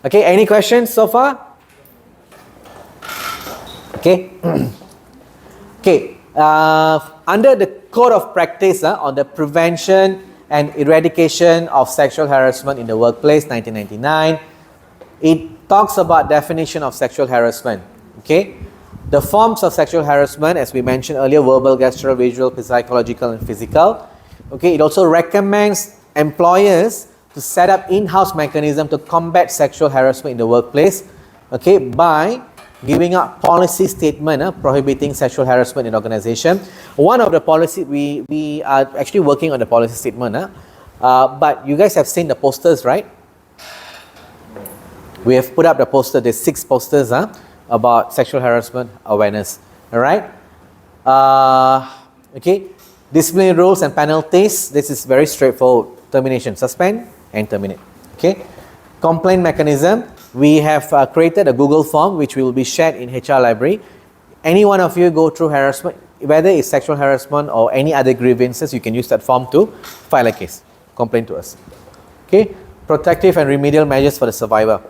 Okay, any questions so far? Okay. Okay. Under the Code of Practice on the Prevention and Eradication of Sexual Harassment in the Workplace, 1999, it talks about definition of sexual harassment. Okay. The forms of sexual harassment, as we mentioned earlier, verbal, gestural, visual, psychological, and physical. Okay. It also recommends employers to set up in-house mechanism to combat sexual harassment in the workplace. Okay, by giving out policy statement prohibiting sexual harassment in organization. One of the policy, we are actually working on the policy statement. But you guys have seen the posters, right? We have put up the poster. There's 6 posters about sexual harassment awareness. All right. Okay. Disciplinary rules and penalties. This is very straightforward. Termination, suspend and terminate. Okay. Complaint mechanism. We have created a Google form which will be shared in HR library. Any one of you go through harassment, whether it's sexual harassment or any other grievances, you can use that form to file a case, complain to us. Okay. Protective and remedial measures for the survivor.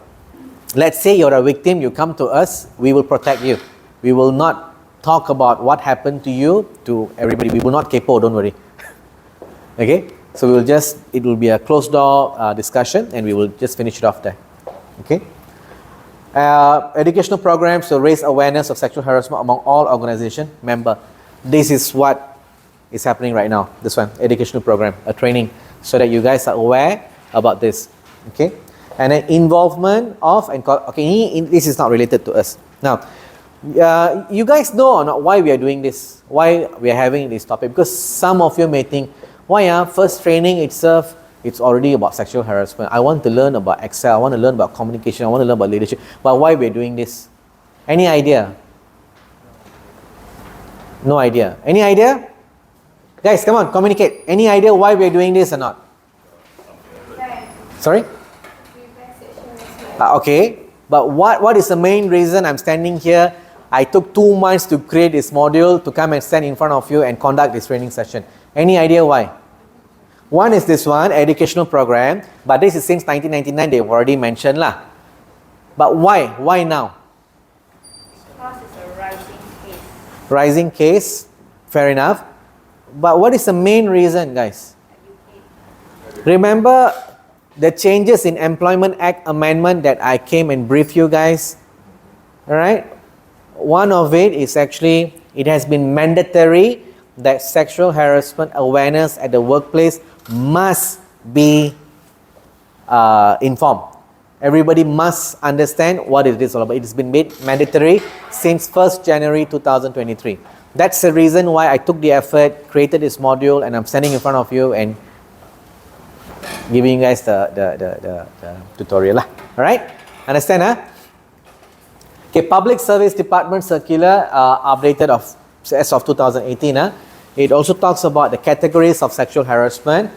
Let's say you're a victim, you come to us, we will protect you. We will not talk about what happened to you to everybody. We will not kepo, don't worry. Okay. So it will be a closed door discussion, and we will just finish it off there. Okay. Educational programs to raise awareness of sexual harassment among all organization member. This is what is happening right now. This one, educational program, a training, so that you guys are aware about this. Okay. And an involvement of this is not related to us. Now, you guys know or not why we are doing this? Why we are having this topic? Because some of you may think, why first training itself, it's already about sexual harassment. I want to learn about Excel, I want to learn about communication, I want to learn about leadership. But why we are doing this? Any idea? No idea. Any idea? Guys, come on, communicate. Any idea why we are doing this or not? Sorry? Okay. But what is the main reason I'm standing here? I took 2 months to create this module to come and stand in front of you and conduct this training session. Any idea why? One is this one, educational program, but this is since 1999, they've already mentioned lah. But why? Why now? Because it's a rising case. Rising case, fair enough. But what is the main reason, guys? Remember the changes in Employment Act amendment that I came and briefed you guys? Alright? One of it is actually, it has been mandatory that sexual harassment awareness at the workplace must be informed. Everybody must understand what it is all about. It has been made mandatory since 1st January 2023. That's the reason why I took the effort, created this module, and I'm standing in front of you and giving you guys the tutorial lah. Alright? Understand, huh? Okay, Public Service Department Circular updated as of 2018. It also talks about the categories of sexual harassment.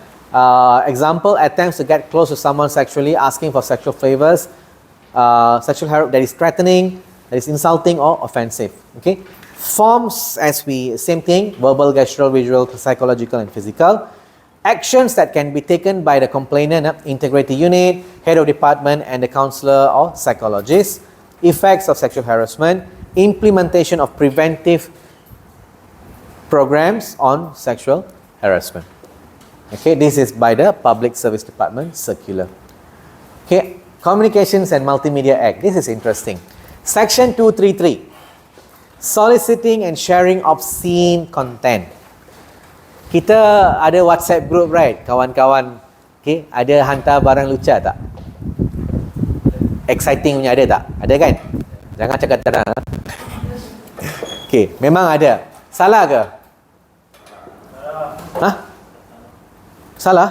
Example, attempts to get close to someone sexually, asking for sexual favors, sexual harassment that is threatening, that is insulting or offensive. Okay. Forms, same thing, verbal, gestural, visual, psychological and physical. Actions that can be taken by the complainant, integrity unit, head of department and the counselor or psychologist. Effects of sexual harassment, implementation of preventive programs on sexual harassment. Okay, this is by the Public Service Department Circular. Okay, Communications and Multimedia Act. This is interesting. Section 233. Soliciting and sharing obscene content. Kita ada WhatsApp group, right? Kawan-kawan, okay, ada hantar barang lucah tak? Exciting punya ada tak? Ada kan? Jangan cakap tak ada. Okay, memang ada. Salah ke? Hah? Salah?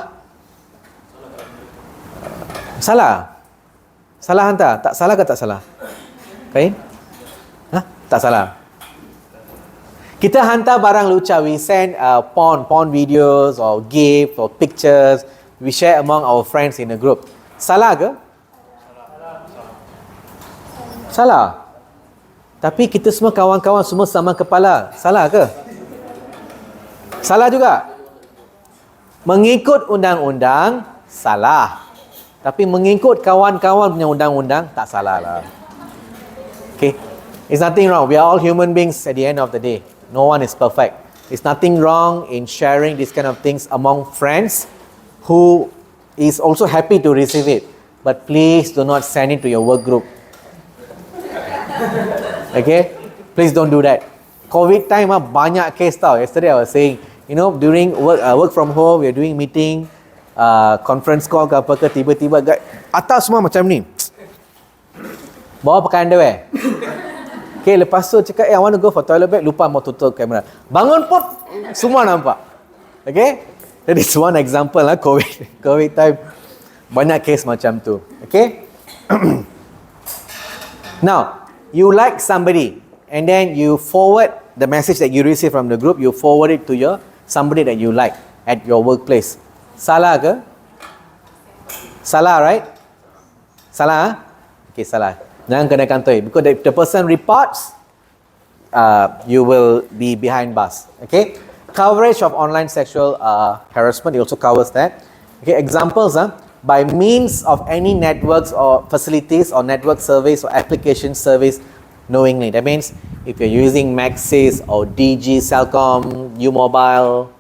Salah? Salah hantar? Tak salah ke tak salah? Kain? Hah? Tak salah. Kita hantar barang lucah. We send porn videos or GIF or pictures. We share among our friends in a group. Salah ke? Salah. Tapi kita semua kawan-kawan semua sama kepala. Salah ke? Salah juga. Mengikut undang-undang, salah. Tapi mengikut kawan-kawan punya undang-undang, tak salah lah. Okay. There's nothing wrong. We are all human beings at the end of the day. No one is perfect. There's nothing wrong in sharing these kind of things among friends who is also happy to receive it. But please do not send it to your work group. Okay? Please don't do that. COVID time banyak case tau. Yesterday I was saying, during work from home, we are doing meeting, conference call ke apa ke, tiba-tiba atas semua macam ni. Bawa pakai underwear. Okay, lepas tu cakap, I want to go for toilet break, lupa mau tutup kamera. Bangun pun, semua nampak. Okay? That is one example lah, COVID time. Banyak case macam tu. Okay? Now, you like somebody, and then you forward the message that you receive from the group, you forward it to your somebody that you like at your workplace. Salah ke? Salah, right? Salah? Okay, salah. Jangan kena kantoi. Because if the person reports, you will be behind bars. Okay? Coverage of online sexual harassment, it also covers that. Okay, examples, by means of any networks or facilities or network service or application service knowingly. That means if you're using Maxis or DG, Celcom, U-Mobile,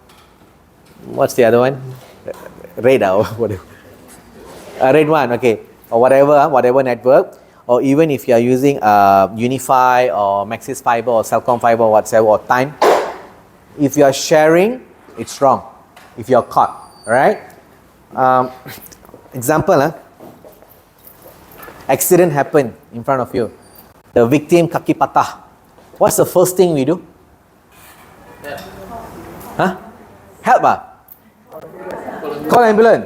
what's the other one? Radar or whatever. Red one, okay. Or whatever network. Or even if you are using Unify or Maxis Fiber or Celcom Fiber or whatsoever or Time, if you are sharing, it's wrong. If you are caught, alright? Example, accident happened in front of you. The victim kaki patah. What's the first thing we do? Huh? Help Call ambulance.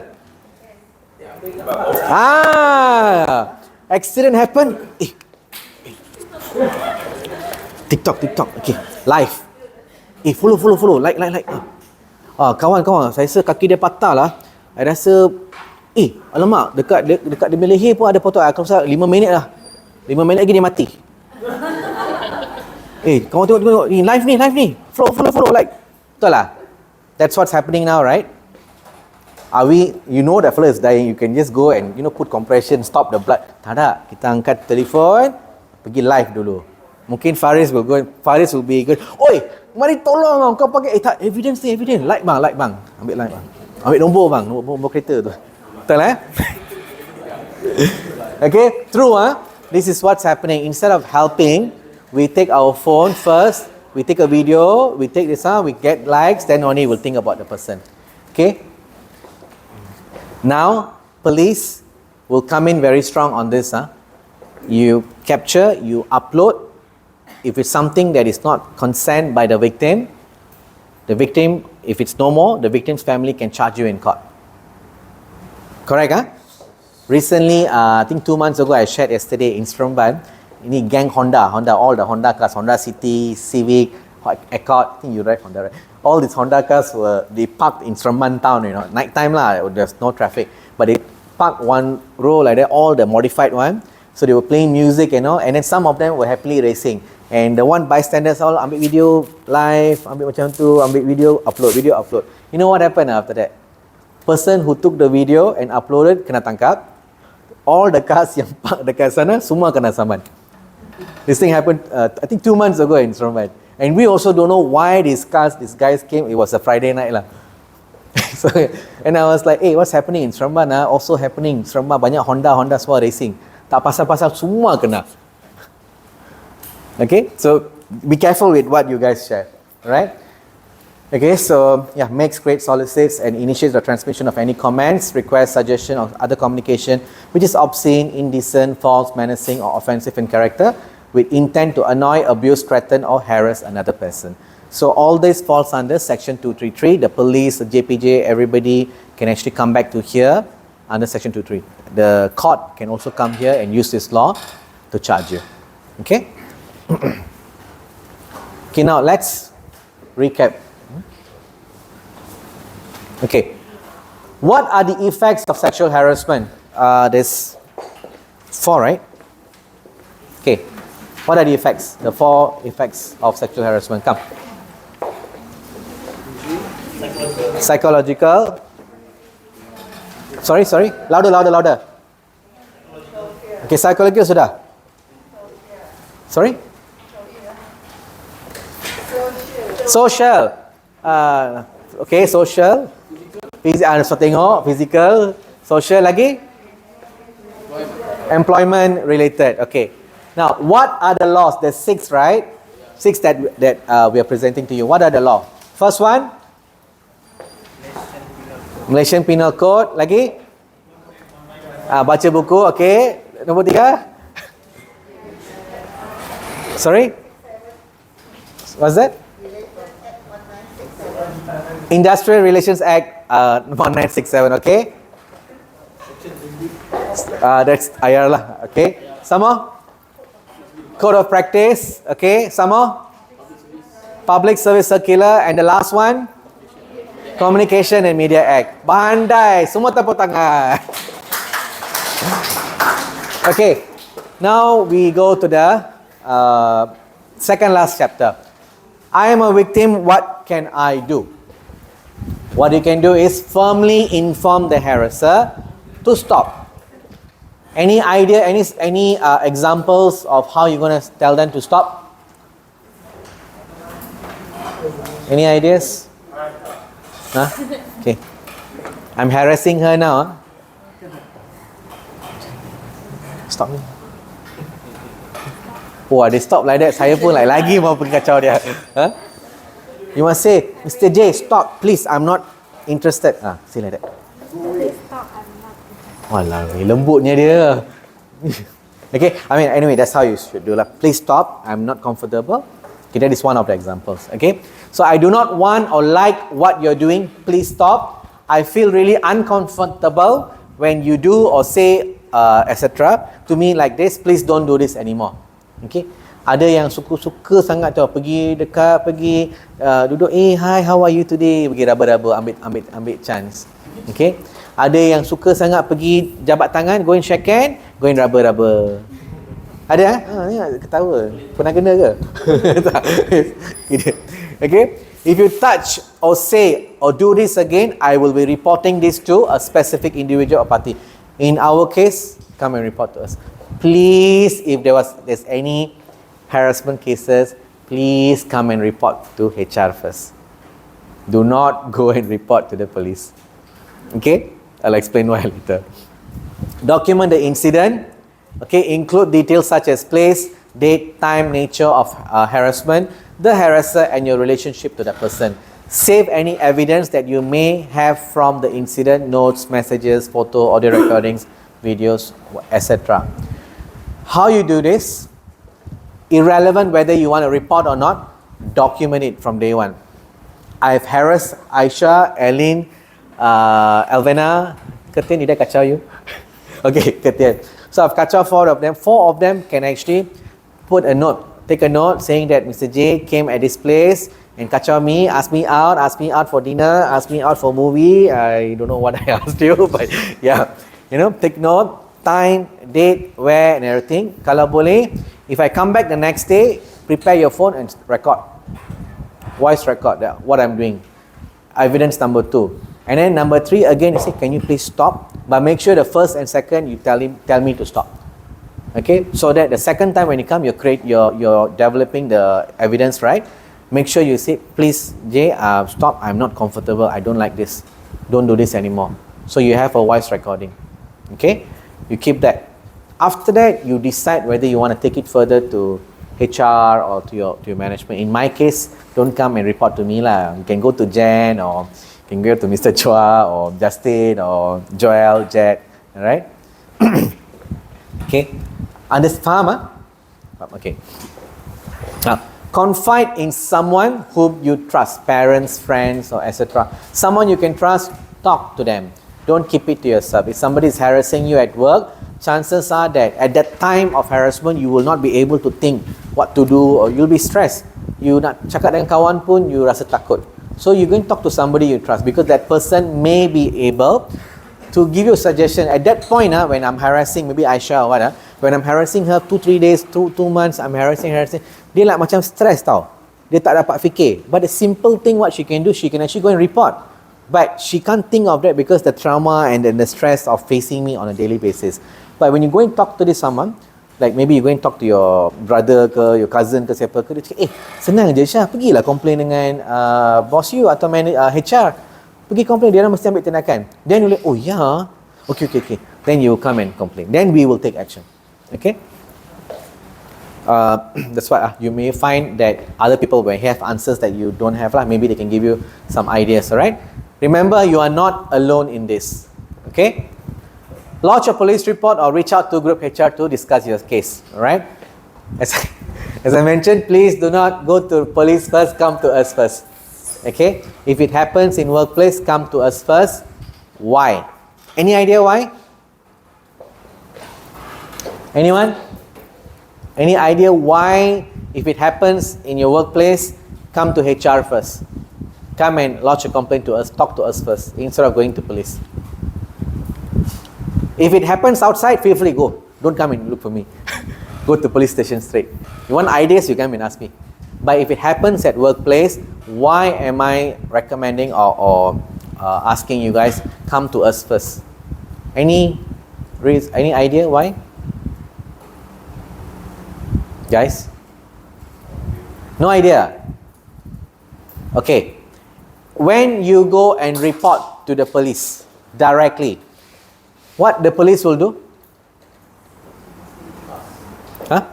Accident happen. TikTok. Okay, live. Follow. Like. Kawan, saya rasa kaki dia patah lah. Saya rasa, alamak, dekat dia punya leher pun ada potong. Kalau saya 5 minit lah. 5 minit lagi dia mati. Kawan tengok ni, live ni. Follow, like. Betul lah. That's what's happening now, right? You know that fella is dying, you can just go and put compression, stop the blood. Tak ada, kita angkat telefon, pergi live dulu. Mungkin Faris will be good. Oi, mari tolong kau pakai evidence, like bang. Ambil like bang. Ambil nombor kereta tu. Betul Okay, true This is what's happening. Instead of helping, we take our phone first, we take a video, we take this we get likes, then only we'll think about the person. Okay? Now, police will come in very strong on this. You capture, you upload. If it's something that is not consent by the victim, if it's no more, the victim's family can charge you in court. Correct, Recently, I think 2 months ago, I shared yesterday in Seremban, ini gang Honda, all the Honda cars, Honda City, Civic, Accord, I think you drive Honda, right? All these Honda cars they parked in Seremban town, night time lah, there's no traffic, but they parked one row like that, all the modified one, so they were playing music, and then some of them were happily racing, and the one bystanders all ambil video live, ambil macam tu, ambil video upload. You know what happened after that? Person who took the video and uploaded kena tangkap. All the cars yang park dekat sana semua kena saman. This thing happened I think 2 months ago in Seremban. And we also don't know why these guys came. It was a Friday night lah. And I was like, what's happening in Seremban? Also happening in Seremban, banyak Honda semua racing. Tak pasal-pasal semua kena. Okay, so be careful with what you guys share, right? Okay, so makes, creates, solicits and initiates the transmission of any comments, requests, suggestion or other communication which is obscene, indecent, false, menacing or offensive in character with intent to annoy, abuse, threaten or harass another person. So all this falls under section 233. The police, the JPJ, everybody can actually come back to here under section 233. The court can also come here and use this law to charge you. Okay? Okay, now let's recap. Okay, what are the effects of sexual harassment? There's 4, right? Okay, what are the effects? The 4 effects of sexual harassment. Come. Psychological. Sorry. Louder. Okay, psychological sudah. Sorry? Social. Okay, social. So tengok, physical, social lagi? Employment related. Okay. Now, what are the laws? There's 6, right? 6 that we are presenting to you. What are the laws? First one? Malaysian Penal Code. Lagi? Baca buku. Okay. Nombor 3? Sorry? What's that? Industrial Relations Act 1967, okay? That's IR lah, okay? Some more? Code of Practice, okay? Some more? Public Service Circular, and the last one? Communication and Media Act. Pandai, semua tepuk tangan. Okay, now we go to the second last chapter. I am a victim, what can I do? What you can do is firmly inform the harasser to stop. Any idea, any examples of how you're going to tell them to stop? Any ideas? Huh? Okay. I'm harassing her now. Huh? Stop ni. Wah, dia stop like that. Saya pun like lagi mau pergi kacau dia. Huh? You must say, Mr. J, stop, please. I'm not interested. Say like that. Please stop, I'm not. Walau, lembutnya dia. Okay, I mean, anyway, that's how you should do lah. Please stop. I'm not comfortable. Okay, that is one of the examples. Okay, so I do not want or like what you're doing. Please stop. I feel really uncomfortable when you do or say etc. to me like this. Please don't do this anymore. Okay, ada yang suka sangat tau pergi dekat, pergi duduk, hi, how are you today, pergi raba-raba, ambil chance. Okay, ada yang suka sangat pergi jabat tangan, go and shake hand, go and raba-raba. Ada ketawa, pernah kena ke? Okay, if you touch or say or do this again, I will be reporting this to a specific individual or party. In our case, come and report to us. Please, if there's any harassment cases, please come and report to HR first. Do not go and report to the police. Okay? I'll explain why later. Document the incident. Okay, include details such as place, date, time, nature of harassment, the harasser and your relationship to that person. Save any evidence that you may have from the incident, notes, messages, photo, audio recordings, videos, etc. How you do this? Irrelevant whether you want to report or not, document it from day one. I've harassed Aisha, Ellen, Elvena. Ketin, did I kacau you? Okay, Ketin. So I've kacau 4 of them. 4 of them can actually put a note, take a note saying that Mr. J came at this place and kacau me, asked me out for dinner, asked me out for movie. I don't know what I asked you, but yeah. You know, take note, time, date, where and everything. Kalau boleh, if I come back the next day, prepare your phone and record. Voice record what I'm doing. Evidence number 2. And then number 3, again, you say, can you please stop? But make sure the first and second, you tell me to stop. Okay, so that the second time when you come, you're developing the evidence, right? Make sure you say, please, Jay, stop. I'm not comfortable. I don't like this. Don't do this anymore. So you have a voice recording. Okay, you keep that. After that, you decide whether you want to take it further to HR or to your management. In my case, don't come and report to me lah. You can go to Jen, or you can go to Mr. Chua or Justin or Joel, Jet. Alright? Okay. Understand? Okay. Now, confide in someone whom you trust, parents, friends, or etc. Someone you can trust, talk to them. Don't keep it to yourself. If somebody is harassing you at work, chances are that at that time of harassment, you will not be able to think what to do, or you'll be stressed. You nak cakap dengan kawan pun, you rasa takut. So you go and talk to somebody you trust, because that person may be able to give you a suggestion. At that point, when I'm harassing, maybe Aisha or what, when I'm harassing her 2-3 days, 2 months, I'm harassing, dia like macam stress tau. Dia tak dapat fikir. But the simple thing what she can do, she can actually go and report. But she can't think of that because the trauma and then the stress of facing me on a daily basis. But when you go and talk to this someone, like maybe you go and talk to your brother ke, your cousin ke, siapa ke, dia cakap, senang je Syah, pergilah complain dengan boss you atau HR. Pergi complain, dia orang mesti ambil tindakan. Then you like, oh yeah, okay. Then you come and complain. Then we will take action. Okay? That's why you may find that other people will have answers that you don't have lah. Maybe they can give you some ideas, alright? Remember, you are not alone in this. Okay? Lodge a police report or reach out to group HR to discuss your case. Alright? As I mentioned, please do not go to police first, come to us first. Okay? If it happens in workplace, come to us first. Why? Any idea why? Anyone? Any idea why, if it happens in your workplace, come to HR first? come and lodge a complaint to us, talk to us first instead of going to police. If it happens outside, feel free, go. Don't come and look for me. Go to police station straight. You want ideas, you come and ask me. But if it happens at workplace, why am I recommending or asking you guys, come to us first? Any idea why? Guys? No idea? Okay. When you go and report to the police directly, what the police will do? Huh?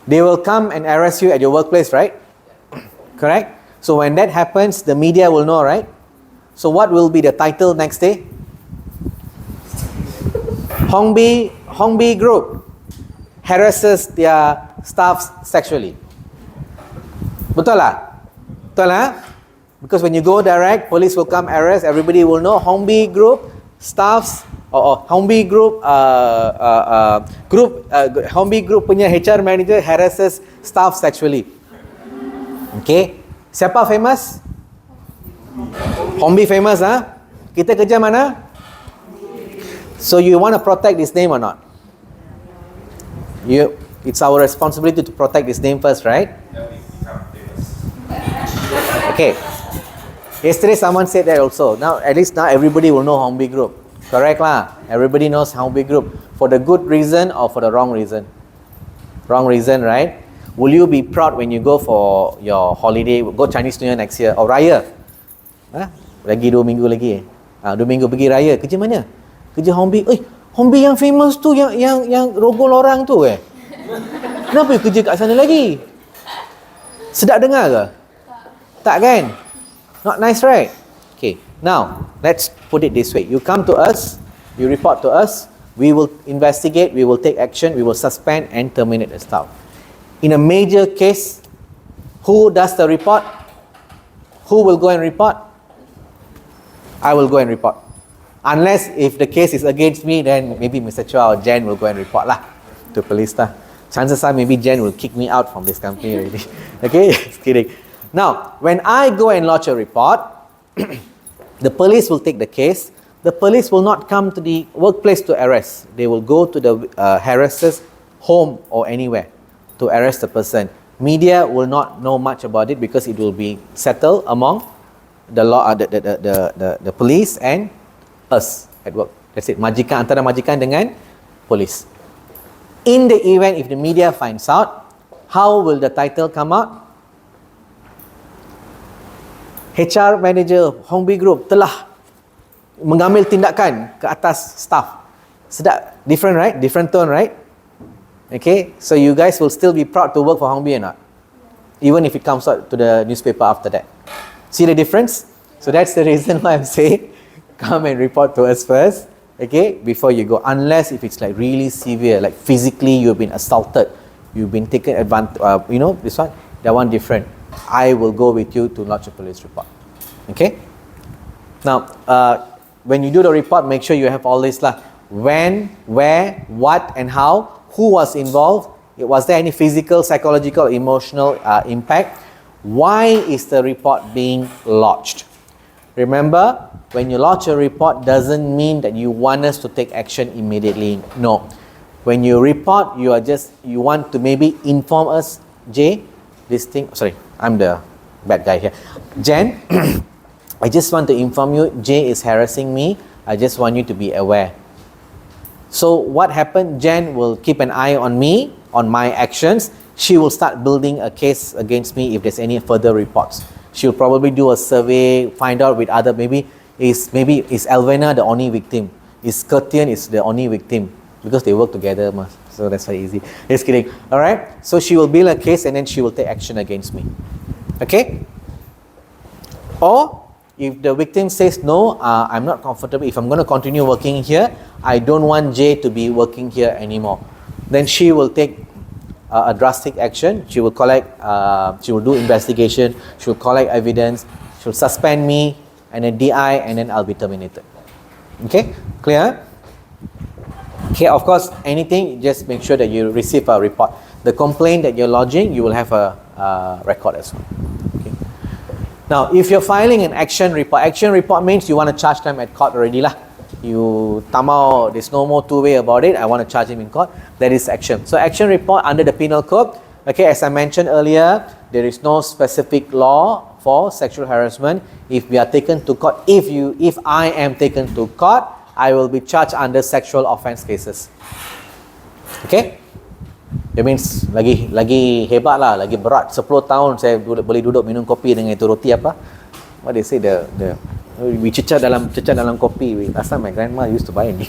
They will come and arrest you at your workplace, right? Correct? So when that happens, the media will know, right? So what will be the title next day? Hongbi group harasses their staffs sexually. Betul lah? Betul lah? Because when you go direct, police will come arrest, everybody will know Hongbi group staffs or Hongbi group Hongbi group punya HR manager harasses staff sexually. Okay, siapa famous? Hongbi famous, ah? Kita kerja mana? So you want to protect his name or not? It's our responsibility to protect his name first, right? Okay. Yesterday someone said that also. Now at least now everybody will know Hongbi group. Correct lah. Everybody knows Hongbi group for the good reason or for the wrong reason. Wrong reason, right? Will you be proud when you go for your holiday, go Chinese New Year next year or Raya? Lagi 2 minggu lagi. 2 minggu pergi Raya. Kerja mana? Kerja Hongbi. Hongbi yang famous tu, yang rogol orang tu Kenapa you kerja kat sana lagi? Sedap dengar ke? Tak kan? Not nice, right? Okay, now let's put it this way. You come to us, you report to us, we will investigate, we will take action, we will suspend and terminate the staff. In a major case, who does the report? Who will go and report? I will go and report. Unless if the case is against me, then maybe Mr. Chua or Jen will go and report lah to police lah. Chances are maybe Jen will kick me out from this company already. Okay, just kidding. Now, when I go and lodge a report, the police will take the case. The police will not come to the workplace to arrest. They will go to the harasser's home or anywhere to arrest the person. Media will not know much about it because it will be settled among the law, the police and us at work. That's it. Majikan, antara majikan dengan police. In the event if the media finds out, how will the title come out? HR manager Hongbi Group telah mengambil tindakan ke atas staff. Sedap, different right? Different tone, right? Okay, so you guys will still be proud to work for Hongbi or not? Even if it comes out to the newspaper after that. See the difference? So that's the reason why I'm saying come and report to us first, okay, before you go. Unless if it's like really severe, like physically you've been assaulted, you've been taken advantage, this one, that one different. I will go with you to lodge a police report. Okay? Now, when you do the report, make sure you have all this lah. When, where, what and how, who was involved, was there any physical, psychological, emotional impact? Why is the report being lodged? Remember, when you lodge a report doesn't mean that you want us to take action immediately. No. When you report, you want to maybe inform us, Jay, this thing, sorry, I'm the bad guy here. Jen, I just want to inform you, Jay is harassing me. I just want you to be aware. So what happened? Jen will keep an eye on me, on my actions. She will start building a case against me if there's any further reports. She'll probably do a survey, find out with other, maybe is Elvena the only victim? Is Kurtian is the only victim? Because they work together, so that's very easy. Just kidding. Alright? So she will build a case and then she will take action against me. Okay? Or if the victim says, no, I'm not comfortable, if I'm going to continue working here, I don't want Jay to be working here anymore. Then she will take a drastic action. She will collect, she will do investigation, she will collect evidence, she will suspend me and then DI and then I'll be terminated. Okay? Clear? Okay, of course, anything, just make sure that you receive a report. The complaint that you're lodging, you will have a record as well. Okay. Now, if you're filing an action report means you want to charge them at court already lah. You tamau, there's no more two way about it. I want to charge him in court. That is action. So action report under the penal code. Okay, as I mentioned earlier, there is no specific law for sexual harassment. If we are taken to court, if I am taken to court, I will be charged under sexual offence cases. Okay? That means lagi hebat lah, lagi berat. 10 tahun saya boleh duduk minum kopi dengan itu roti apa? What they say we cecah dalam kopi. Last time my grandma used to buy it.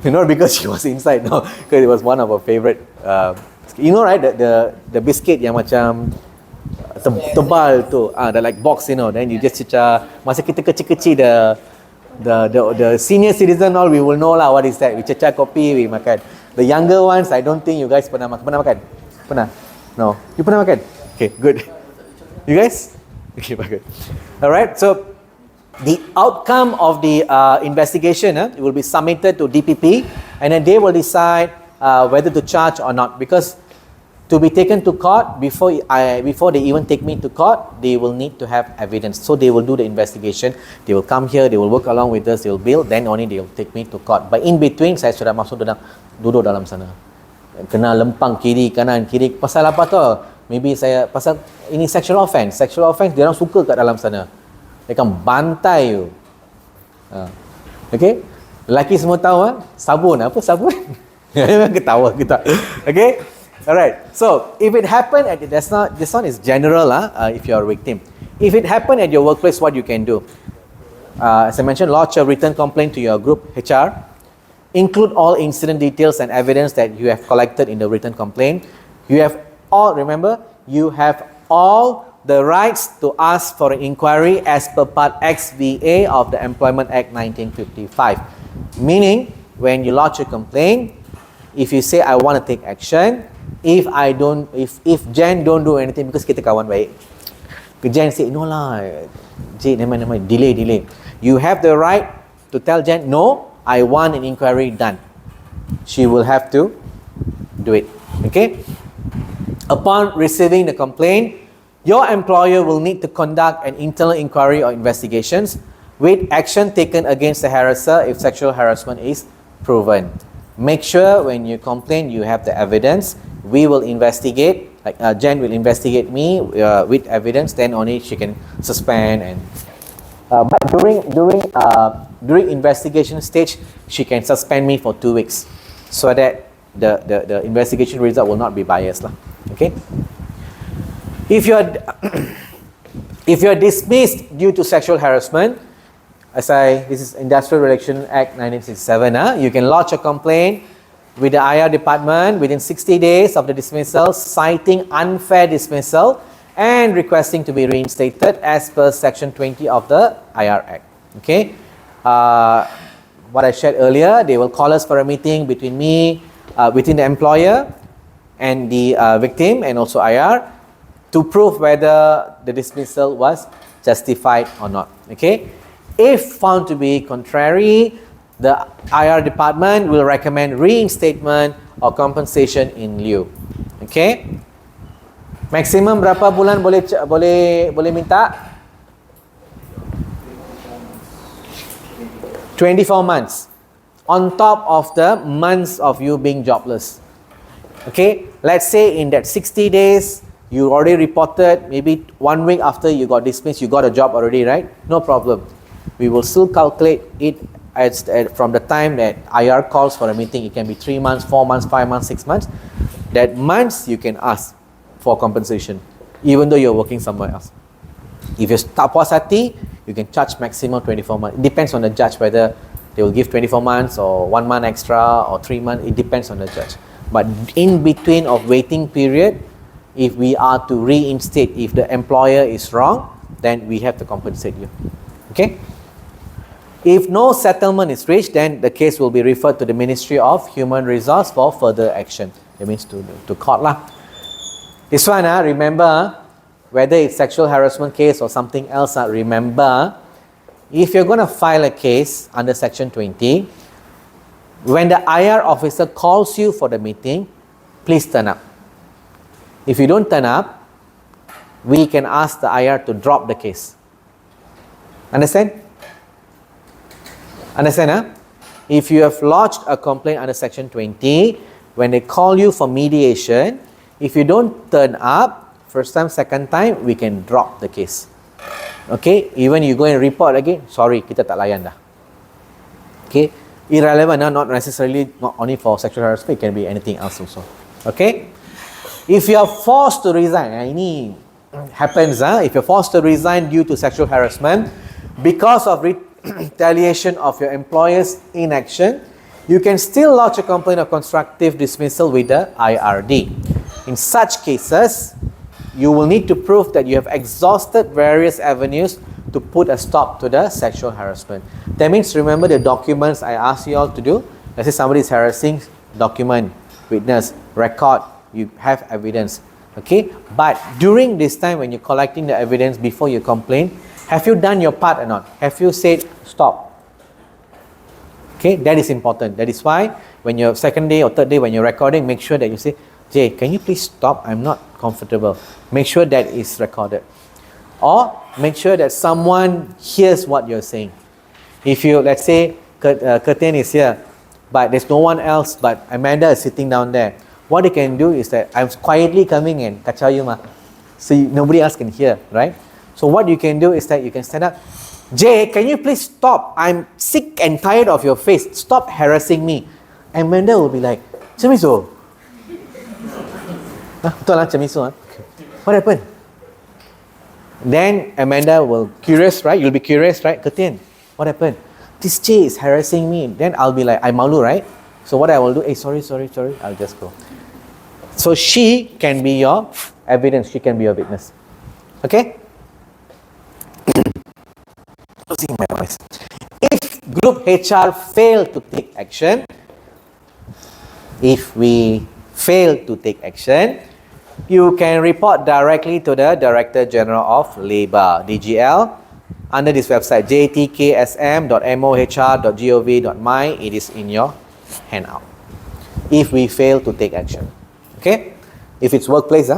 Not because she was inside, no, because it was one of her favorite. You know, right? The biscuit yang macam tebal tu, the like box, you know. Then you just cecah. Masa kita kecil-kecil, the senior citizen all we will know lah what is that. We cecah kopi, we makan. The younger ones, I don't think you guys pernah makan. Pernah? No. You pernah makan? Okay, good. You guys? Okay, good. Alright, so the outcome of the investigation it will be submitted to DPP, and then they will decide whether to charge or not. Because to be taken to court, before they even take me to court, they will need to have evidence. So they will do the investigation. They will come here, they will work along with us, they will build, then only they will take me to court. But in between, saya sudah duduk dalam sana. Kena lempang kiri kanan. Pasal apa tu? Maybe pasal ini sexual offence. Sexual offence, dia orang suka kat dalam sana. Dia akan bantai you. Okay? Lelaki semua tahu sabun. Apa sabun? Ketawa kita. Okay? Alright. So, if it happened this one is general if you are a victim. If it happened at your workplace, what you can do? As I mentioned, lodge a written complaint to your group HR. Include all incident details and evidence that you have collected in the written complaint. You have all the rights to ask for an inquiry as per Part XVA of the Employment Act 1955. Meaning, when you lodge a complaint, if you say I want to take action, if Jen don't do anything, because kita kawan baik, Jen say no lah, Jen never delay. You have the right to tell Jen, no, I want an inquiry done. She will have to do it. Okay? Upon receiving the complaint, your employer will need to conduct an internal inquiry or investigations with action taken against the harasser if sexual harassment is proven. Make sure when you complain, you have the evidence. We will investigate, like Jen will investigate me with evidence, then only she can suspend and but during investigation stage, she can suspend me for 2 weeks so that the investigation result will not be biased lah. Okay? If you're dismissed due to sexual harassment, this is Industrial Relations Act 1967, you can lodge a complaint with the IR department within 60 days of the dismissal, citing unfair dismissal and requesting to be reinstated as per Section 20 of the IR Act. Okay? What I shared earlier, they will call us for a meeting between the employer and the victim and also IR to prove whether the dismissal was justified or not. Okay? If found to be contrary, the IR department will recommend reinstatement or compensation in lieu. Okay? Maximum berapa bulan boleh minta? 24 months. On top of the months of you being jobless. Okay? Let's say in that 60 days, you already reported, maybe 1 week after you got dismissed, you got a job already, right? No problem. We will still calculate it from the time that IR calls for a meeting. It can be 3 months, 4 months, 5 months, 6 months. That months you can ask for compensation, even though you're working somewhere else. If you tak puas hati, you can charge maximum 24 months. It depends on the judge whether they will give 24 months or 1 month extra or 3 months. It depends on the judge. But in between of waiting period, if we are to reinstate, if the employer is wrong, then we have to compensate you. Okay? If no settlement is reached, then the case will be referred to the Ministry of Human Resource for further action. That means to court lah. This one, remember, whether it's sexual harassment case or something else, remember, if you're going to file a case under Section 20, when the IR officer calls you for the meeting, please turn up. If you don't turn up, we can ask the IR to drop the case. Understand? Understand, huh? If you have lodged a complaint under Section 20, when they call you for mediation, if you don't turn up, first time, second time, we can drop the case. Okay? Even you go and report again, sorry, kita tak layan dah. Okay? Irrelevant, not necessarily, not only for sexual harassment, it can be anything else also. Okay? If you are forced to resign, ini happens, if you're forced to resign due to sexual harassment, because of retaliation of your employer's inaction, you can still lodge a complaint of constructive dismissal with the IRD. In such cases, you will need to prove that you have exhausted various avenues to put a stop to the sexual harassment. That means, remember the documents I asked you all to do. Let's say somebody is harassing, document, witness, record, you have evidence. Okay, but during this time when you're collecting the evidence before you complain, have you done your part or not? Have you said stop? Okay, that is important. That is why when you're second day or third day when you're recording, make sure that you say, Jay, can you please stop? I'm not comfortable. Make sure that is recorded. Or make sure that someone hears what you're saying. If you, let's say, Curtin is here, but there's no one else, but Amanda is sitting down there. What you can do is that I'm quietly coming in, kacau you ma. So nobody else can hear, right? So what you can do is that you can stand up. Jay, can you please stop? I'm sick and tired of your face. Stop harassing me. Amanda will be like, Chamiso. Betul lah, Chamiso. What happened? Then Amanda will curious, right? You'll be curious, right? Curtin, what happened? This Jay is harassing me. Then I'll be like, I'm malu, right? So what I will do, sorry, I'll just go. So she can be your evidence, she can be your witness. Okay? Losing my voice. If group HR fail to take action, if we fail to take action, you can report directly to the Director General of Labour, DGL, under this website, jtksm.mohr.gov.my. It is in your handout. If we fail to take action. Okay? If it's workplace,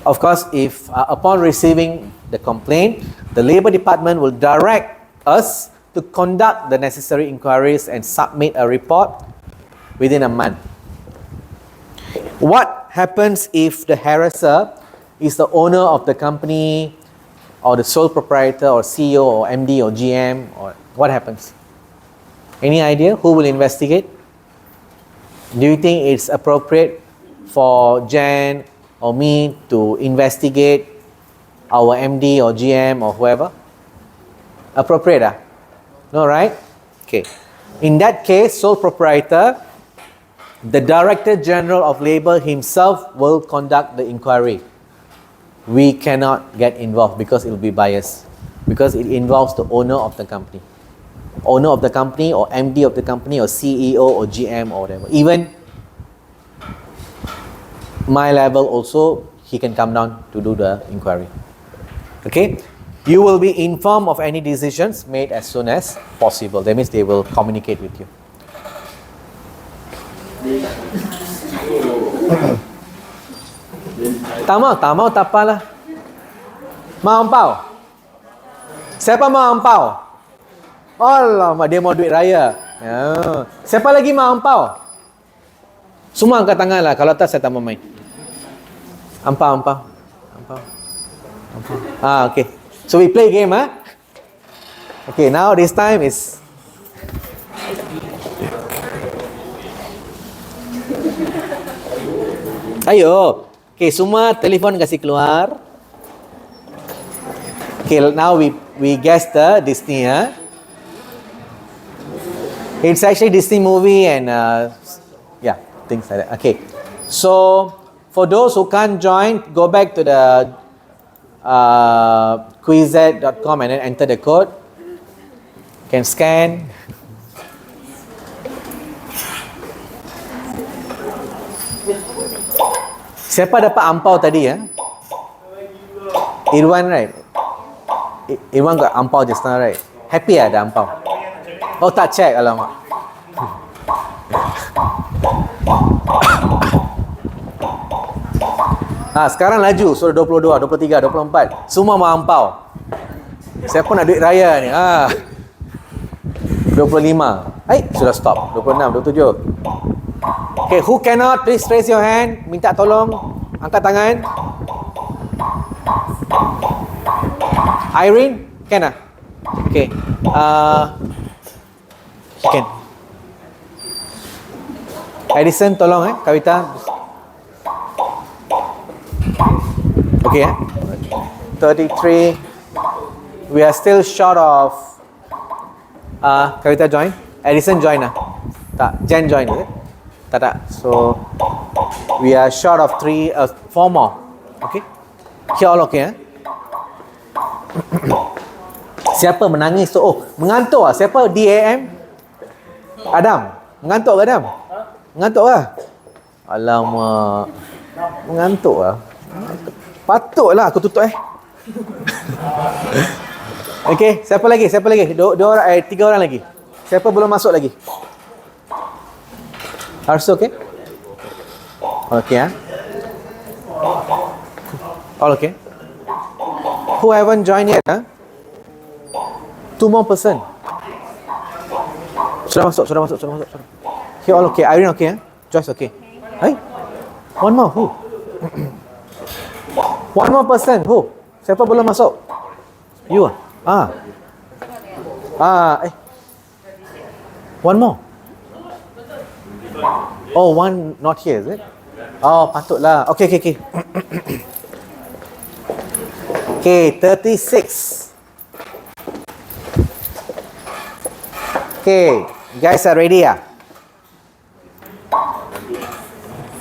of course, if upon receiving the complaint, the Labour Department will direct us to conduct the necessary inquiries and submit a report within a month. What happens if the harasser is the owner of the company or the sole proprietor or CEO or MD or GM, or what happens? Any idea who will investigate? Do you think it's appropriate for Jan or me to investigate our MD or GM or whoever? Appropriate? No, right? Okay. In that case, sole proprietor, the Director General of Labour himself will conduct the inquiry. We cannot get involved because it will be biased, because it involves the owner of the company. Owner of the company or MD of the company or CEO or GM or whatever. Even my level also, he can come down to do the inquiry. Okay? You will be informed of any decisions made as soon as possible. That means they will communicate with you. Tak mau, tak apalah. Mau ampau? Siapa mau ampau? Alamak, dia mau duit raya. Ya. Siapa lagi mau ampau? Semua angkat tangan lah. Kalau tak, saya tak mau main. Ampau. Okay. So we play game, Okay, now this time is... Ayo. Okay, semua telefon kasih keluar. Okay, now we guess the Disney, It's actually Disney movie and things like that. Okay, so for those who can't join, go back to the quizet.com and then enter the code. You can scan. Siapa dapat ampau tadi, Irwan, right? Irwan got ampau just now, right? Happy ada ampau? Oh, tak check, alamak. Sekarang laju. Sudah 22, 23, 24. Semua melampau. Siapa nak duit raya ni? 25. Sudah stop. 26, 27. Okay, who cannot, please raise your hand. Minta tolong. Angkat tangan. Irene, can ah? Okay. Can. Edison, tolong Kavita. Okay 33. We are still short of Kavita join. Edison join lah. Tak, Jen join is it? Tak. So we are short of 4 more. Okay. Here all okay Siapa menangis tu? Oh, mengantuk ah. Siapa DAM? Adam. Mengantuk ke Adam? Mengantuk lah. Alamak. Mengantuk lah. Patutlah aku tutup Okay, siapa lagi? Dua orang, 3 orang lagi. Siapa belum masuk lagi? Harus okay? Okay All okay? Who haven't joined yet 2 more person. Sudah masuk. Here all okay. Irene okay Joyce okay. One more, who? One more person, who? Siapa belum masuk? You One more. Oh, one not here, is it? Oh, patutlah. Okay. Okay, 36. Okay, you guys are ready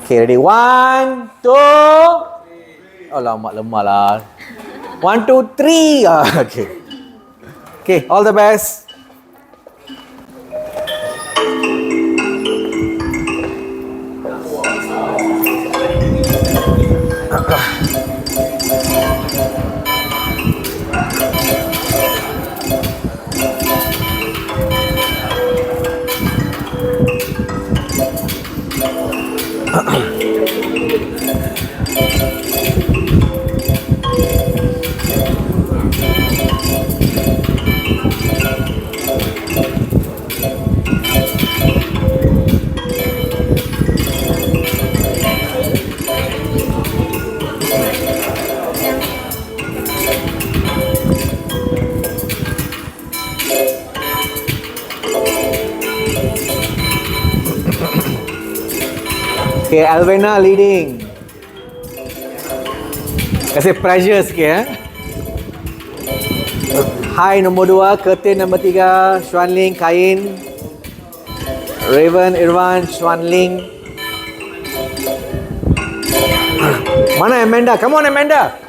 Okay, ready. 1, 2. Oh, lemah lah. 1, 2, 3. Okay, all the best. Okay, Alvena leading. Kasih pressure sikit Hai nombor 2, Curtin nombor 3, Xuan Ling, Kain, Raven, Irwan, Xuan Ling. Mana Amanda? Come on Amanda.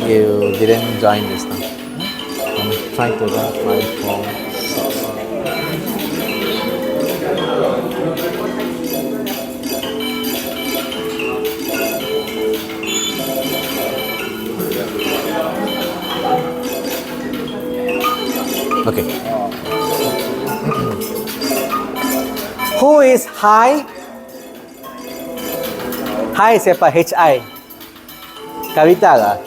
You didn't join this now. I'm trying to apply for. Okay. Who is Hi? Hi siapa? HI. Kavita kah?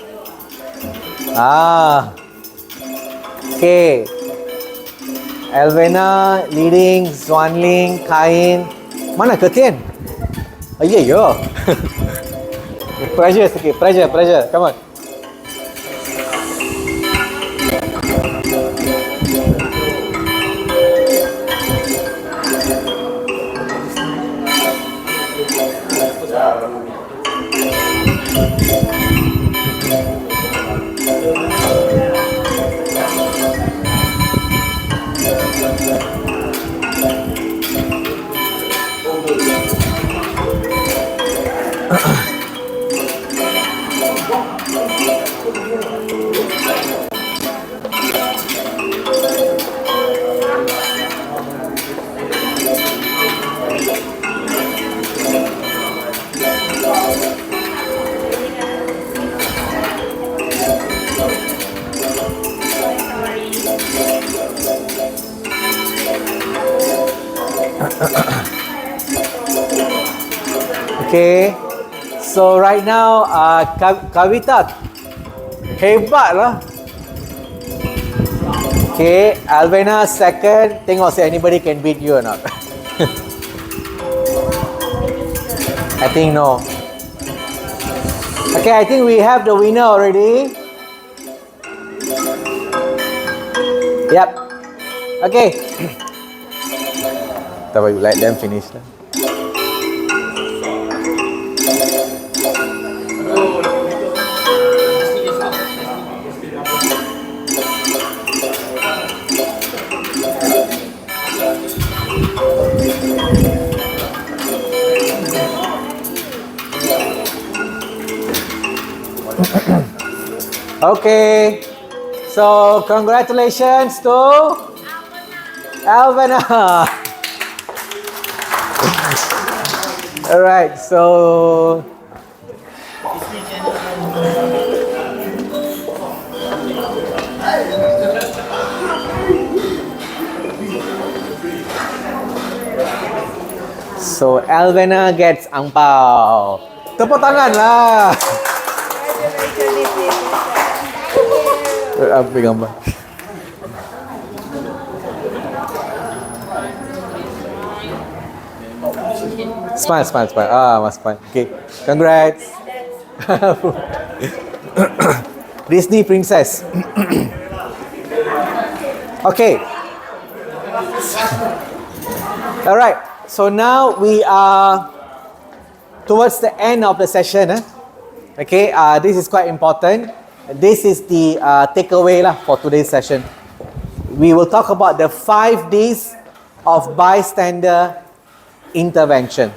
Okay. Alvena leading, Swanling, Kain. Mana Ketian? Yeah. Pressure sikit, pressure. Come on. Okay. So right now, Kavita, hebat lah. Okay, Alvena second. Tengok see anybody can beat you or not. I think no. Okay, I think we have the winner already. Yep. Okay. Let them finish. Okay, so congratulations to Alvena. All right, so Alvena gets ang pao. Tepuk tangan lah. Ambil gambar. Smile. Smile. Okay, congrats. Disney princess. Okay. All right. So now we are towards the end of the session. Okay. This is quite important. This is the takeaway lah for today's session. We will talk about the 5 Ds of bystander intervention.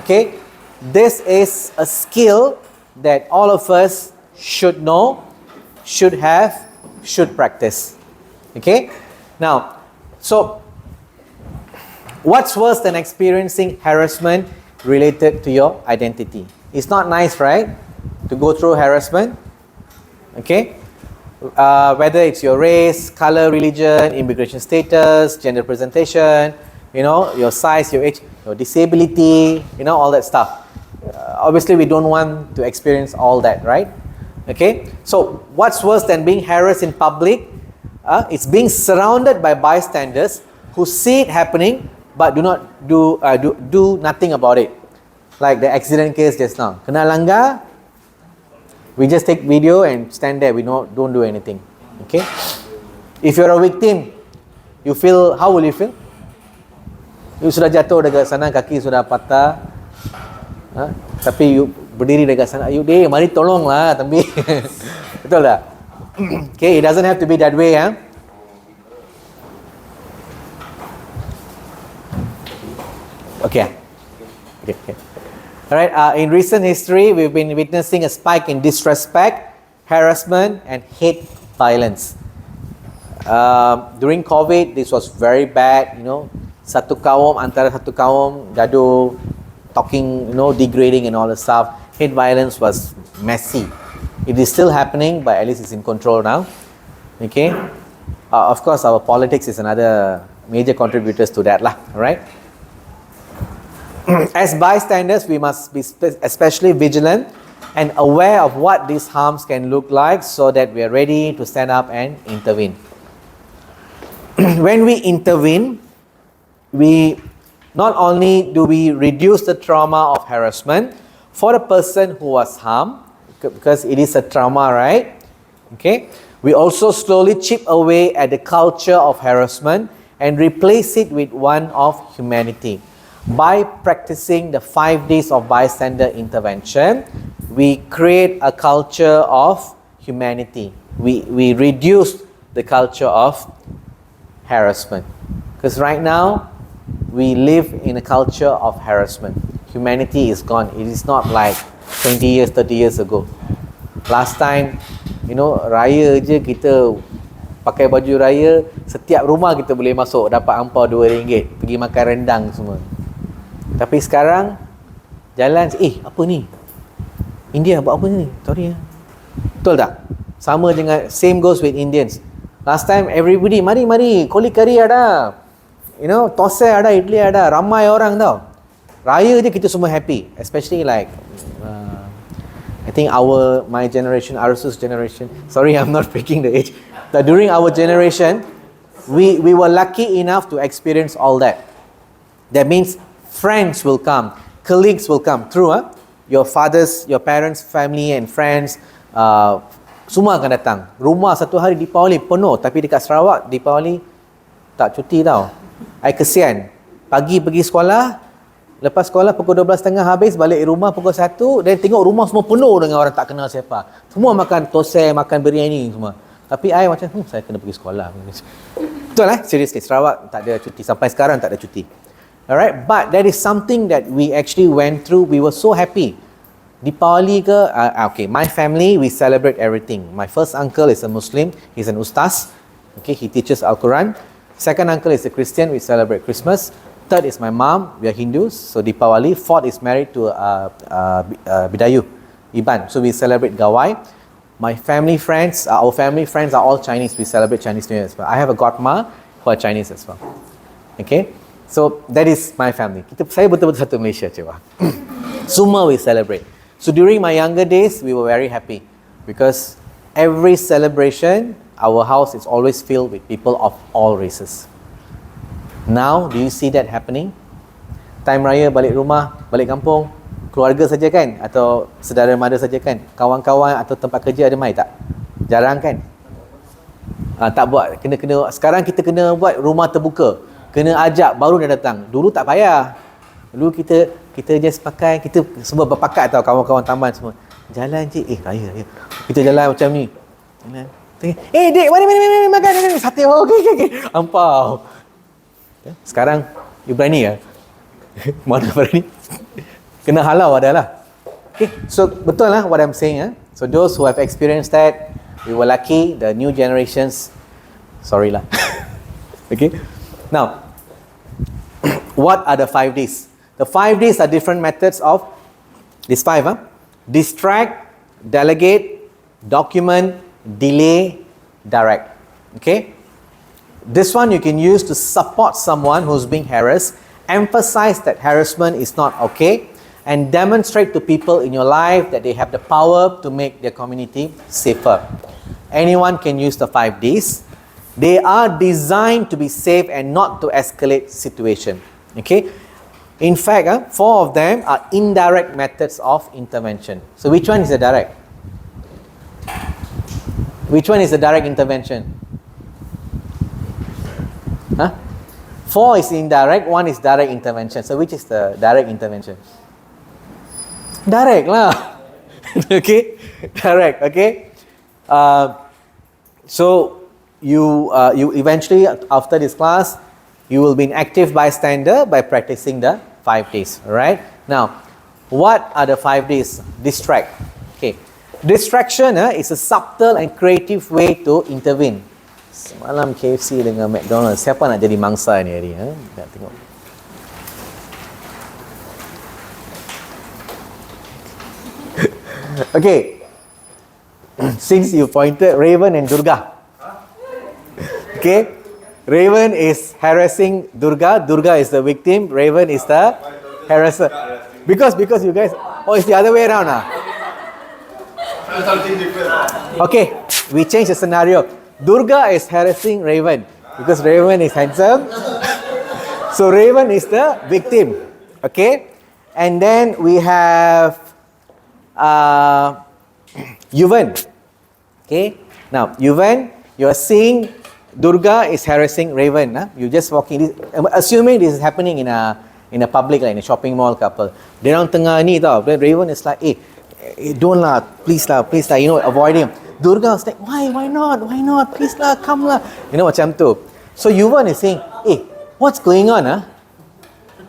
Okay, this is a skill that all of us should know, should have, should practice. Okay, now, so what's worse than experiencing harassment related to your identity? It's not nice, right, to go through harassment. Okay, whether it's your race, color, religion, immigration status, gender presentation, your size, your age, your disability, all that stuff. Obviously, we don't want to experience all that, right? Okay, so what's worse than being harassed in public? It's being surrounded by bystanders who see it happening but do not do nothing about it. Like the accident case just now. Kena langgar, we just take video and stand there. We don't do anything. Okay. If you're a victim, how will you feel? You sudah jatuh dekat sana, kaki sudah patah. Tapi you berdiri dekat sana. You mari tolonglah, tapi. Betul tak? Okay, it doesn't have to be that way, Okay. Alright, in recent history, we've been witnessing a spike in disrespect, harassment, and hate violence. During COVID, this was very bad. Antara satu kaum gaduh, talking, degrading and all the stuff. Hate violence was messy. It is still happening, but at least it's in control now. Okay. Of course, our politics is another major contributors to that, right? As bystanders, we must be especially vigilant and aware of what these harms can look like so that we are ready to stand up and intervene. When we intervene, we not only do we reduce the trauma of harassment for the person who was harmed, because it is a trauma, right? Okay. We also slowly chip away at the culture of harassment and replace it with one of humanity. By practicing the 5 Ds of bystander intervention, we create a culture of humanity. We reduce the culture of harassment. Because right now, we live in a culture of harassment. Humanity is gone. It is not like 20 years, 30 years ago. Last time, raya je kita pakai baju raya, setiap rumah kita boleh masuk, dapat ampau RM2, pergi makan rendang semua. Tapi sekarang jalan, apa ni? India buat apa ni? Sorry. Betul tak? Sama dengan, same goes with Indians. Last time everybody, mari, koli kari ada. Tosai ada, idli ada. Ramai orang tau. Raya je kita semua happy, especially like I think my generation, Arasu's generation. Sorry, I'm not breaking the age. But during our generation, we were lucky enough to experience all that. That means friends will come, colleagues will come through. Your parents, family and friends, semua akan datang. Rumah satu hari Deepavali penuh, tapi dekat Sarawak Deepavali tak cuti tau. I kesian. Pagi pergi sekolah, lepas sekolah pukul 12.30 habis, balik rumah pukul 1, dan tengok rumah semua penuh dengan orang tak kenal siapa. Semua makan tosai, makan biryani semua. Tapi I macam, saya kena pergi sekolah. Betul seriously, Sarawak tak ada cuti. Sampai sekarang tak ada cuti. Alright, but that is something that we actually went through. We were so happy. Deepavali ke, okay, my family, we celebrate everything. My first uncle is a Muslim, he's an ustaz. Okay, he teaches Al-Quran. Second uncle is a Christian, we celebrate Christmas. Third is my mom, we are Hindus, so Deepavali. Fourth is married to Bidayu, Iban, so we celebrate Gawai. My family friends, our family friends are all Chinese, we celebrate Chinese New Year as well. I have a godma who are Chinese as well. Okay, so that is my family. Saya betul-betul satu Malaysia, cewa. Semua we celebrate. So during my younger days, we were very happy because every celebration, our house is always filled with people of all races. Now, do you see that happening? Time raya balik rumah, balik kampung, keluarga saja kan? Atau saudara mara saja kan? Kawan-kawan atau tempat kerja ada mai tak? Jarang kan? Tak buat. Sekarang kita kena buat rumah terbuka. Kena ajak, baru dia datang. Dulu tak payah. Dulu kita just pakai, kita semua berpakat tau, kawan-kawan taman semua. Jalan je, raya. Kita jalan macam ni. Dek, mari makan. Sate, okay. Ampau. Sekarang, you berani ya? Mana berani? Kena halau adalah. Okay, so betul lah what I'm saying. So those who have experienced that, we were lucky. The new generations, sorry lah. Okay, now, what are the 5 Ds? The 5 Ds are different methods of these 5. Distract, delegate, document, delay, direct. Okay? This one you can use to support someone who's being harassed, emphasize that harassment is not okay, and demonstrate to people in your life that they have the power to make their community safer. Anyone can use the 5 Ds. They are designed to be safe and not to escalate situation. Okay? In fact, 4 of them are indirect methods of intervention. So which one is the direct? Which one is the direct intervention? 4 is indirect, 1 is direct intervention. So which is the direct intervention? Direct lah. Okay? Direct, okay? So you eventually, after this class, you will be an active bystander by practicing the 5 Ds. Alright? Now, what are the 5 Ds? Distract. Okay. Distraction is a subtle and creative way to intervene. Semalam KFC dengan McDonald's, siapa nak jadi mangsa ni hari? Nak tengok. Okay. Since you pointed Raven and Durga. Okay. Raven is harassing Durga. Durga is the victim. Raven is the harasser. Because you guys, it's the other way around. Something different. Okay, we change the scenario. Durga is harassing Raven because Raven is handsome. So Raven is the victim. Okay, and then we have Yuvan. Okay, now Yuvan, you are seeing Durga is harassing Raven. You just walking, assuming this is happening in a public, like in a shopping mall couple. Dia orang tengah ni tau. Then Raven is like, don't lah, please lah, avoid him. Durga is like, why not, please lah, come lah. Macam tu. So Yuvan is saying, what's going on?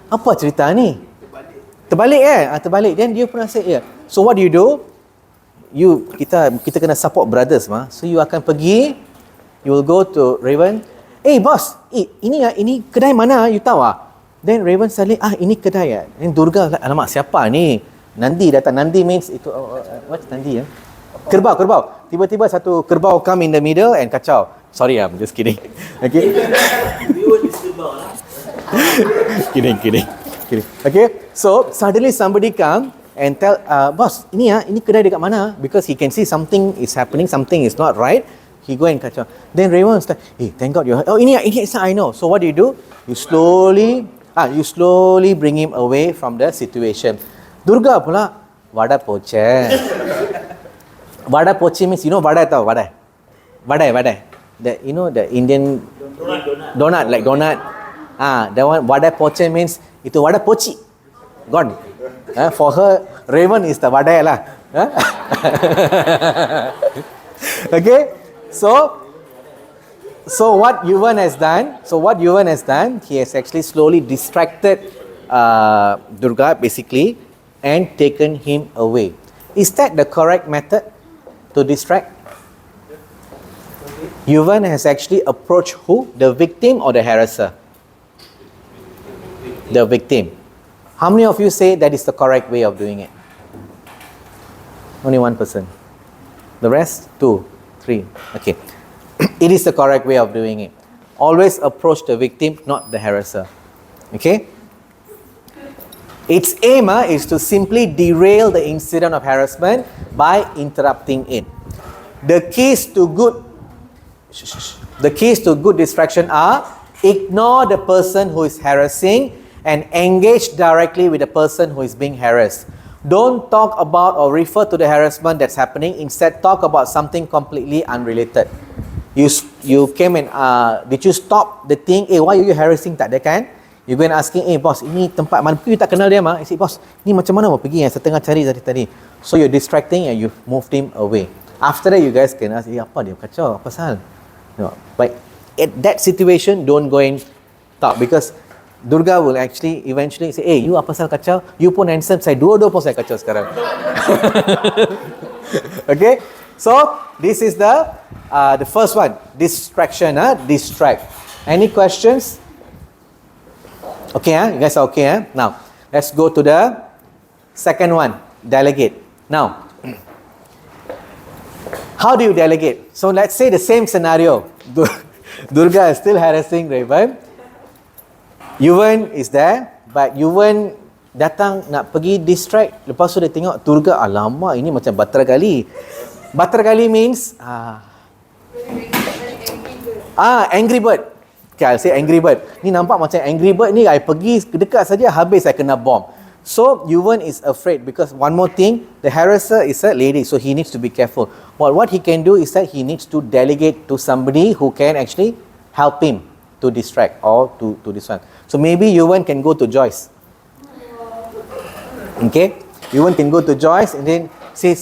Apa cerita ni? Terbalik terbalik. Then dia pun say, so what do? Kita kena support brothers So you akan pergi. You will go to Raven. Boss, ini kedai mana? You tahu Then Raven suddenly, ini kedai Then Durga, alamak siapa ni? Nandi datang. Nandi means itu, what's Nandi Kerbau. Tiba-tiba satu kerbau come in the middle and kacau. Sorry, I'm just kidding. Okay. Kidding. kidding. Okay, so suddenly somebody come and tell, boss, ini kedai dekat mana? Because he can see something is happening, something is not right. He go and kacau. Then Raymond was like, hey, thank God you're, oh, ini I know. So what do? You slowly bring him away from the situation. Durga pula, vada poche. Vada poche means, you know vada tau, vada. Vada. The, you know the Indian donut, like donut. That one, vada poche means, itu vada pochi. Gone. For her, Raven is the vada lah. Okay, so what Yuvan has done, he has actually slowly distracted Durga basically and taken him away. Is that the correct method to distract? Yuvan has actually approached who? The victim or the harasser? The victim. How many of you say that is the correct way of doing it? Only one person. The rest? 2, 3. Okay. It is the correct way of doing it. Always approach the victim, not the harasser. Okay? Its aim is to simply derail the incident of harassment by interrupting it. The keys to good distraction are: ignore the person who is harassing and engage directly with the person who is being harassed. Don't talk about or refer to the harassment that's happening. Instead, talk about something completely unrelated. You came and did you stop the thing? Why are you harassing? Tak ada kan? You go and asking, boss, ini tempat mana? You tak kenal dia mah. You say, boss, ni macam mana mau pergi? Saya tengah cari tadi. So you're distracting and you moved him away. After that, you guys can ask, apa dia kacau? Apa pasal? No, but at that situation, don't go and talk, because Durga will actually eventually say, you apa pasal kacau? You pun handsome, saya dua-dua pun saya kacau sekarang. Okay, so this is the first one, distraction. Distract. Any questions? Okay, you guys are okay. Now, let's go to the second one, delegate. Now, how do you delegate? So let's say the same scenario. Durga is still harassing Raven. Yuvan is there, but Yuvan datang nak pergi distract. Lepas tu dia tengok Durga, alamak, ini macam bater kali. Bater kali means angry bird. Okay, I'll say angry bird. Ni nampak macam angry bird ni, I pergi dekat saja habis saya kena bomb. So Yuvan is afraid, because one more thing, the harasser is a lady, so he needs to be careful. Well, what he can do is that he needs to delegate to somebody who can actually help him to distract or to distract. So maybe Yuvan can go to Joyce. Okay, Yuvan can go to Joyce and then say,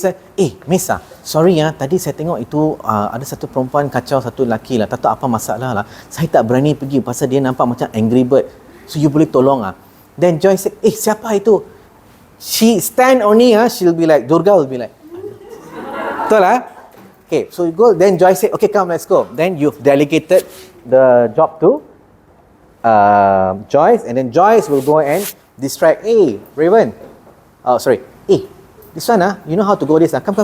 Miss, sorry tadi saya tengok itu ada satu perempuan kacau satu lelaki lah, tak tahu apa masalah lah. Saya tak berani pergi pasal dia nampak macam angry bird. So you boleh tolong Then Joyce said, siapa itu? She stand only, she'll be like, Durga will be like, betul Okay, so you go, then Joyce said, okay, come, let's go. Then you've delegated the job to Joyce, and then Joyce will go and distract, Raven. Oh, sorry. This one, you know how to go this. Come.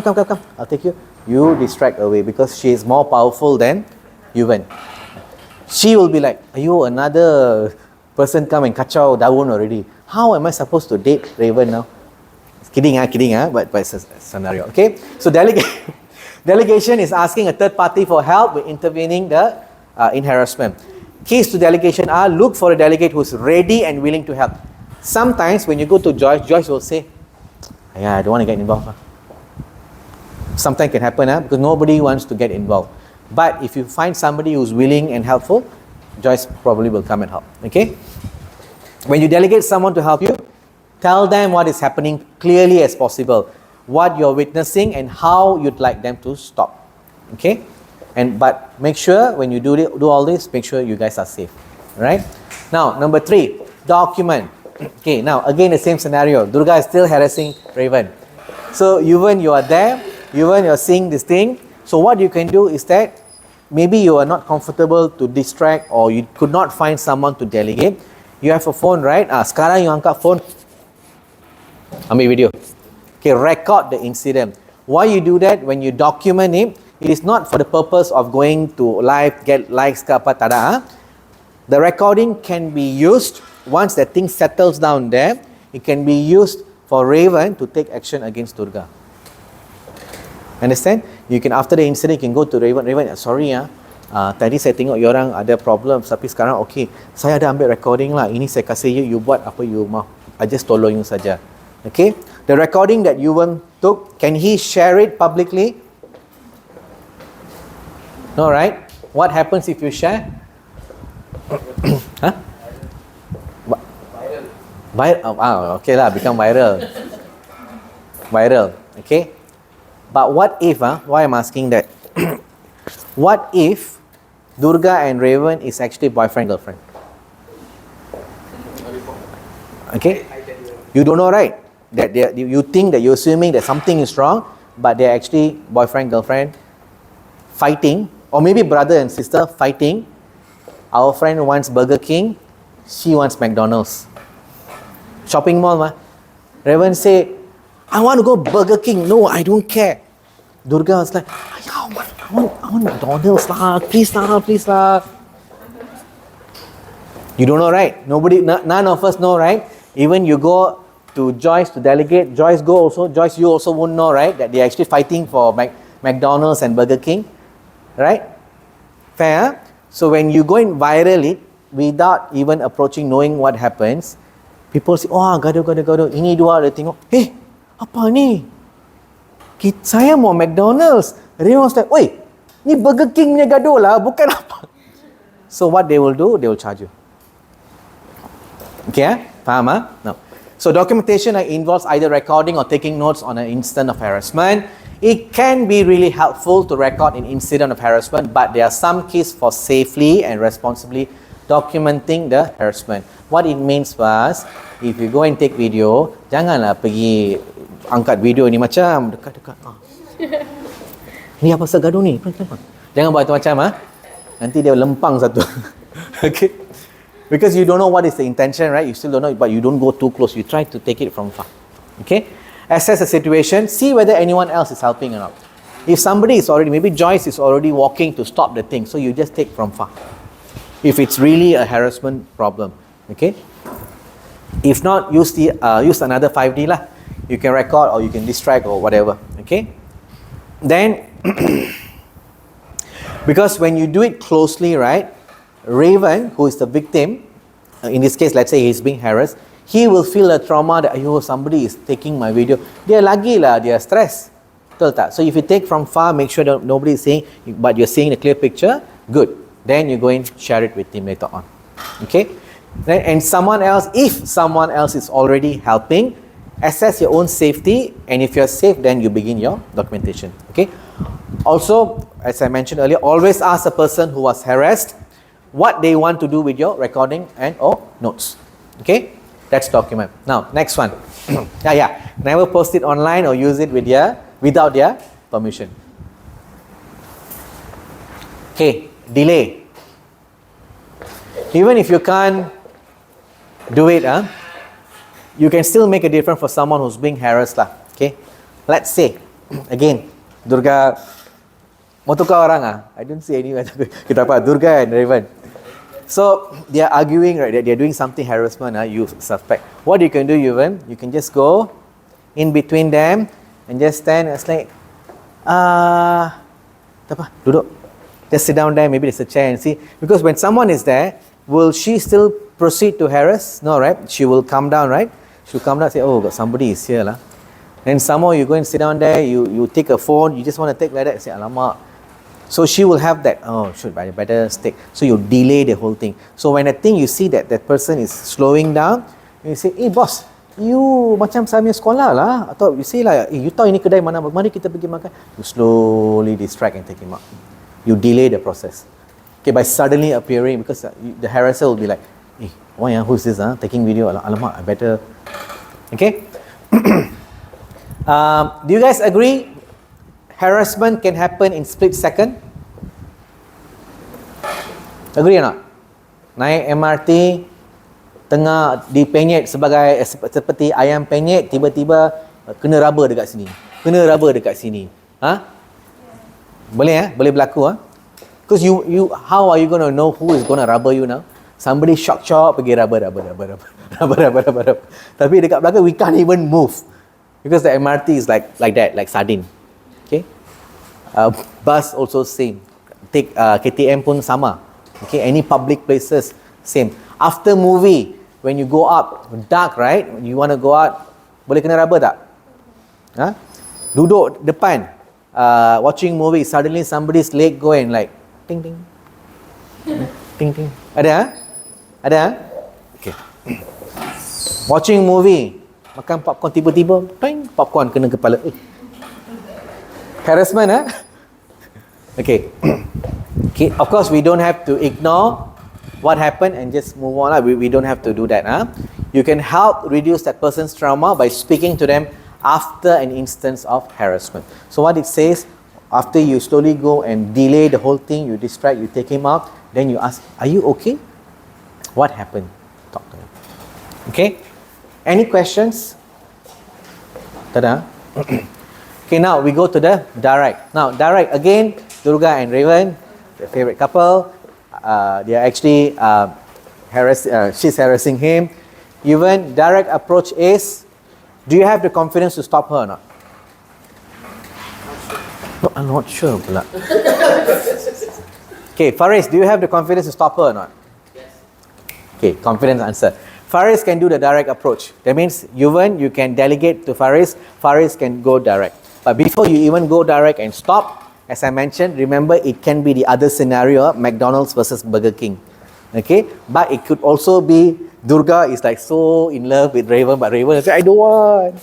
I'll take you. You distract away, because she is more powerful than Yuvan. She will be like, another person come and kacau daun already. How am I supposed to date Raven now? Kidding, but it's a scenario. Okay, so delegation is asking a third party for help with intervening in harassment. Keys to delegation are: look for a delegate who's ready and willing to help. Sometimes when you go to Joyce will say, I don't want to get involved. Sometimes can happen because nobody wants to get involved. But if you find somebody who's willing and helpful, Joyce probably will come and help. Okay? When you delegate someone to help you, tell them what is happening clearly as possible, what you're witnessing and how you'd like them to stop. Okay? But make sure when you do all this, make sure you guys are safe. Right? Now, number 3, document. Okay, now again the same scenario. Durga is still harassing Raven. So Yuvan, you are there. Yuvan, you are seeing this thing. So what you can do is that maybe you are not comfortable to distract, or you could not find someone to delegate. You have a phone, right? Sekarang you angkat phone, ambil video. Okay, record the incident. Why you do that? When you document it is not for the purpose of going to live, get likes ke apa, tak ada. The recording can be used once that thing settles down there, it can be used for Raven to take action against Durga. Understand? You can, after the incident, you can go to Raven. Raven, sorry tadi saya tengok you orang ada problem, tapi sekarang okay, saya ada ambil recording lah, ini saya kasih you buat apa you mau, I just tolong you saja. Okay, the recording that Yuvan took, can he share it publicly? No, right? What happens if you share? Huh? Viral. Okay lah, become viral. Viral, okay? But what if, why I'm asking that? What if Durga and Raven is actually boyfriend-girlfriend? Okay? You don't know, right? That you think that you're assuming that something is wrong, but they're actually boyfriend-girlfriend fighting, or maybe brother and sister fighting. Our friend wants Burger King, she wants McDonald's. Shopping mall, Raven say, I want to go Burger King. No, I don't care. Durga was like, I want McDonald's lah, please lah. You don't know, right? None of us know, right? Even you go to Joyce to delegate, Joyce you also won't know, right? That they're actually fighting for McDonald's and Burger King, right? Fair? So when you go in viral it, without even approaching, knowing what happens, people say, oh, gaduh. Ini dua ada tengok, apa ni? Saya mau McDonald's. Raven was like, oi, ni Burger King punya gaduh lah, bukan apa. So what they will do, they will charge you. Okay, faham? No. So documentation involves either recording or taking notes on an incident of harassment. It can be really helpful to record an incident of harassment, but there are some keys for safely and responsibly documenting the harassment. What it means was, if you go and take video, janganlah pergi angkat video ni macam dekat-dekat. Ni apa pasal gaduh ni? Jangan buat macam nanti dia lempang satu. Okay? Because you don't know what is the intention, right? You still don't know, but you don't go too close. You try to take it from far. Okay? Assess the situation. See whether anyone else is helping or not. If somebody is already, maybe Joyce is already walking to stop the thing, so you just take from far. If it's really a harassment problem. Okay? If not, use another 5D lah. You can record or you can distract or whatever. Okay? Then, because when you do it closely, right, Raven, who is the victim, in this case, let's say he's being harassed, he will feel a trauma that, somebody is taking my video. Dia stress. Betul tak? So if you take from far, make sure that nobody is seeing, but you're seeing the clear picture, good. Then you go and share it with him later on. Okay? And someone else, if someone else is already helping, assess your own safety, and if you're safe, then you begin your documentation. Okay? Also, as I mentioned earlier, always ask the person who was harassed what they want to do with your recording and or notes. Okay? That's document. Now, next one. Never post it online or use it without their permission. Okay, delay. Even if you can't do it, you can still make a difference for someone who's being harassed lah. Okay? Let's say, again, Durga, mau tukar orang I don't see any. Kita apa? Durga and Raven. So they are arguing, right? They are doing something harassment. You suspect. What you can do, Yuvan? You can just go in between them and just stand. It's like, duduk. Just sit down there. Maybe there's a chair and see. Because when someone is there, will she still proceed to harass? No, right? She will come down, right? She'll come down and say, oh, got somebody is here lah. Then somehow you go and sit down there. You take a phone. You just want to take like that. Say, alamak. So she will have that, oh, should I better stick. So you delay the whole thing. So when I think you see that person is slowing down, you say, boss, you macam saya punya sekolah lah. Atau you say lah, you tahu ini kedai mana, mari kita pergi makan. You slowly distract and take him out. You delay the process. Okay, by suddenly appearing, because the harasser will be like, why, who's this, taking video? Alamak, I better. Okay? Do you guys agree? Harassment can happen in split second. Agree or not? Naik MRT, tengah dipenyet seperti ayam penyet, tiba-tiba kena rubber dekat sini. Boleh Boleh berlaku Because you how are you going to know who is going to rubber you now? Somebody shock pergi raba. Tapi dekat belakang we can't even move because the MRT is like that, like sardine. Okay. Bus also same. Take KTM pun sama. Okay, any public places same. After movie, when you go up dark, right? When you want to go out, boleh kena raba tak? Duduk depan watching movie, suddenly somebody's leg go and like ting ting ting ting. Ada? Okay. Watching movie, makan popcorn, tiba-tiba ting, popcorn kena kepala. Harassment, Okay. Okay, of course we don't have to ignore what happened and just move on. We don't have to do that. You can help reduce that person's trauma by speaking to them after an instance of harassment. So what it says, after you slowly go and delay the whole thing, you distract, you take him out, then you ask, are you okay? What happened? Talk to him. Okay? Any questions? Tada. Okay, now we go to the direct. Now, direct, again, Durga and Raven, their favorite couple. They are actually she's harassing him. Even direct approach is, do you have the confidence to stop her or not? No, I'm not sure pula. Okay, Faris, do you have the confidence to stop her or not? Yes. Okay, confidence answer. Faris can do the direct approach. That means you can delegate to Faris. Faris can go direct. But before you even go direct and stop, as I mentioned, remember it can be the other scenario, McDonald's versus Burger King. Okay, but it could also be Durga is like so in love with Raven, but Raven will say, I don't want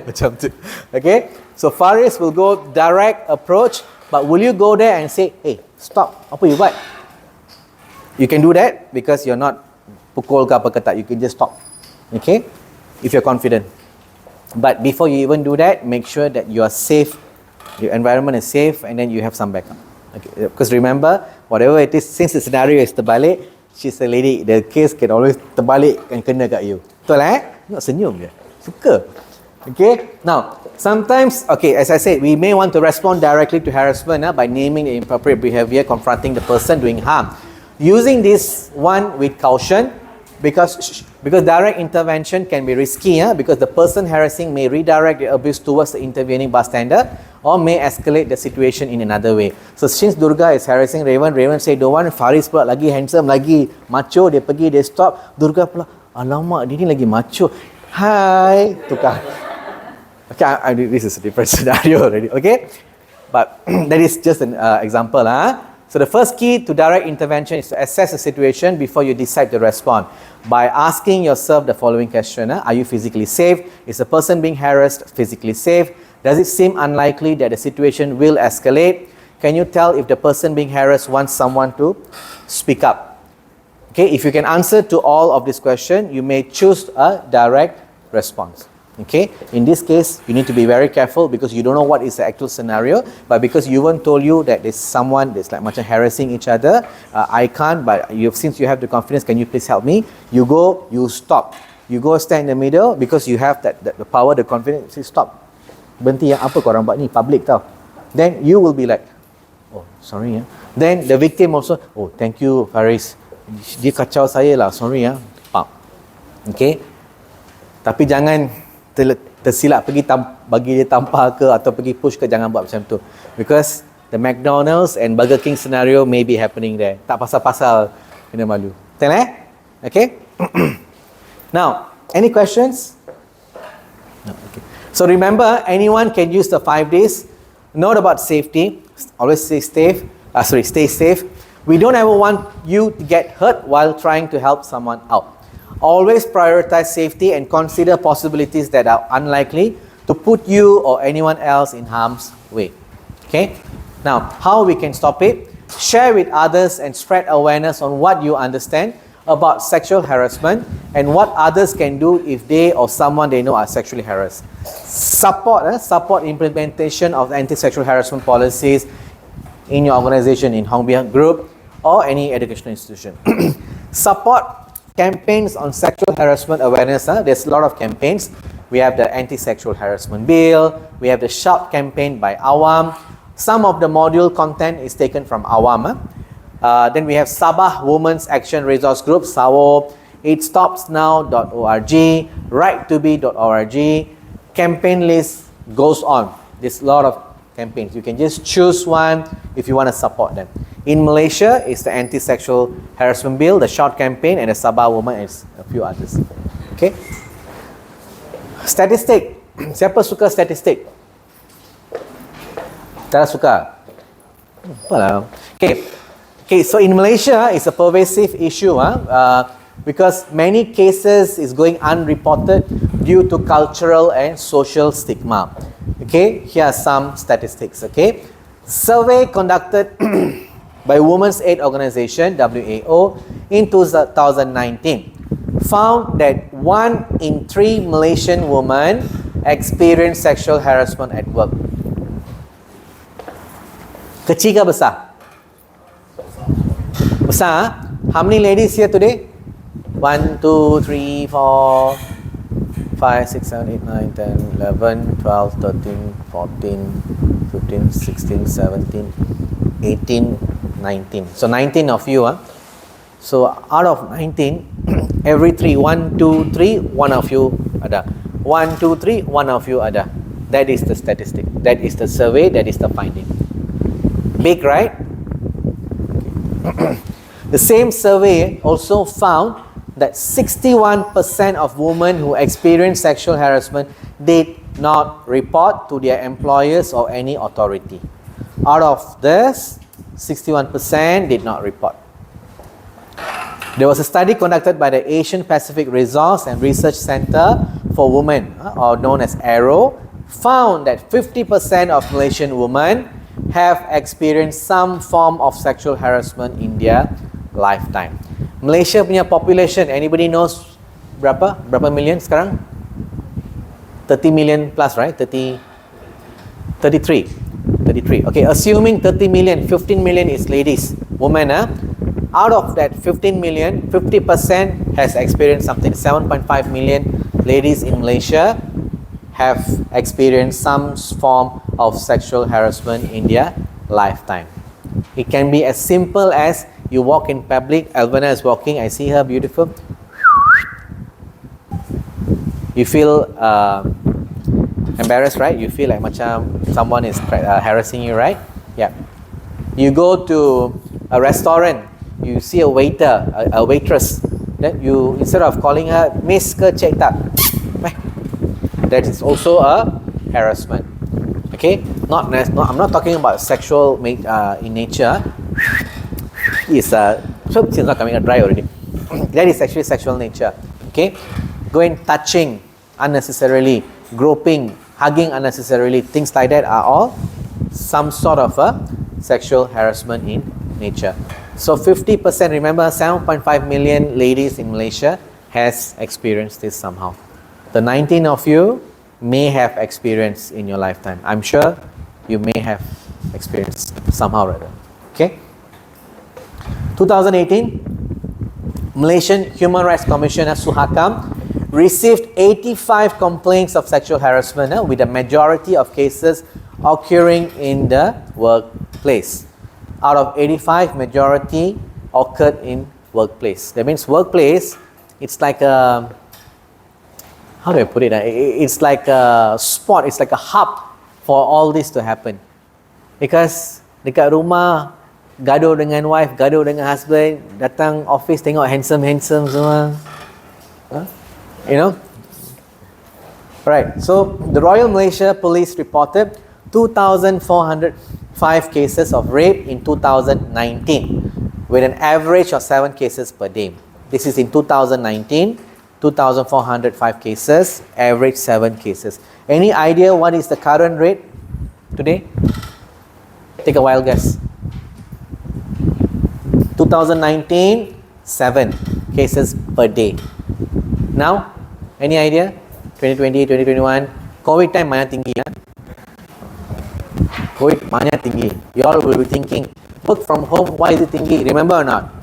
macam tu. Okay, so Faris will go direct approach, but will you go there and say, hey, stop, apa you buat? You can do that because you're not pukul ke apa ke tak, you can just stop. Okay, if you're confident. But before you even do that, make sure that you are safe, your environment is safe, and then you have some backup. Okay, because remember, whatever it is, since the scenario is terbalik, she's a lady, the case can always terbalik and kena kat you. Betul Nak senyum je. Suka. Okay, now, sometimes, okay, as I said, we may want to respond directly to harassment by naming the inappropriate behavior, confronting the person doing harm. Using this one with caution, because direct intervention can be risky, because the person harassing may redirect the abuse towards the intervening bystander or may escalate the situation in another way. So since Durga is harassing Raven say don't want, Faris pula lagi handsome, lagi macho, dia pergi, dia stop, Durga pula, alamak dia ni lagi macho, hai, tukar. Okay, this is a different scenario already, okay? But that is just an example. So the first key to direct intervention is to assess the situation before you decide to respond by asking yourself the following question. Are you physically safe? Is the person being harassed physically safe? Does it seem unlikely that the situation will escalate? Can you tell if the person being harassed wants someone to speak up? Okay, if you can answer to all of this question, you may choose a direct response. Okay, in this case, you need to be very careful because you don't know what is the actual scenario, but because Yuvan told you that there's someone that's like macam harassing each other, I can't, but since you have the confidence, can you please help me? You go, you stop. You go stand in the middle because you have the power, the confidence, say stop. Berhenti yang apa korang buat ni, public tau. Then you will be like, oh, sorry. Then the victim also, oh, thank you, Faris. Dia kacau saya lah, sorry. Okay. Tapi jangan tersilap pergi bagi dia tampar ke atau pergi push ke, jangan buat macam tu, because the McDonald's and Burger King scenario may be happening there. Tak pasal-pasal kena malu. Betul Okay. Now, any questions? No, okay. So remember, anyone can use the 5 days. Note about safety. Always stay safe. We don't ever want you to get hurt while trying to help someone out. Always prioritize safety and consider possibilities that are unlikely to put you or anyone else in harm's way. Okay? Now, how we can stop it? Share with others and spread awareness on what you understand about sexual harassment and what others can do if they or someone they know are sexually harassed. Support implementation of anti-sexual harassment policies in your organization, in Hongbia group or any educational institution. Support campaigns on sexual harassment awareness. There's a lot of campaigns. We have the anti-sexual harassment bill. We have the Shout campaign by Awam. Some of the module content is taken from Awam. Then we have Sabah Women's Action Resource Group, SAWO, itstopsnow.org, right2be.org, campaign list goes on. There's a lot of campaigns. You can just choose one if you want to support them. In Malaysia, it's the Anti-Sexual Harassment Bill, the Short Campaign, and the Sabah Woman, and a few others. Okay. Statistik. Siapa suka statistik? Tak suka? Apalah. Okay, so in Malaysia, it's a pervasive issue because many cases is going unreported due to cultural and social stigma. Okay, here are some statistics. Okay, survey conducted by Women's Aid Organization (WAO) in 2019 found that 1 in 3 Malaysian women experience sexual harassment at work. Kecil ke besar? Besar? How many ladies here today? 1, 2, 3, 4, 5, 6, 7, 8, 9, 10, 11, 12, 13, 14, 15, 16, 17, 18, 19. So 19 of you. So out of 19, every 3, 1, 2, 3, one of you ada. 1, 2, 3, one of you ada. That is the statistic. That is the survey. That is the finding. Big, right? Okay. The same survey also found that 61% of women who experience sexual harassment did not report to their employers or any authority. Out of this, 61% did not report. There was a study conducted by the Asian Pacific Resource and Research Center for Women, or known as ARROW, found that 50% of Malaysian women have experienced some form of sexual harassment in their lifetime. Malaysia punya population, anybody knows berapa million sekarang? 30 million plus, right? 33. Okay, assuming 30 million, 15 million is ladies, women. Out of that 15 million, 50% has experienced something. 7.5 million ladies in Malaysia have experienced some form of sexual harassment in their lifetime. It can be as simple as you walk in public, Alvana is walking, I see her, beautiful. You feel embarrassed, right? You feel like macam someone is harassing you, right? Yeah. You go to a restaurant, you see a waiter, a waitress, then you, instead of calling her Miss ke Cik tak, that is also a harassment. Okay, I'm not talking about sexual in nature. It's it's not coming out dry already. That is actually sexual nature. Okay, going touching unnecessarily, groping, hugging unnecessarily, things like that are all some sort of a sexual harassment in nature. So 50%, remember 7.5 million ladies in Malaysia has experienced this somehow. The 19 of you may have experienced in your lifetime. I'm sure you may have experienced somehow or other. Okay. 2018, Malaysian Human Rights Commissioner Suhakam received 85 complaints of sexual harassment, with the majority of cases occurring in the workplace. Out of 85, majority occurred in workplace. That means workplace, it's like a, how do I put it? It's like a spot, it's like a hub for all this to happen. Because dekat rumah, gaduh dengan wife, gaduh dengan husband, datang office tengok handsome semua. You know? Right, so the Royal Malaysia Police reported 2,405 cases of rape in 2019, with an average of 7 cases per day. This is in 2019, 2,405 cases, average 7 cases. Any idea what is the current rate today? Take a wild guess. 2019, 7 cases per day. Now, any idea? 2020, 2021, COVID time mana tinggi? COVID mana tinggi? You all will be thinking, work from home, why is it tinggi? Remember or not?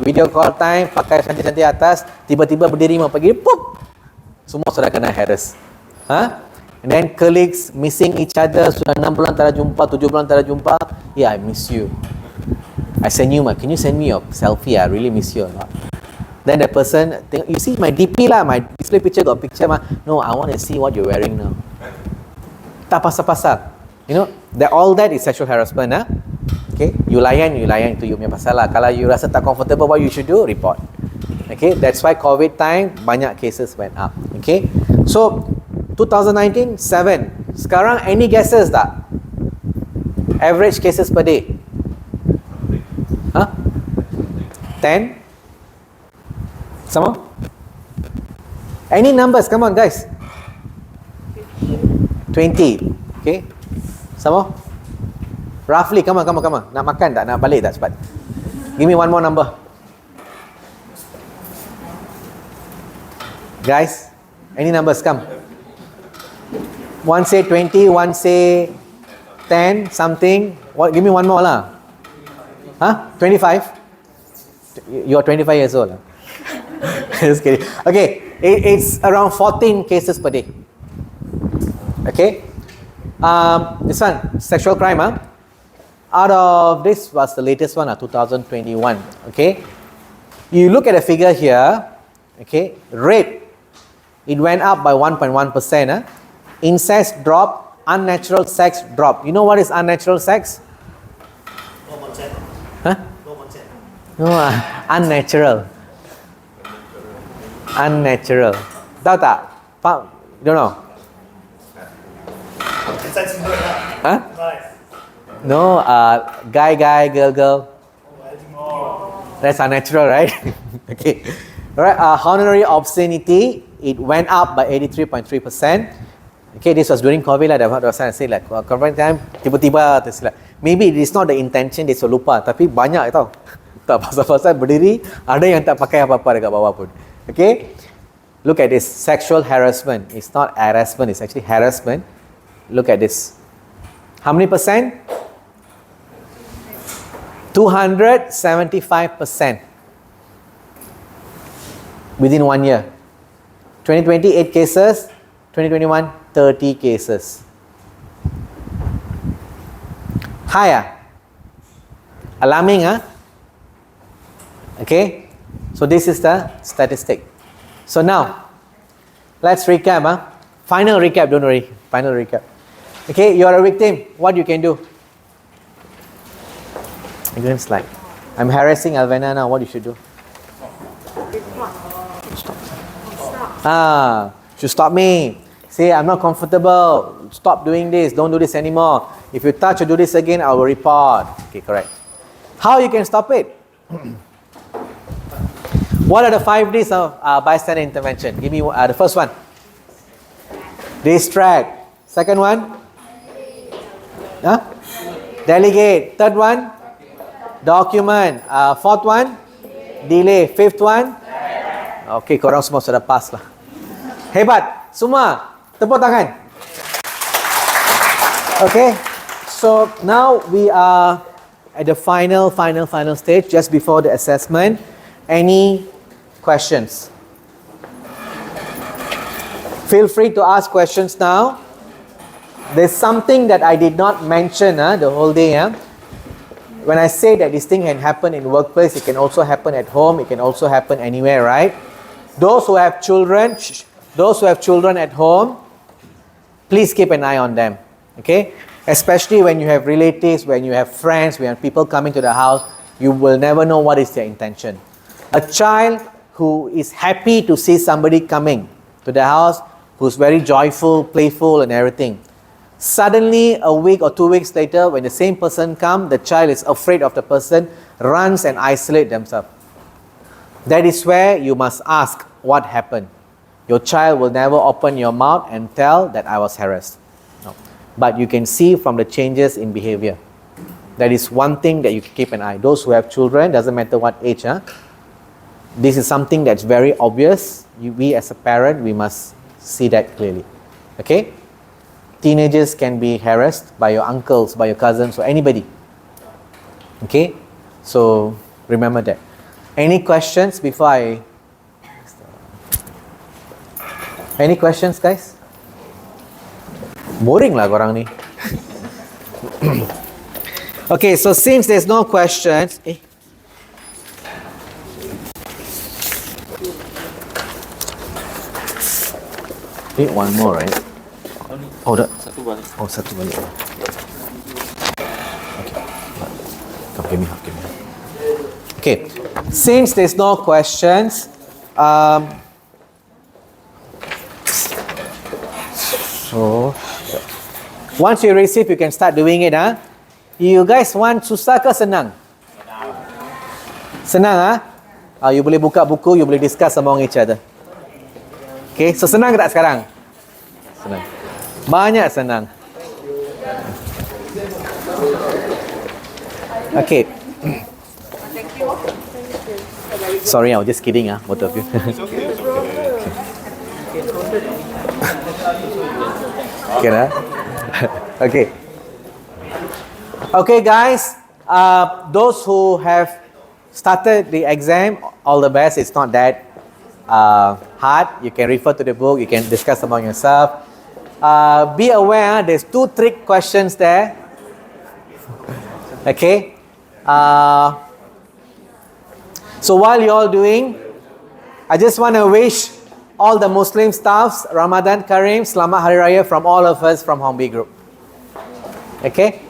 Video call time, pakai cantik-cantik atas, tiba-tiba berdiri mau pergi, pop! Semua sudah kena harass. And then colleagues missing each other, sudah 6 bulan tak ada jumpa, 7 bulan tak ada jumpa. Yeah, I miss you. I send you can you send me your selfie? I really miss you a lot. Then the person, you see my DP lah, my display picture got picture mah. No, I want to see what you're wearing now. Tak pasal-pasal. You know, all that is sexual harassment. Okay, you layan itu you punya pasal lah. Kalau you rasa tak comfortable, what you should do, report. Okay, that's why COVID time, banyak cases went up. Okay, so 2019, 7. Sekarang, any guesses tak? Average cases per day? 10? Some more? Any numbers? Come on, guys. 20. Okay. Some more? Roughly, come on. Nak makan tak? Nak balik tak cepat? Give me one more number. Guys, any numbers? Come. One say 20, one say 10, something. What? Give me one more lah. 25? You're 25 years old. Just kidding. Okay, it's around 14 cases per day. Okay. This one, sexual crime. Out of this was the latest one, 2021. Okay. You look at the figure here. Okay, rate. It went up by 1.1%. Incest dropped. Unnatural sex dropped. You know what is unnatural sex? No, unnatural. Unnatural. Tahu tak? Don't know. No, guy, girl. That's unnatural, right? Okay. Alright, honorary obscenity, it went up by 83.3%. Okay, this was during COVID lah. That's why I say like COVID time, tiba-tiba tersilap. Maybe it is not the intention, dia lupa. Tapi banyak tau. Tak pasal-pasal berdiri, ada yang tak pakai apa-apa dekat bawah pun. Okay? Look at this, sexual harassment. It's not harassment, it's actually harassment. Look at this. How many percent? 275%. Within 1 year. 2020, 8 cases. 2021, 30 cases. High, alarming, Okay, so this is the statistic. So now, let's recap, Final recap, don't worry. Final recap. Okay, you are a victim. What you can do? Again, slide. I'm harassing Alvena now. What you should do? Should stop me. Say, I'm not comfortable. Stop doing this. Don't do this anymore. If you touch or do this again, I will report. Okay, correct. How you can stop it? What are the 5 Ds of bystander intervention? Give me the first one. Distract. Second one? Delegate. Third one? Document. Fourth one? Delay. Fifth one? Okay, korang semua sudah pass lah. Hebat. Semua. Tepuk tangan. Okay. So now we are at the final stage, just before the assessment. Any questions? Feel free to ask questions now. There's something that I did not mention the whole day. When I say that this thing can happen in workplace, it can also happen at home, it can also happen anywhere, right? Those who have children at home, please keep an eye on them. Okay? Especially when you have relatives, when you have friends, when you have people coming to the house, you will never know what is their intention. A child who is happy to see somebody coming to the house, who's very joyful, playful and everything. Suddenly, a week or 2 weeks later, when the same person comes, the child is afraid of the person, runs and isolates themselves. That is where you must ask what happened. Your child will never open your mouth and tell that I was harassed. No. But you can see from the changes in behavior. That is one thing that you can keep an eye. Those who have children, doesn't matter what age, this is something that's very obvious. We as a parent, we must see that clearly. Okay? Teenagers can be harassed by your uncles, by your cousins, or anybody. Okay? So, remember that. Any questions before I... Any questions, guys? Boring lah korang ni. Okay, so since there's no questions, one more, right? Oh, Satu balik. Oh, satu balik. Okay. Come, give me half, give me half. Okay, since there's no questions, so once you receive, you can start doing it, huh? You guys want susah ke senang? Senang, ah? You boleh buka buku, you boleh discuss among each other. Okay, so senang ke tak sekarang? Senang. Banyak senang. Okay. Sorry, I was just kidding, both of you. Okay, okay. Okay, guys. Those who have started the exam, all the best. It's not that hard. You can refer to the book. You can discuss among yourself. Be aware, there's 2 trick questions there. Okay. So while you're all doing, I just want to wish all the Muslim staffs Ramadan Kareem, Selamat Hari Raya from all of us from Hornby Group. Okay.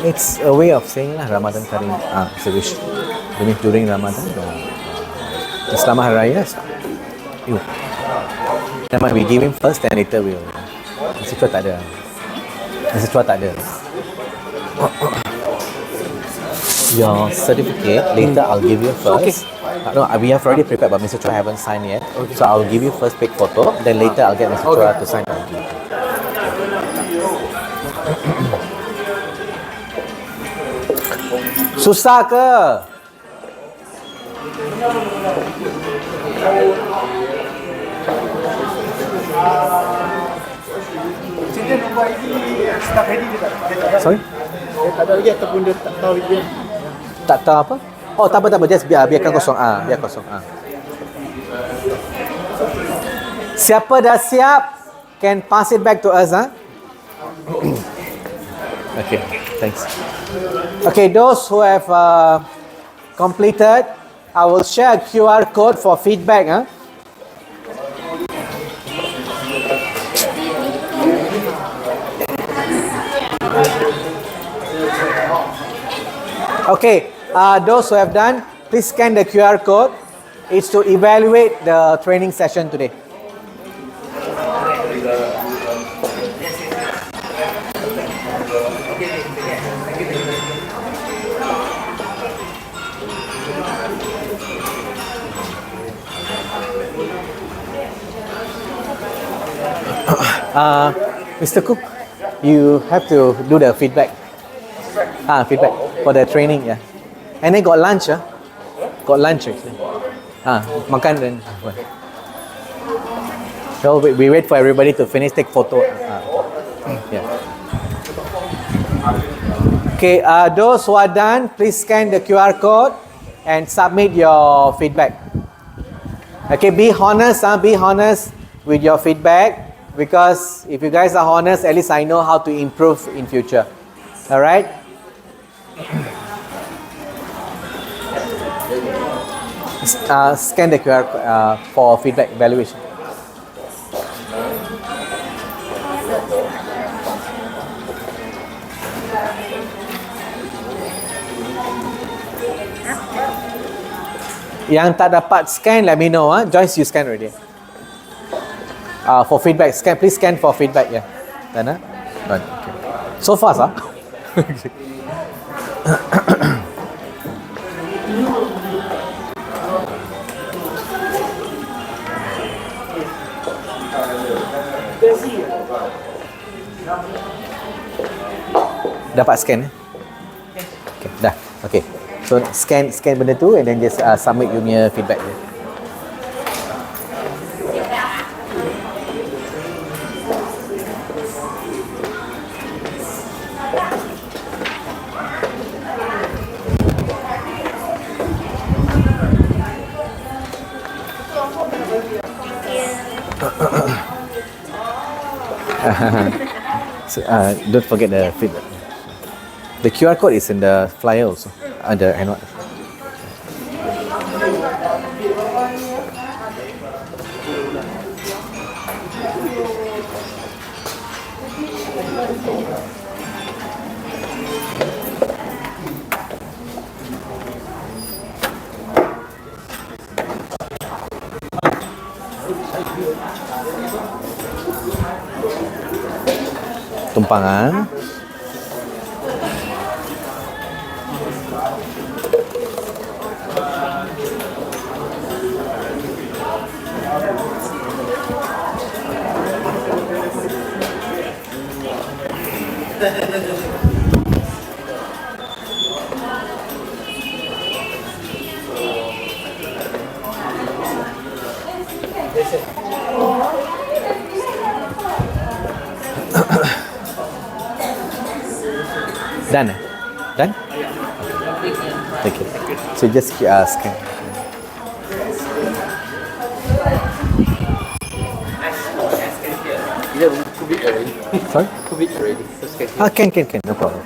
It's a way of saying Ramadan Kareem. It's a wish. During Ramadan, Selamat Hari Raya. We give him first, and later we'll. Masa tu tak ada. Masa tu tak ada. Your certificate later I'll give you first. Okay. No, we have already prepared, but Mr. Chua haven't signed yet. Okay. So I'll give you first pick photo, then later I'll get Mr. Chua to sign. Susah ke? Sorry? Dia tak ada lagi ataupun dia tak tahu dia. Tak tahu apa? Oh, tak apa. Just biarkan kosong. Biar kosong. Siapa dah siap, can pass it back to us, Okay, thanks. Okay, those who have completed, I will share a QR code for feedback. Okay, those who have done, please scan the QR code. It's to evaluate the training session today. Mr. Cook, you have to do the feedback. Feedback for the training, yeah. And then got lunch, Got lunch actually. Makan then. So we wait for everybody to finish, take photo. Yeah. Okay, those who are done, please scan the QR code and submit your feedback. Okay, be honest, with your feedback, because if you guys are honest, at least I know how to improve in future. All right? Scan the QR for feedback evaluation. Yang tak dapat scan, let me know. Joyce, you scan already. For feedback, please scan for feedback. Yeah. Done. Done. Okay. So fast, Dapat scan? Okay, dah. Okay. So scan benda tu and then just submit you punya feedback dia. So, don't forget the feedback. The QR code is in the flyer also. The handout. Tumpangan. Done? Done? Thank you. So just scan. Sorry? Can. No problem.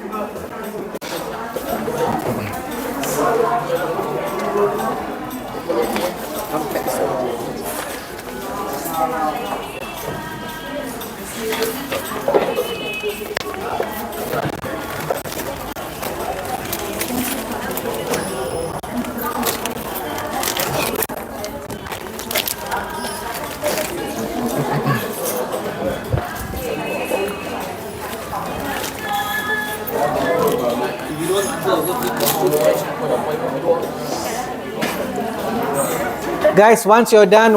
Guys, once you have done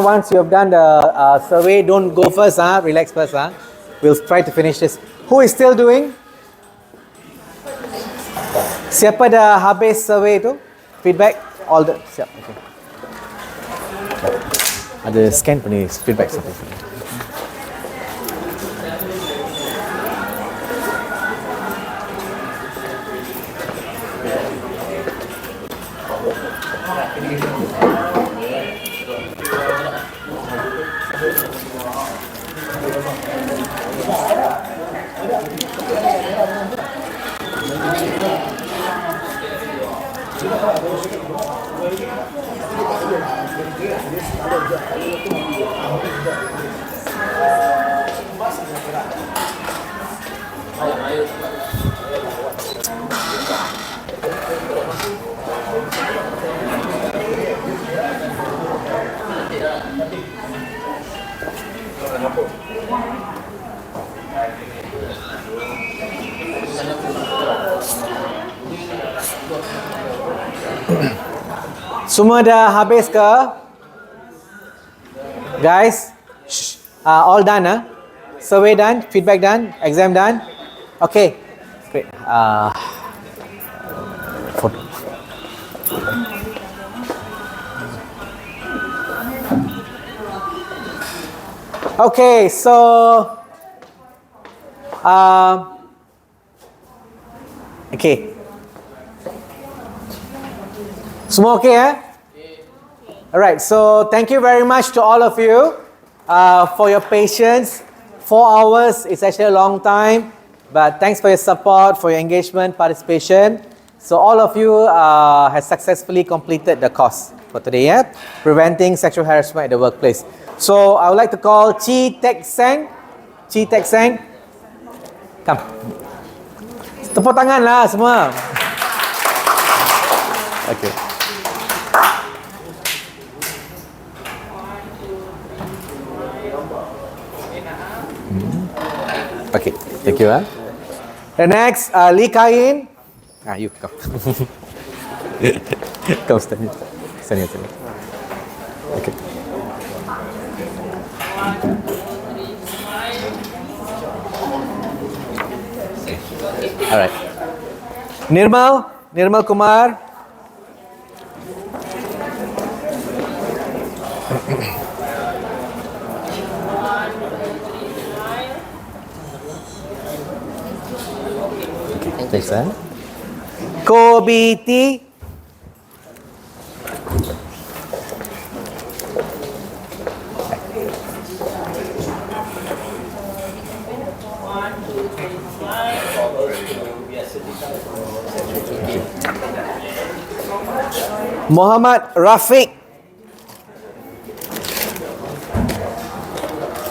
the survey, don't go first, relax first. We'll try to finish this. Who is still doing? Siapa dah habis survey tu? Feedback? All the siap. Okay. Ada scan pun ni feedback sampai sini. Semua dah habis ke? Guys, all done, Survey done, feedback done, exam done. Okay, great. Photo. Okay, so okay. Semua okay, Alright, so thank you very much to all of you for your patience. 4 hours is actually a long time, but thanks for your support, for your engagement, participation. So all of you has successfully completed the course for today, yeah? Preventing sexual harassment at the workplace. So I would like to call Chi Tek Seng. Chi Tek Seng. Come. Tepuk tangan lah semua. Okay. Okay, thank you. The next, Lee Kain. You come. Come, stand here. Stand here. Okay. All right. Nirmal Kumar. Thanks, Kobe T. Muhammad Rafiq.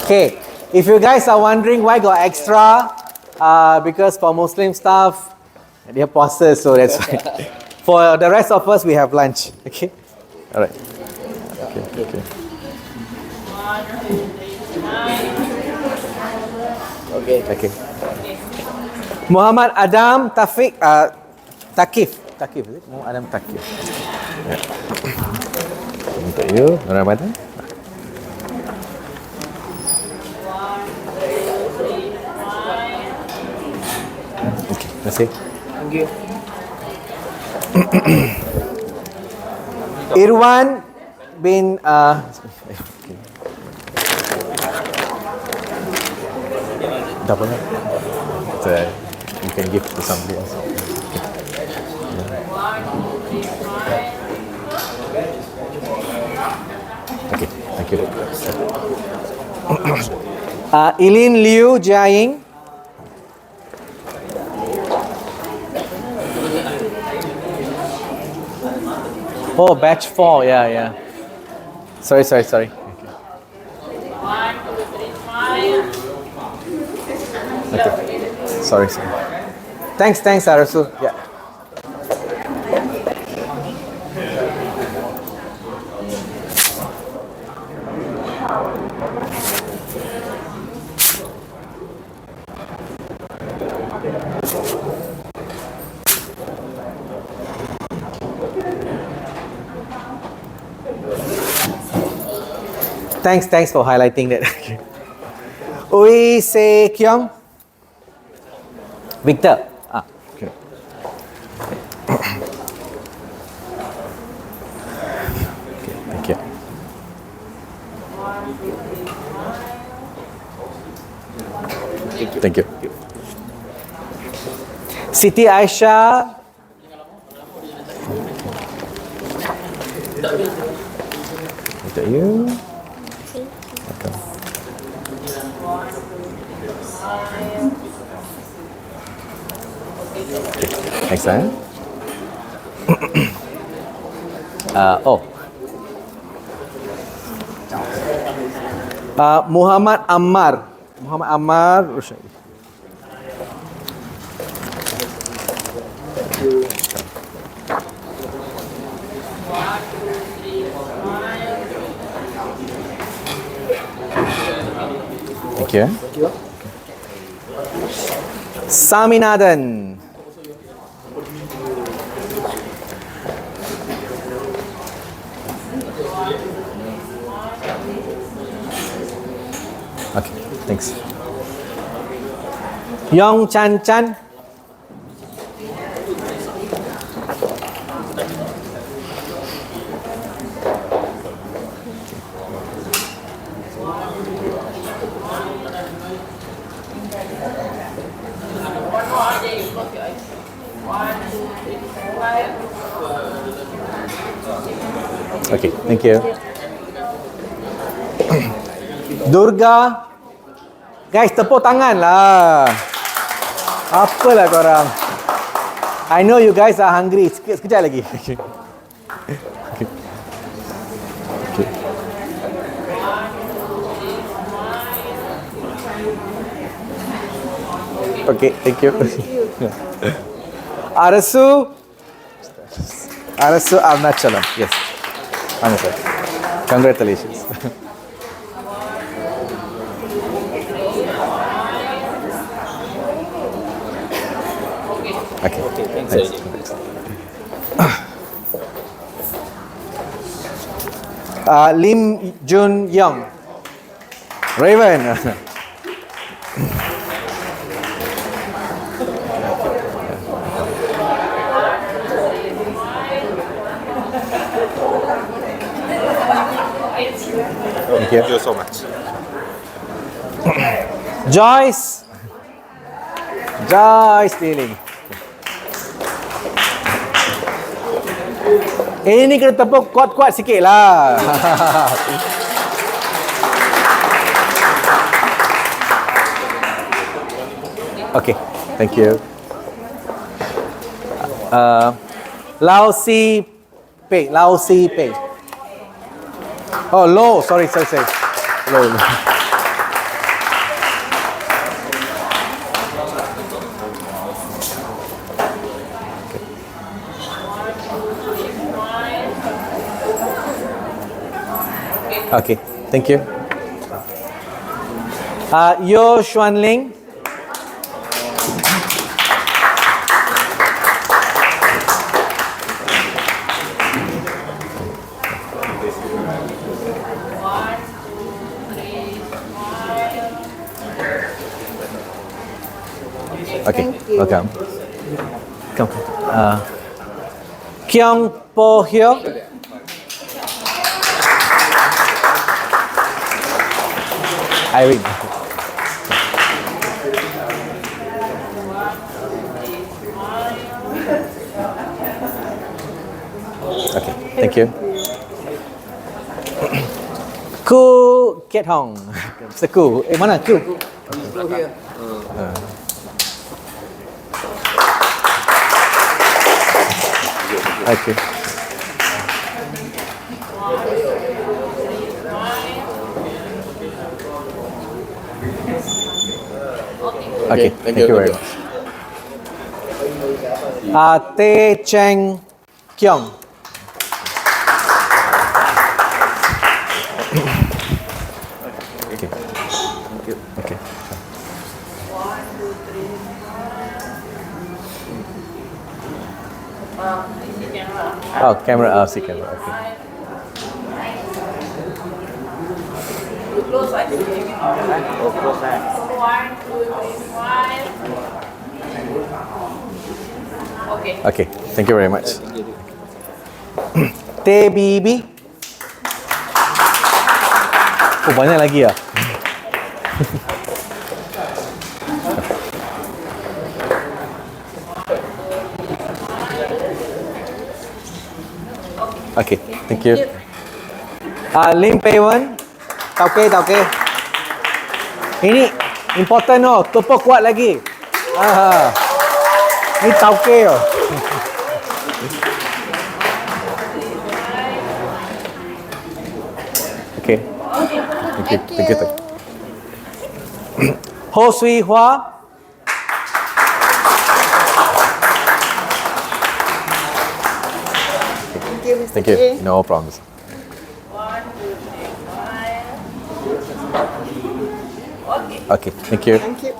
Okay, if you guys are wondering why got extra, because for Muslim staff, they have puasa, so that's why. For the rest of us, we have lunch. Okay, all right. Okay. Okay. Muhammad Adam Tafiq, Takif, is it? Muhammad Adam Takif. Untuk you, Ramadan. Okay, terima kasih. Thank you. Irwan bin double. So you can give to somebody else. Okay, thank you. Eileen Liu Jiaying. Oh, batch 4, yeah. Sorry. Okay. Sorry. Thanks, Arasu. Yeah. Thanks for highlighting that. Ui Se Kyung. Victor. Okay. Thank you. Thank you. Siti Aisyah. Untuk you. Next time. Muhammad Ammar. Thank you. Saminathan. Okay, thanks. Yong Chan. Okay, thank you. Durga. Guys, tepuk tangan lah. Apalah korang. I know you guys are hungry. Sekejap lagi. Okay. Okay. Okay, thank you. Arasu Arnachalam. Yes. Answer. Congratulations. Okay. Thanks. Lim Jun Young. Raven. Thank you so much. Joyce Dealing. Ini kena tepuk kuat-kuat sikit lah. Okay, thank you. Lao Si Pei. Oh, low. Sorry. Low. Okay, thank you. Yo Xuan Ling. Okay, welcome. Come. Kyung Po Hyo. Irene. Okay, thank you. Ku Kiat Hong. Mr. Ku. Mana Ku? Okay. Okay, thank you very much. Tae Cheng Kyung. Okay. Thank you. Okay. Oh, camera. See camera. Okay. Close eye. Close eye. 1, 2, 3, 5. Okay. Okay, thank you very much. Teh Bibi. Oh, banyak lagi ya. Okay, thank you. Lim Pei Wen. Tauke. Ini important oh, tepuk kuat lagi. Ini tauke oh. Okay. Thank you. Ho Sui Hua. Thank you. No problems. 1, 2, 3, 5. Okay, thank you. Thank you.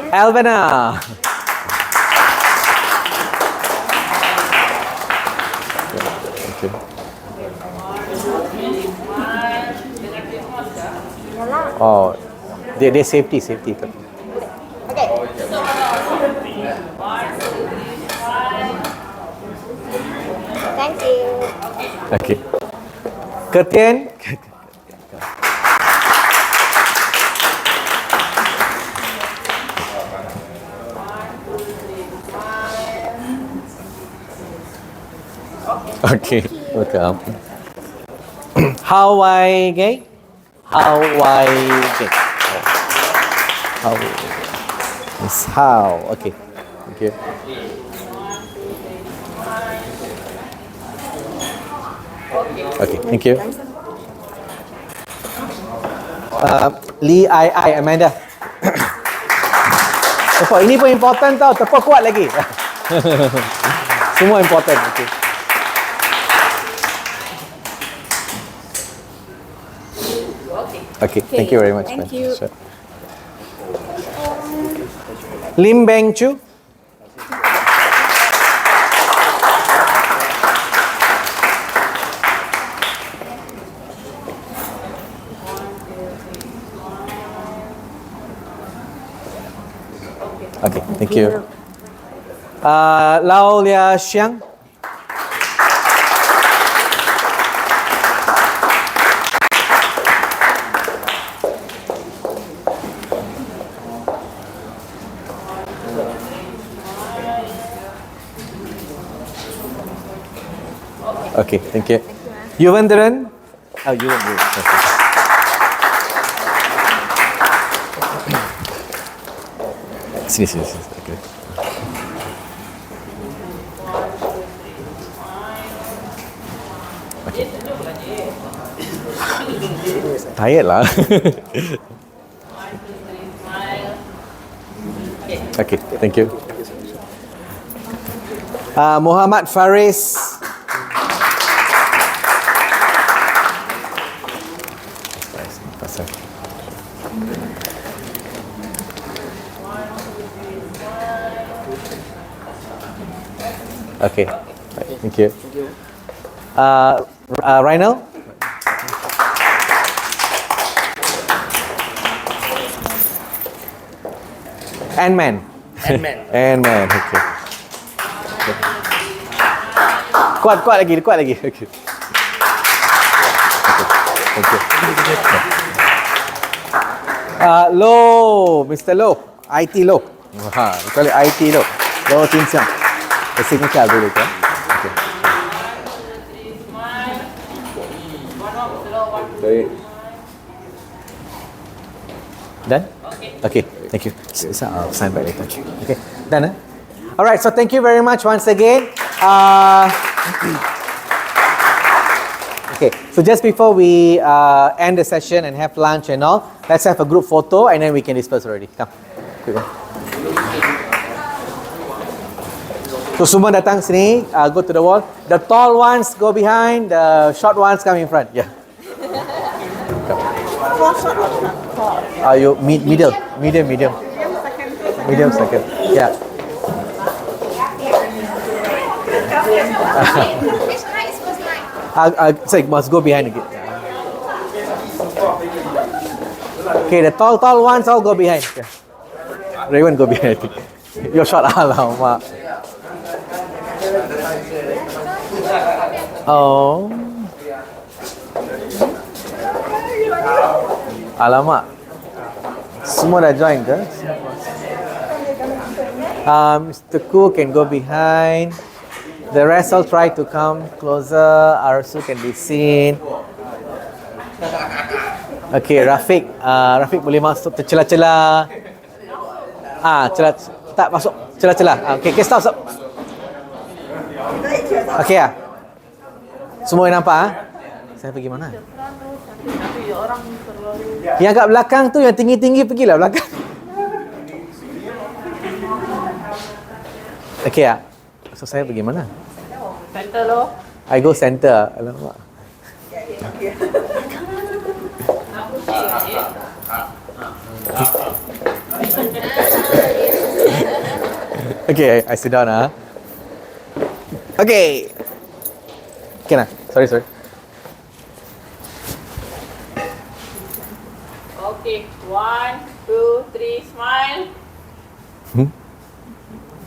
Alvina. Thank you. Oh, they safety. Okay. Thank you. Okay. Kertian. Okay, welcome. Hawaii gay. It's how. Okay, thank you. Okay, thank you. Lee I Amanda. Tepuk, ini pun important tau. Tepuk kuat lagi. Semua important. Okay. Okay, thank you very much. Thank you. Sure. Lim Beng Chu. Okay, thank you. Lau Lia Xiang. Okay, thank you. Yuvendran. Oh, Yuvendran. Okay. Sini. Okay. Okay. Tired lah. Okay, thank you. Muhammad Faris. Okay, thank you. Rhino. Ant-Man. Ant-Man, okay. Kuat lagi. Okay. Thank you. Low, Mr. Low. IT Low. We call it IT Low. Low Chin Siang. The signature I'll do later. Okay. Done? Okay, thank you. So I'll sign back later. Okay, done. Alright, so thank you very much once again. Okay, so just before we end the session and have lunch and all, let's have a group photo and then we can disperse already. Come, quick one. So semua datang sini, go to the wall. The tall ones go behind, the short ones come in front. Yeah. You medium second. Yeah. Say must go behind again. Okay, the tall ones all go behind. Yeah. Raven go behind. You're short, alamak. Oh. Alamak. Semua dah join ke? Mr. Koo can go behind. The rest all try to come closer. Arasu can be seen. Okay, Rafiq. Rafiq boleh masuk tercelah-celah. Celah. Tak masuk celah-celah. Okay, stop. Okay lah. Semua yang nampak Saya pergi mana? Yang kat belakang tu, yang tinggi-tinggi, pergilah belakang. Okay lah. So saya pergi mana? Center lo. I go center. Alamak. Okay, I sit down. Okay. Okay nah. Sorry. Okay, 1, 2, 3, smile.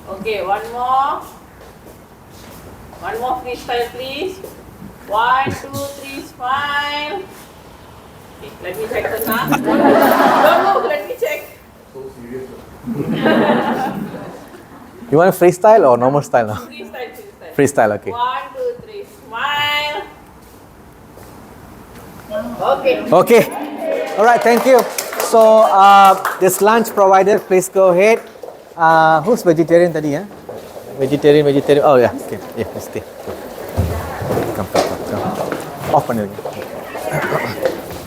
Okay, one more freestyle please. 1, 2, 3, smile. Okay, let me check first, huh? Don't move, let me check. You want freestyle or normal style now? Freestyle. Freestyle, okay. 1, 2, 3, smile. Okay. Alright, thank you. So, this lunch provided, please go ahead. Who's vegetarian tadi? vegetarian. Oh yeah, okay. Yeah, let's stay. Come. Off பண்ணிருங்க.